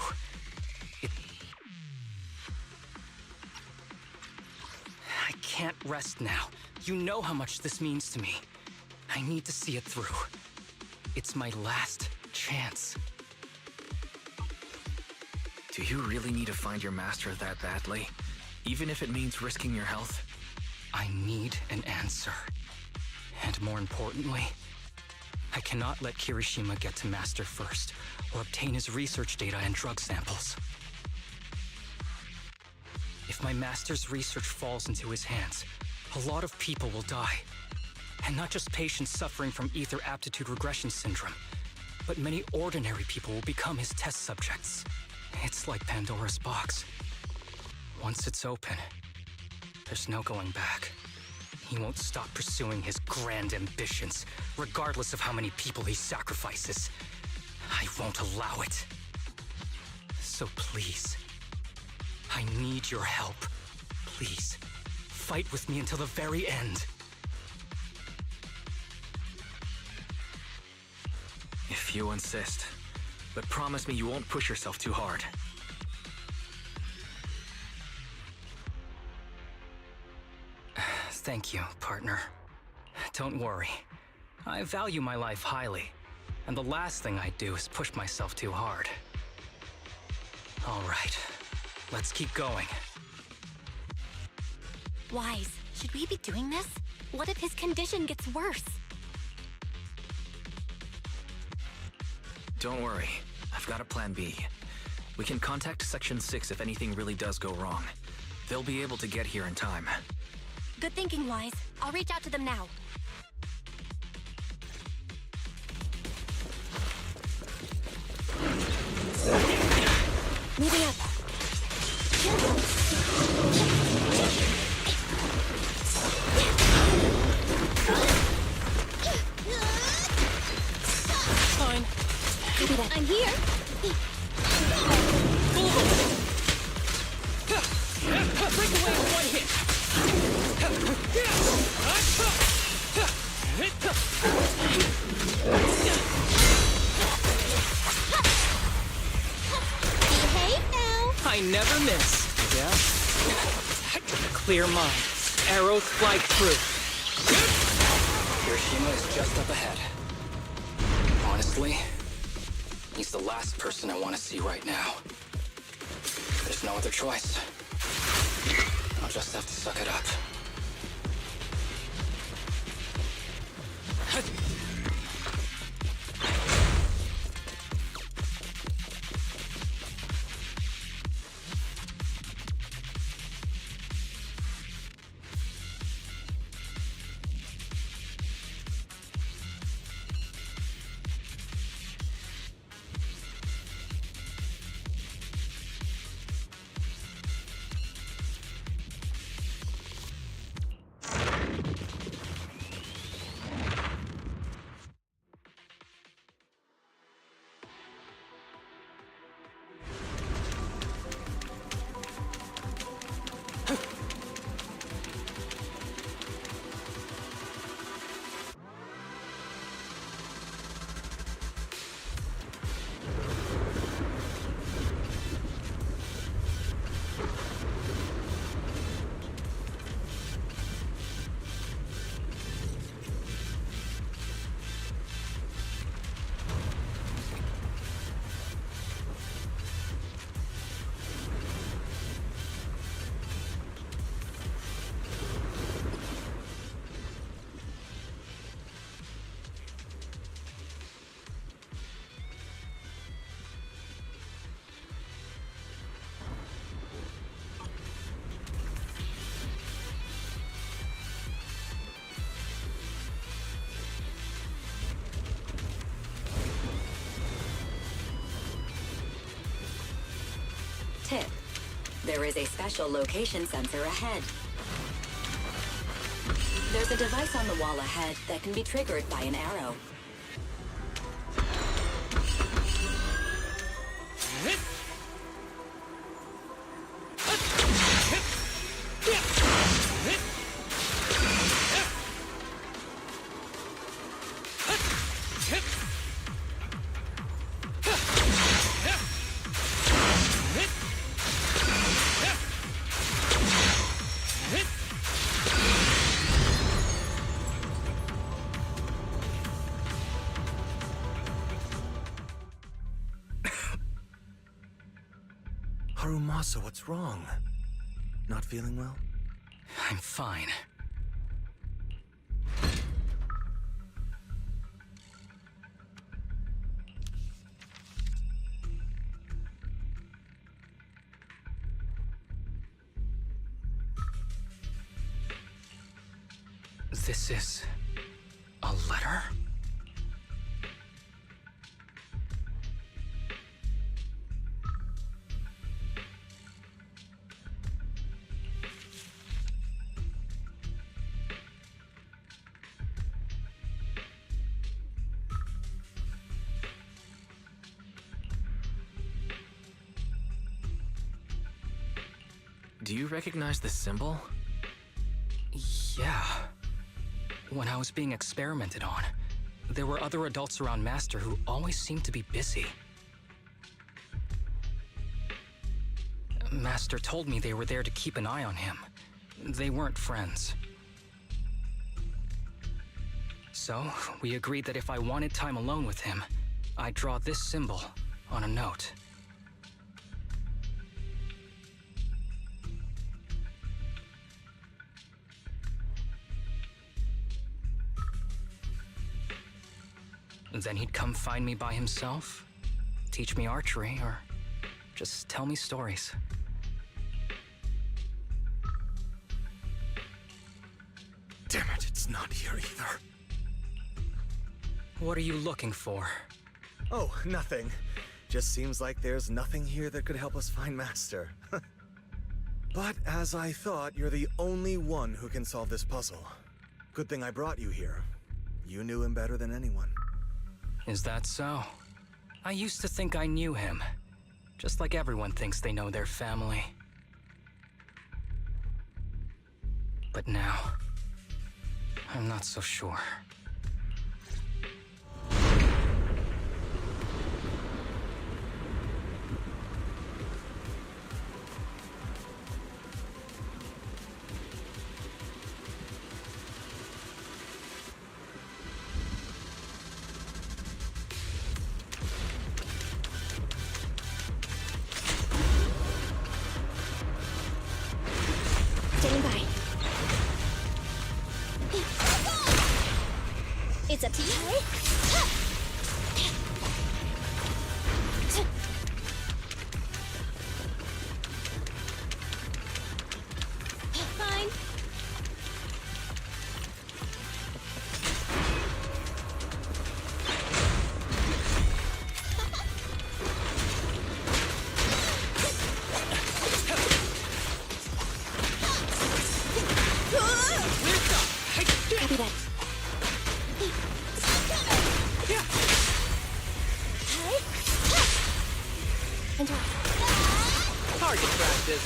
I can't rest now. You know how much this means to me. I need to see it through. It's my last chance. Do you really need to find your master that badly? Even if it means risking your health? I need an answer. And more importantly, I cannot let Kirishima get to Master first, or obtain his research data and drug samples. If my Master's research falls into his hands, a lot of people will die. And not just patients suffering from ether aptitude regression syndrome, but many ordinary people will become his test subjects. It's like Pandora's box. Once it's open, there's no going back. He won't stop pursuing his grand ambitions, regardless of how many people he sacrifices. I won't allow it. So please, I need your help. Please, fight with me until the very end. If you insist. But promise me you won't push yourself too hard. Thank you, partner. Don't worry. I value my life highly, and the last thing I do is push myself too hard. All right, let's keep going. Wise, should we be doing this? What if his condition gets worse? Don't worry, I've got a plan B. We can contact Section 6 if anything really does go wrong. They'll be able to get here in time. Good thinking, Wise. I'll reach out to them now. Moving up. Fine. I'm here. Break away in one hit. Behave now. I never miss. Yeah? Clear mind. Arrows fly through. Hiroshima is just up ahead. Honestly, he's the last person I want to see right now. There's no other choice. I'll just have to suck it up. Tip. There is a special location sensor ahead. There's a device on the wall ahead that can be triggered by an arrow. Harumasa, what's wrong? Not feeling well? I'm fine. This is a letter? Do you recognize the symbol? Yeah. When I was being experimented on, there were other adults around Master who always seemed to be busy. Master told me they were there to keep an eye on him. They weren't friends. So, we agreed that if I wanted time alone with him, I'd draw this symbol on a note. Then he'd come find me by himself, teach me archery, or just tell me stories. Damn it, it's not here either. What are you looking for? Oh, nothing. Just seems like there's nothing here that could help us find Master. But as I thought, you're the only one who can solve this puzzle. Good thing I brought you here. You knew him better than anyone. Is that so? I used to think I knew him. Just like everyone thinks they know their family. But now, I'm not so sure. Standing by. It's up to you. Fine. Copy that. And try. Target practice.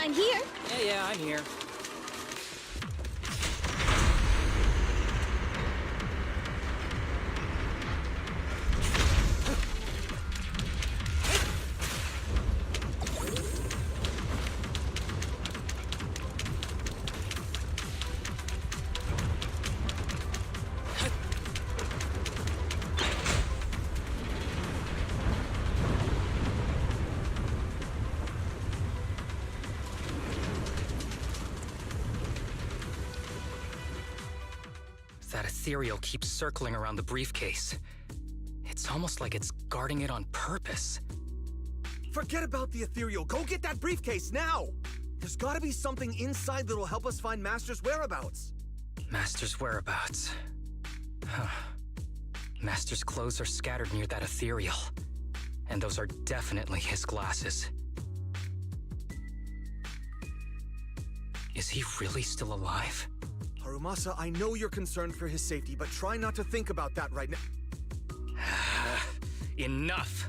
I'm here. Yeah, I'm here. That ethereal keeps circling around the briefcase. It's almost like it's guarding it on purpose. Forget about the ethereal. Go get that briefcase now! There's gotta be something inside that'll help us find Master's whereabouts. Master's whereabouts. Huh. Master's clothes are scattered near that ethereal. And those are definitely his glasses. Is he really still alive? Harumasa, I know you're concerned for his safety, but try not to think about that right now. Enough!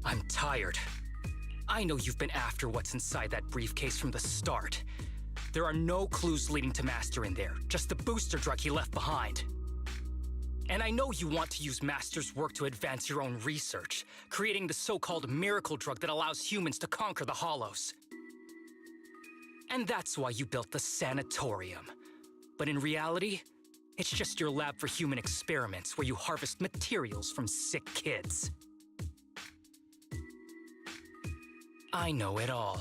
I'm tired. I know you've been after what's inside that briefcase from the start. There are no clues leading to Master in there, just the booster drug he left behind. And I know you want to use Master's work to advance your own research, creating the so-called miracle drug that allows humans to conquer the Hollows. And that's why you built the sanatorium. But in reality, it's just your lab for human experiments where you harvest materials from sick kids. I know it all.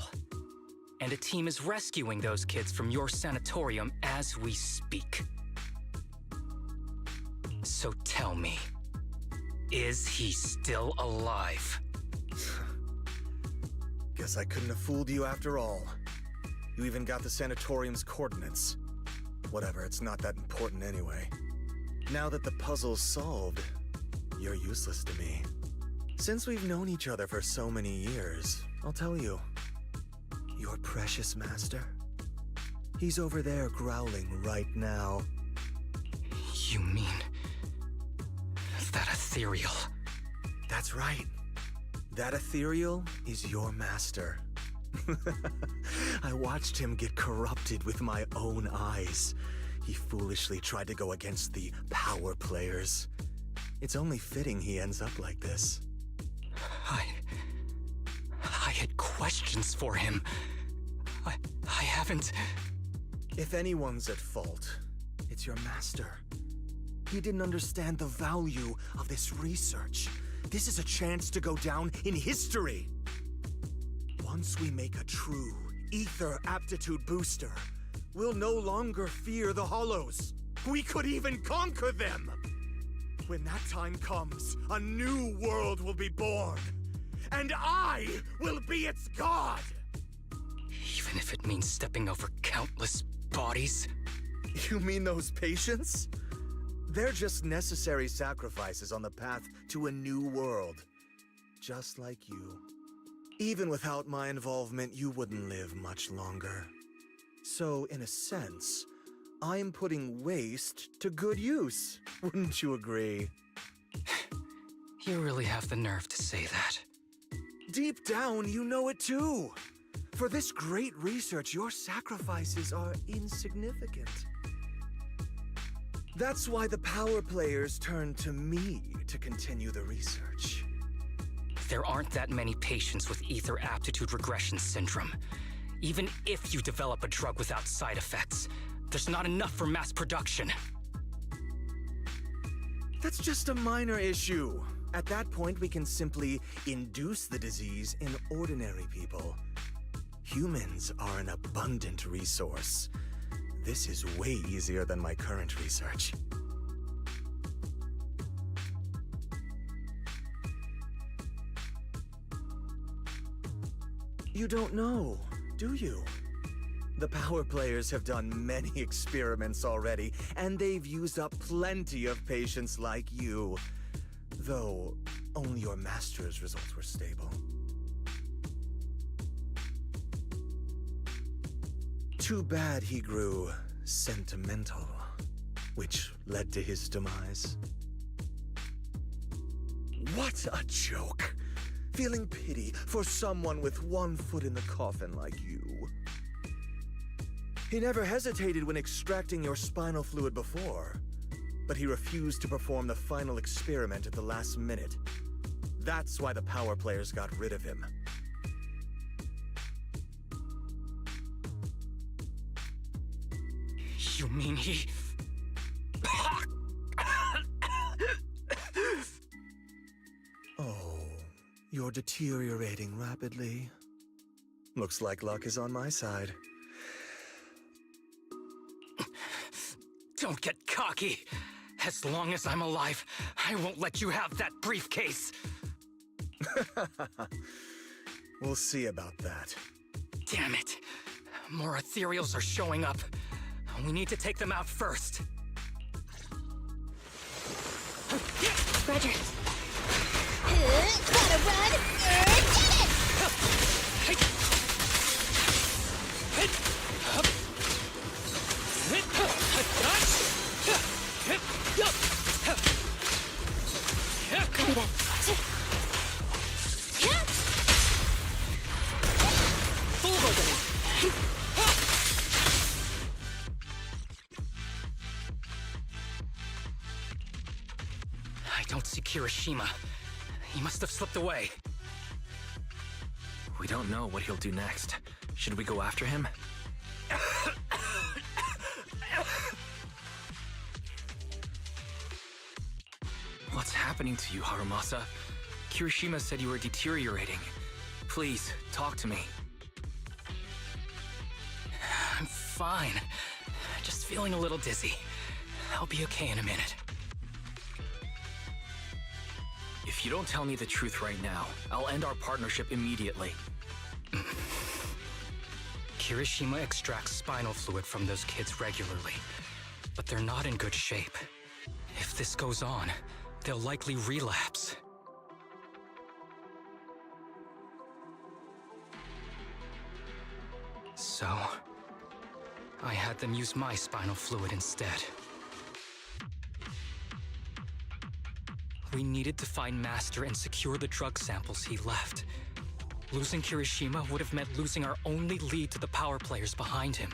And a team is rescuing those kids from your sanatorium as we speak. So tell me, is he still alive? Guess I couldn't have fooled you after all. You even got the sanatorium's coordinates. Whatever, it's not that important anyway. Now that the puzzle's solved, you're useless to me. Since we've known each other for so many years, I'll tell you. Your precious master? He's over there growling right now. You mean... that ethereal? That's right. That ethereal is your master. I watched him get corrupted with my own eyes. He foolishly tried to go against the power players. It's only fitting he ends up like this. I had questions for him. I haven't... If anyone's at fault, it's your master. He didn't understand the value of this research. This is a chance to go down in history. Once we make a true ether aptitude booster, we'll no longer fear the Hollows. We could even conquer them. When that time comes, a new world will be born. And I will be its god! Even if it means stepping over countless bodies? You mean those patients? They're just necessary sacrifices on the path to a new world. Just like you. Even without my involvement, you wouldn't live much longer. So, in a sense, I'm putting waste to good use. Wouldn't you agree? You really have the nerve to say that. Deep down, you know it too. For this great research, your sacrifices are insignificant. That's why the power players turn to me to continue the research. There aren't that many patients with ether aptitude regression syndrome. Even if you develop a drug without side effects, there's not enough for mass production. That's just a minor issue. At that point, we can simply induce the disease in ordinary people. Humans are an abundant resource. This is way easier than my current research. You don't know, do you? The power players have done many experiments already, and they've used up plenty of patients like you. Though, only your master's results were stable. Too bad he grew sentimental, which led to his demise. What a joke! Feeling pity for someone with one foot in the coffin like you. He never hesitated when extracting your spinal fluid before, but he refused to perform the final experiment at the last minute. That's why the power players got rid of him. You mean he... Oh, you're deteriorating rapidly. Looks like luck is on my side. Don't get cocky. As long as I'm alive, I won't let you have that briefcase. We'll see about that. Damn it. More ethereals are showing up. We need to take them out first. Roger. Gotta run! Get it! Copy that. Kirishima. He must have slipped away. We don't know what he'll do next. Should we go after him? What's happening to you, Harumasa? Kirishima said you were deteriorating. Please, talk to me. I'm fine. Just feeling a little dizzy. I'll be okay in a minute. If you don't tell me the truth right now, I'll end our partnership immediately. Kirishima extracts spinal fluid from those kids regularly, but they're not in good shape. If this goes on, they'll likely relapse. So, I had them use my spinal fluid instead. We needed to find Master and secure the drug samples he left. Losing Kirishima would have meant losing our only lead to the power players behind him.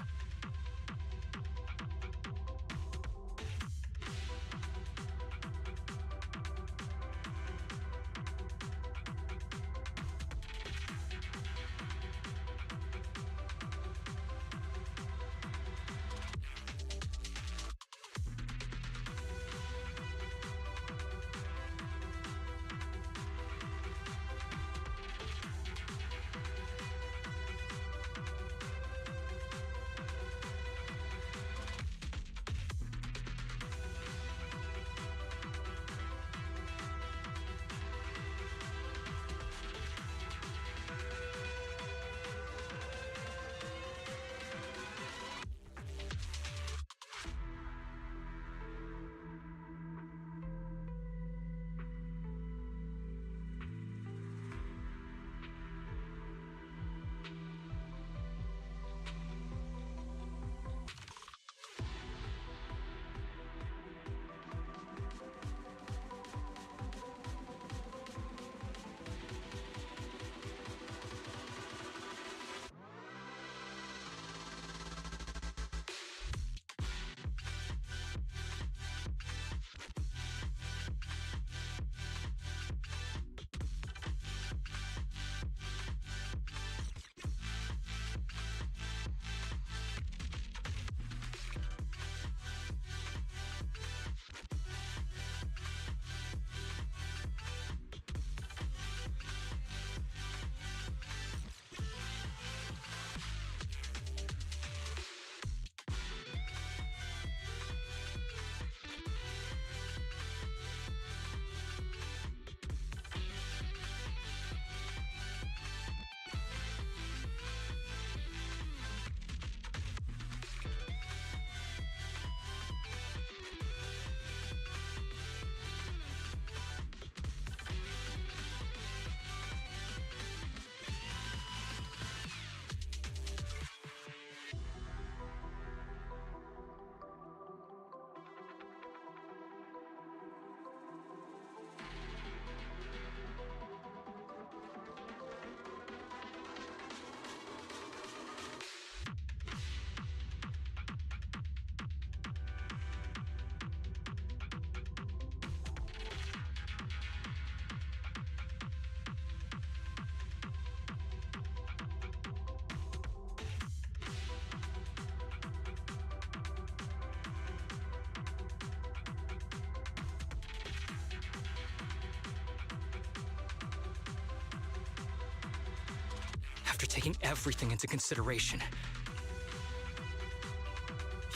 After taking everything into consideration,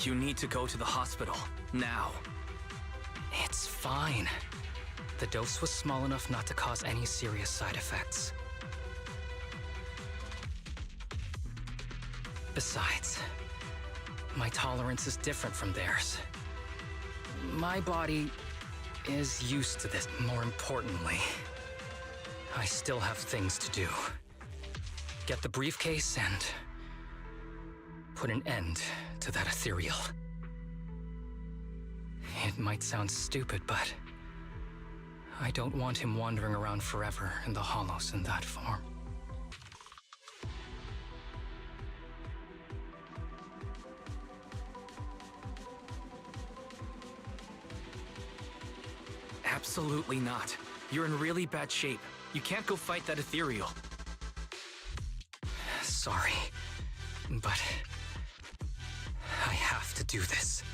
You need to go to the hospital, now. it's fine. The dose was small enough not to cause any serious side effects. Besides, my tolerance is different from theirs. My body is used to this. More importantly, I still have things to do. Get the briefcase and put an end to that ethereal. It might sound stupid, but I don't want him wandering around forever in the hollows in that form. Absolutely not. You're in really bad shape. You can't go fight that ethereal. Sorry, but I have to do this.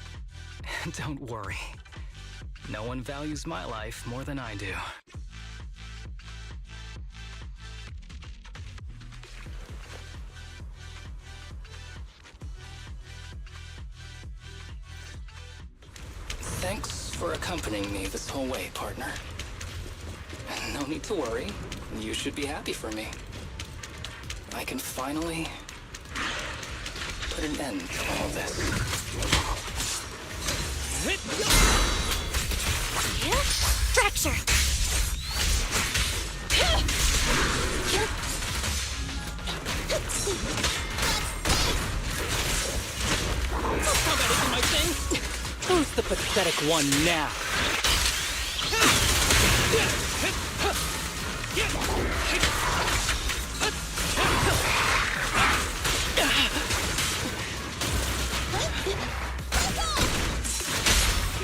Don't worry. No one values my life more than I do. Thanks for accompanying me this whole way, partner. No need to worry. You should be happy for me. I can finally put an end to all this. Fracture! Combat isn't my thing! Who's the pathetic one now?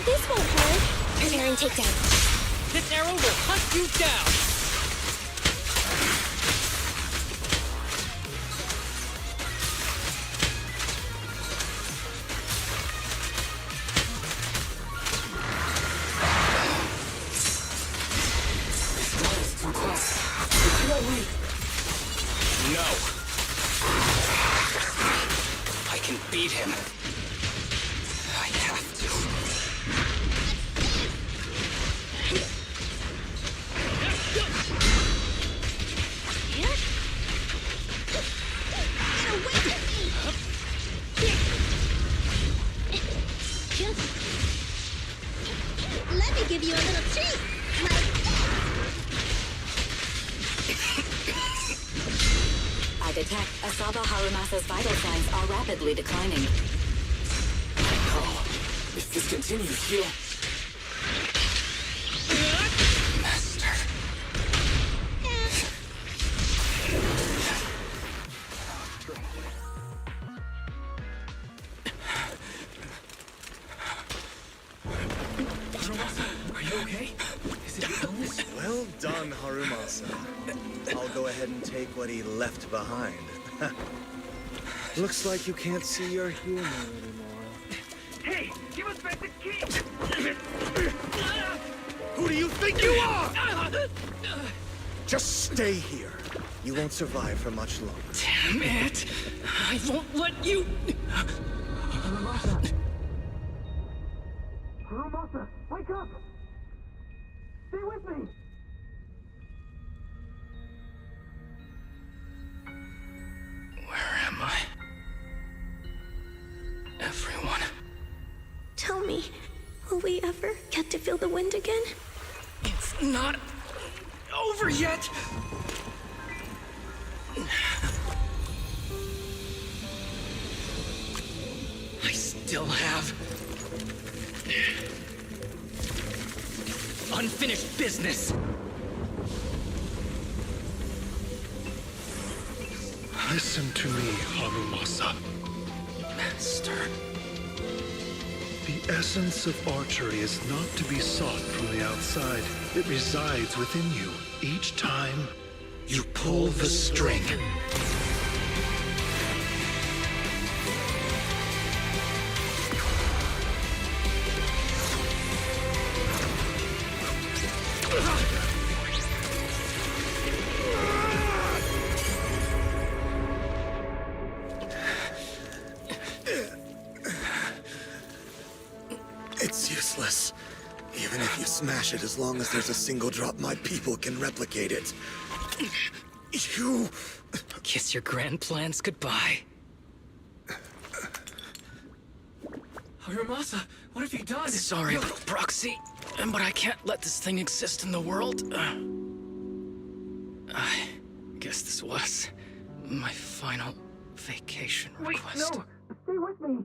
This won't hurt. Preparing takedown. This arrow will hunt you down! No. I can beat him. I have to. Let me give you a little treat. I detect Asaba Harumasa's vital signs are rapidly declining. Oh, if this continues, he'll... Master. Are you okay? Is it your illness? Well done, Harumasa. I'll go ahead and take what he left behind. Looks like you can't see your humor anymore. Hey, give us back the key! Who do you think you are? Just stay here. You won't survive for much longer. Damn it! I won't let you... Harumasa! Harumasa, wake up! Stay with me! Where am I? Everyone. Tell me, will we ever get to feel the wind again? It's not over yet! I still have unfinished business. Listen to me, Harumasa. Master. The essence of archery is not to be sought from the outside. It resides within you. Each time you pull the string. It's useless. Even if you smash it, as long as there's a single drop, my people can replicate it. You... Kiss your grand plans goodbye. Harumasa, what have you done? Sorry, little proxy, but I can't let this thing exist in the world. I guess this was my final vacation request. Wait, no! Stay with me!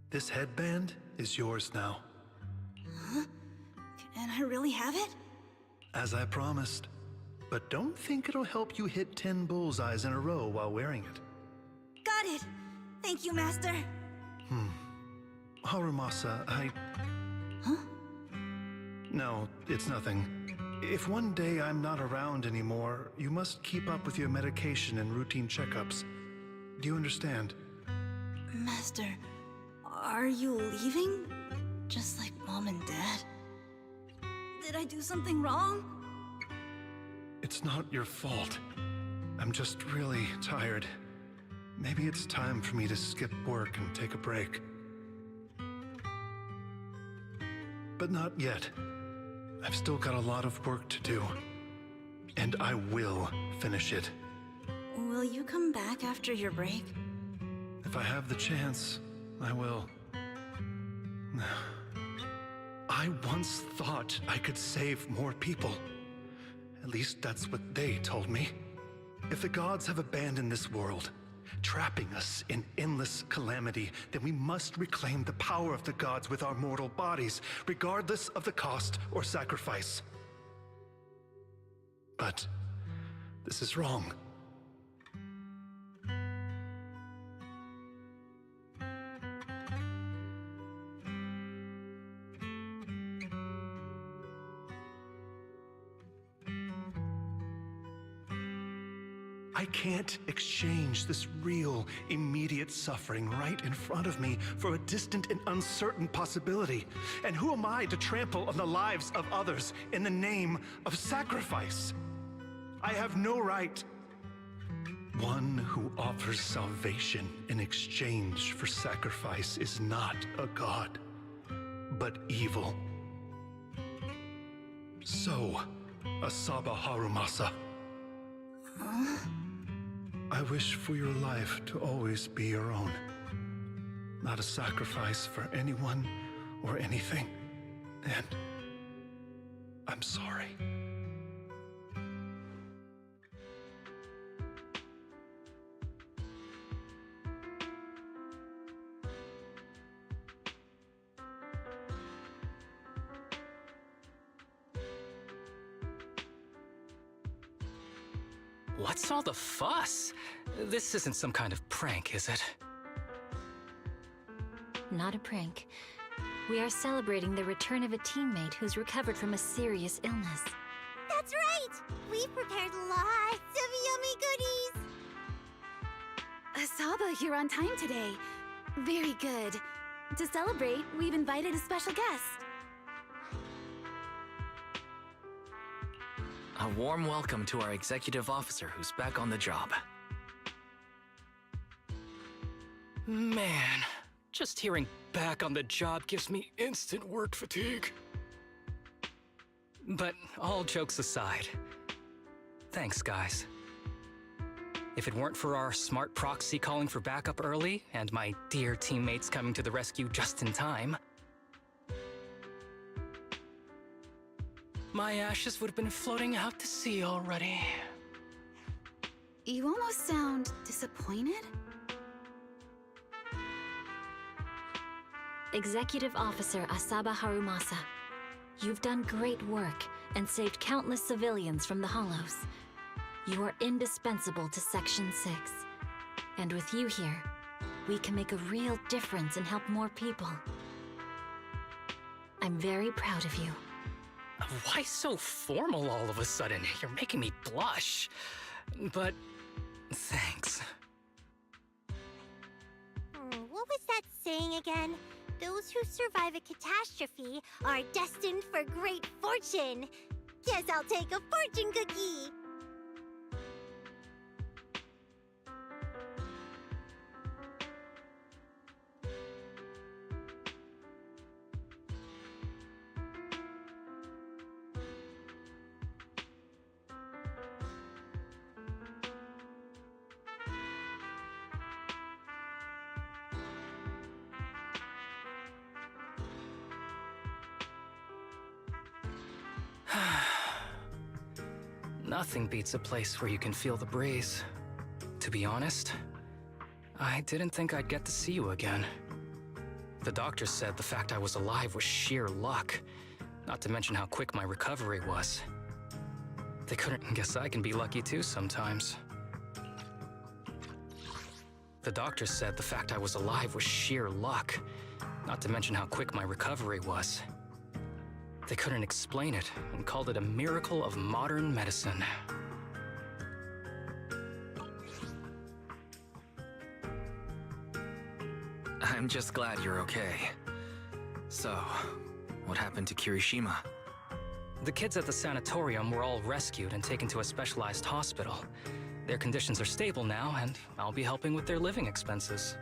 This headband is yours now. And I really have it? As I promised. But don't think it'll help you hit 10 bullseyes in a row while wearing it. Got it! Thank you, Master. Harumasa, Huh? No, it's nothing. If one day I'm not around anymore, you must keep up with your medication and routine checkups. Do you understand? Master, are you leaving? Just like Mom and Dad? Did I do something wrong? It's not your fault. I'm just really tired. Maybe it's time for me to skip work and take a break. But not yet. I've still got a lot of work to do. And I will finish it. Will you come back after your break? If I have the chance, I will. I once thought I could save more people. At least that's what they told me. If the gods have abandoned this world, trapping us in endless calamity, then we must reclaim the power of the gods with our mortal bodies, regardless of the cost or sacrifice. But this is wrong. I can't exchange this real, immediate suffering right in front of me for a distant and uncertain possibility. And who am I to trample on the lives of others in the name of sacrifice? I have no right. One who offers salvation in exchange for sacrifice is not a god, but evil. So, Asaba Harumasa. Huh? I wish for your life to always be your own. Not a sacrifice for anyone or anything. And I'm sorry. What's all the fuss? This isn't some kind of prank, is it? Not a prank. We are celebrating the return of a teammate who's recovered from a serious illness. That's right! We've prepared lots of yummy goodies! Asaba, you're on time today. Very good. To celebrate, we've invited a special guest. A warm welcome to our executive officer who's back on the job. Man, just hearing back on the job gives me instant work fatigue. But all jokes aside, thanks, guys. If it weren't for our smart proxy calling for backup early and my dear teammates coming to the rescue just in time, my ashes would have been floating out to sea already. You almost sound disappointed? Executive Officer Asaba Harumasa, you've done great work and saved countless civilians from the Hollows. You are indispensable to Section 6. And with you here, we can make a real difference and help more people. I'm very proud of you. Why so formal all of a sudden? You're making me blush. But thanks. What was that saying again? Those who survive a catastrophe are destined for great fortune. Guess I'll take a fortune cookie. Nothing beats a place where you can feel the breeze. To be honest, I didn't think I'd get to see you again. The doctor said the fact I was alive was sheer luck. Not to mention how quick my recovery was. They couldn't guess I can be lucky too sometimes. The doctor said the fact I was alive was sheer luck. Not to mention how quick my recovery was. They couldn't explain it and called it a miracle of modern medicine. I'm just glad you're okay. So, what happened to Kirishima? The kids at the sanatorium were all rescued and taken to a specialized hospital. Their conditions are stable now, and I'll be helping with their living expenses.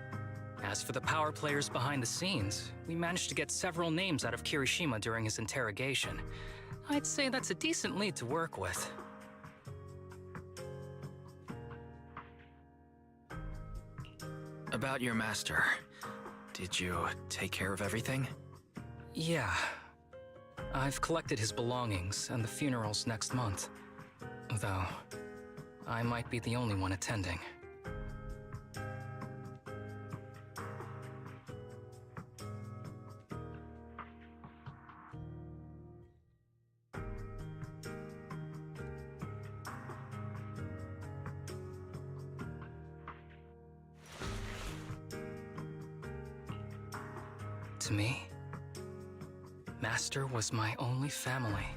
As for the power players behind the scenes, we managed to get several names out of Kirishima during his interrogation. I'd say that's a decent lead to work with. About your master, did you take care of everything? Yeah. I've collected his belongings, and the funeral's next month. Though, I might be the only one attending. To me, Master was my only family.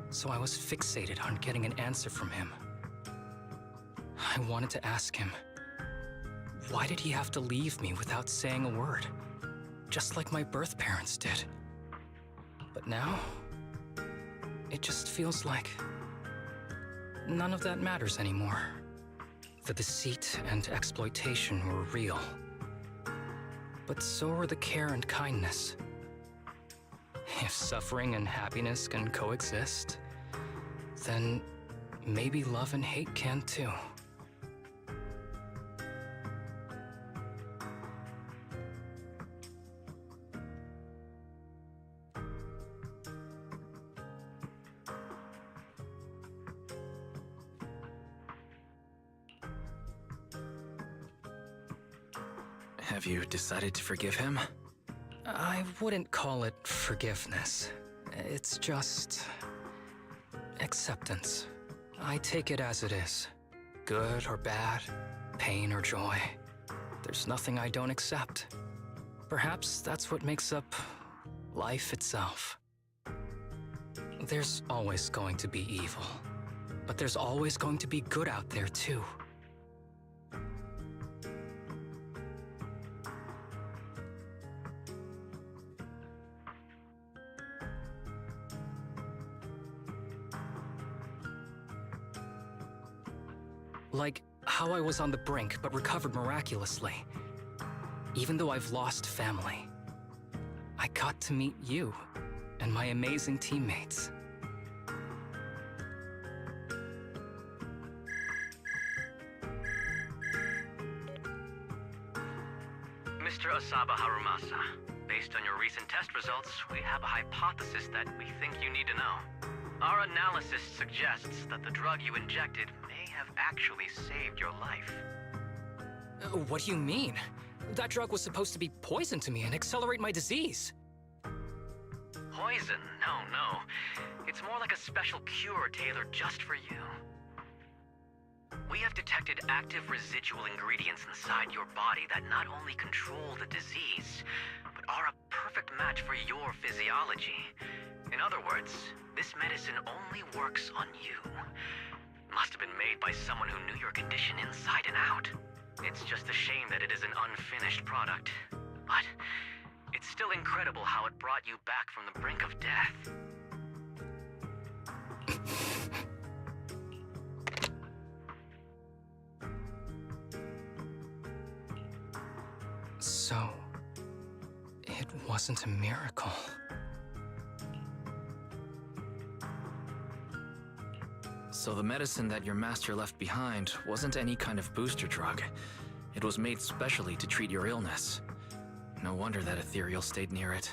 So I was fixated on getting an answer from him. I wanted to ask him, why did he have to leave me without saying a word? Just like my birth parents did. But now, it just feels like none of that matters anymore. The deceit and exploitation were real. But so are the care and kindness. If suffering and happiness can coexist, then maybe love and hate can too. Have you decided to forgive him? I wouldn't call it forgiveness. It's just acceptance. I take it as it is. Good or bad, pain or joy. There's nothing I don't accept. Perhaps that's what makes up life itself. There's always going to be evil, but there's always going to be good out there too. Like how I was on the brink but recovered miraculously. Even though I've lost family, I got to meet you and my amazing teammates. Mr. Asaba Harumasa, based on your recent test results, we have a hypothesis that we think you need to know. Our analysis suggests that the drug you injected may have actually saved your life. What do you mean? That drug was supposed to be poison to me and accelerate my disease. Poison? No. It's more like a special cure tailored just for you. We have detected active residual ingredients inside your body that not only control the disease, but are a perfect match for your physiology. In other words, this medicine only works on you. Must have been made by someone who knew your condition inside and out. It's just a shame that it is an unfinished product. But it's still incredible how it brought you back from the brink of death. So, it wasn't a miracle. So the medicine that your master left behind wasn't any kind of booster drug. It was made specially to treat your illness. No wonder that ethereal stayed near it.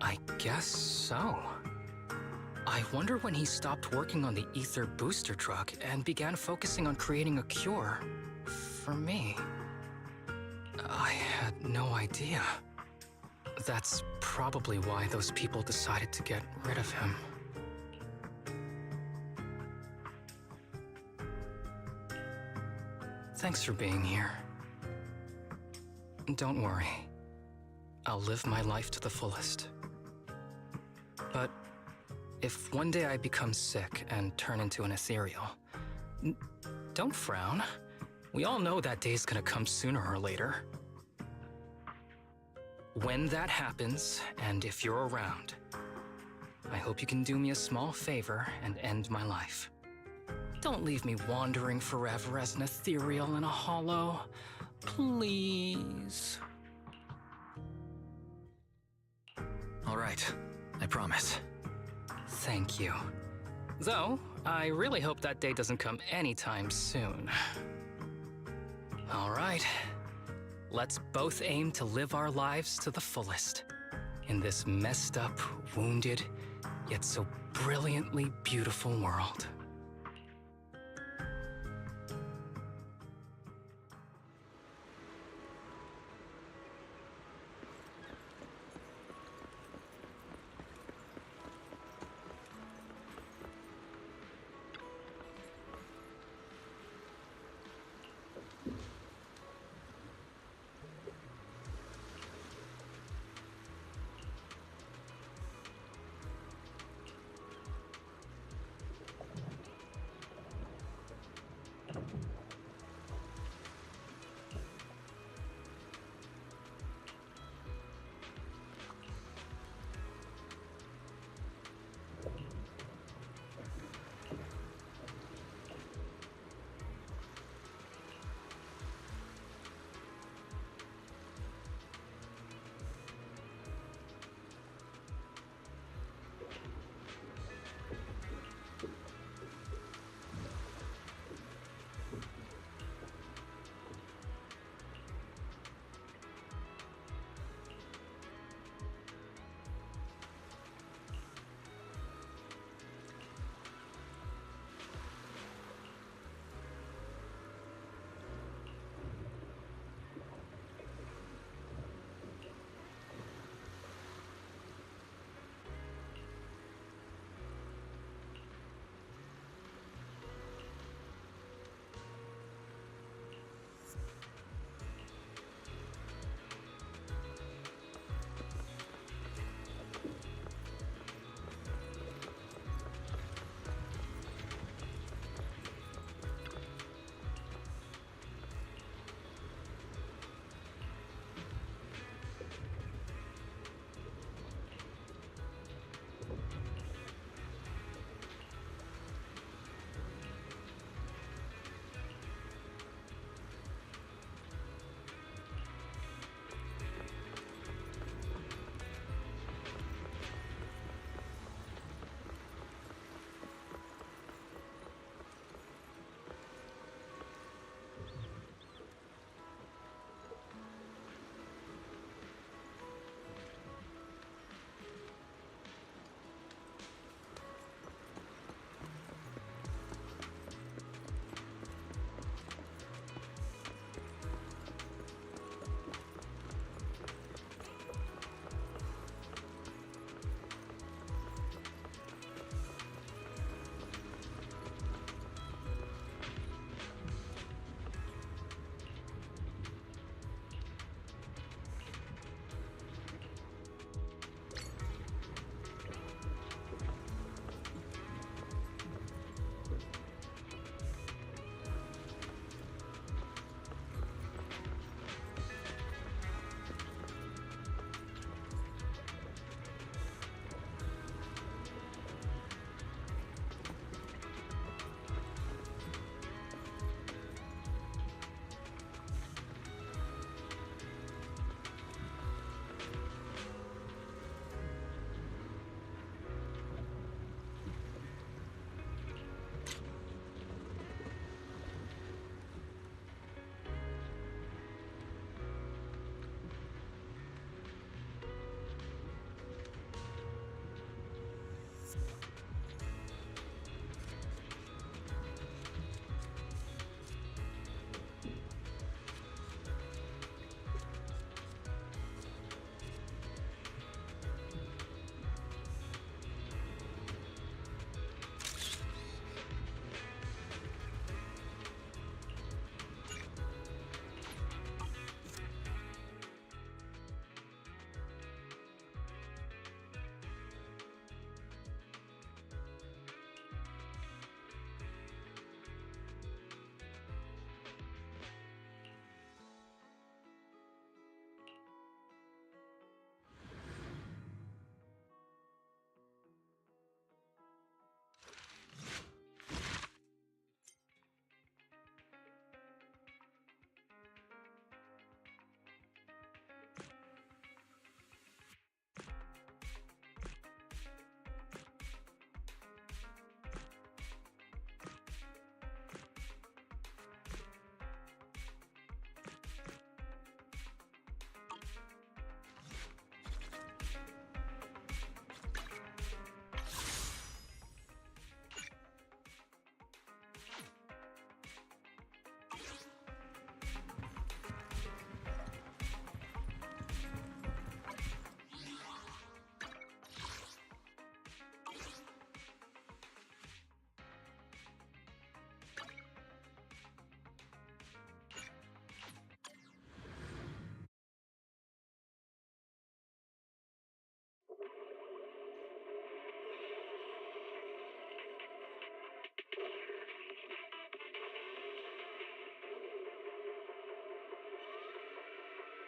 I guess so. I wonder when he stopped working on the ether booster drug and began focusing on creating a cure for me. I had no idea. That's probably why those people decided to get rid of him. Thanks for being here. Don't worry. I'll live my life to the fullest. But if one day I become sick and turn into an ethereal, don't frown. We all know that day's gonna come sooner or later. When that happens, and if you're around, I hope you can do me a small favor and end my life. Don't leave me wandering forever as an ethereal in a hollow. Please. All right, I promise. Thank you. Though, I really hope that day doesn't come anytime soon. All right. Let's both aim to live our lives to the fullest in this messed up, wounded, yet so brilliantly beautiful world.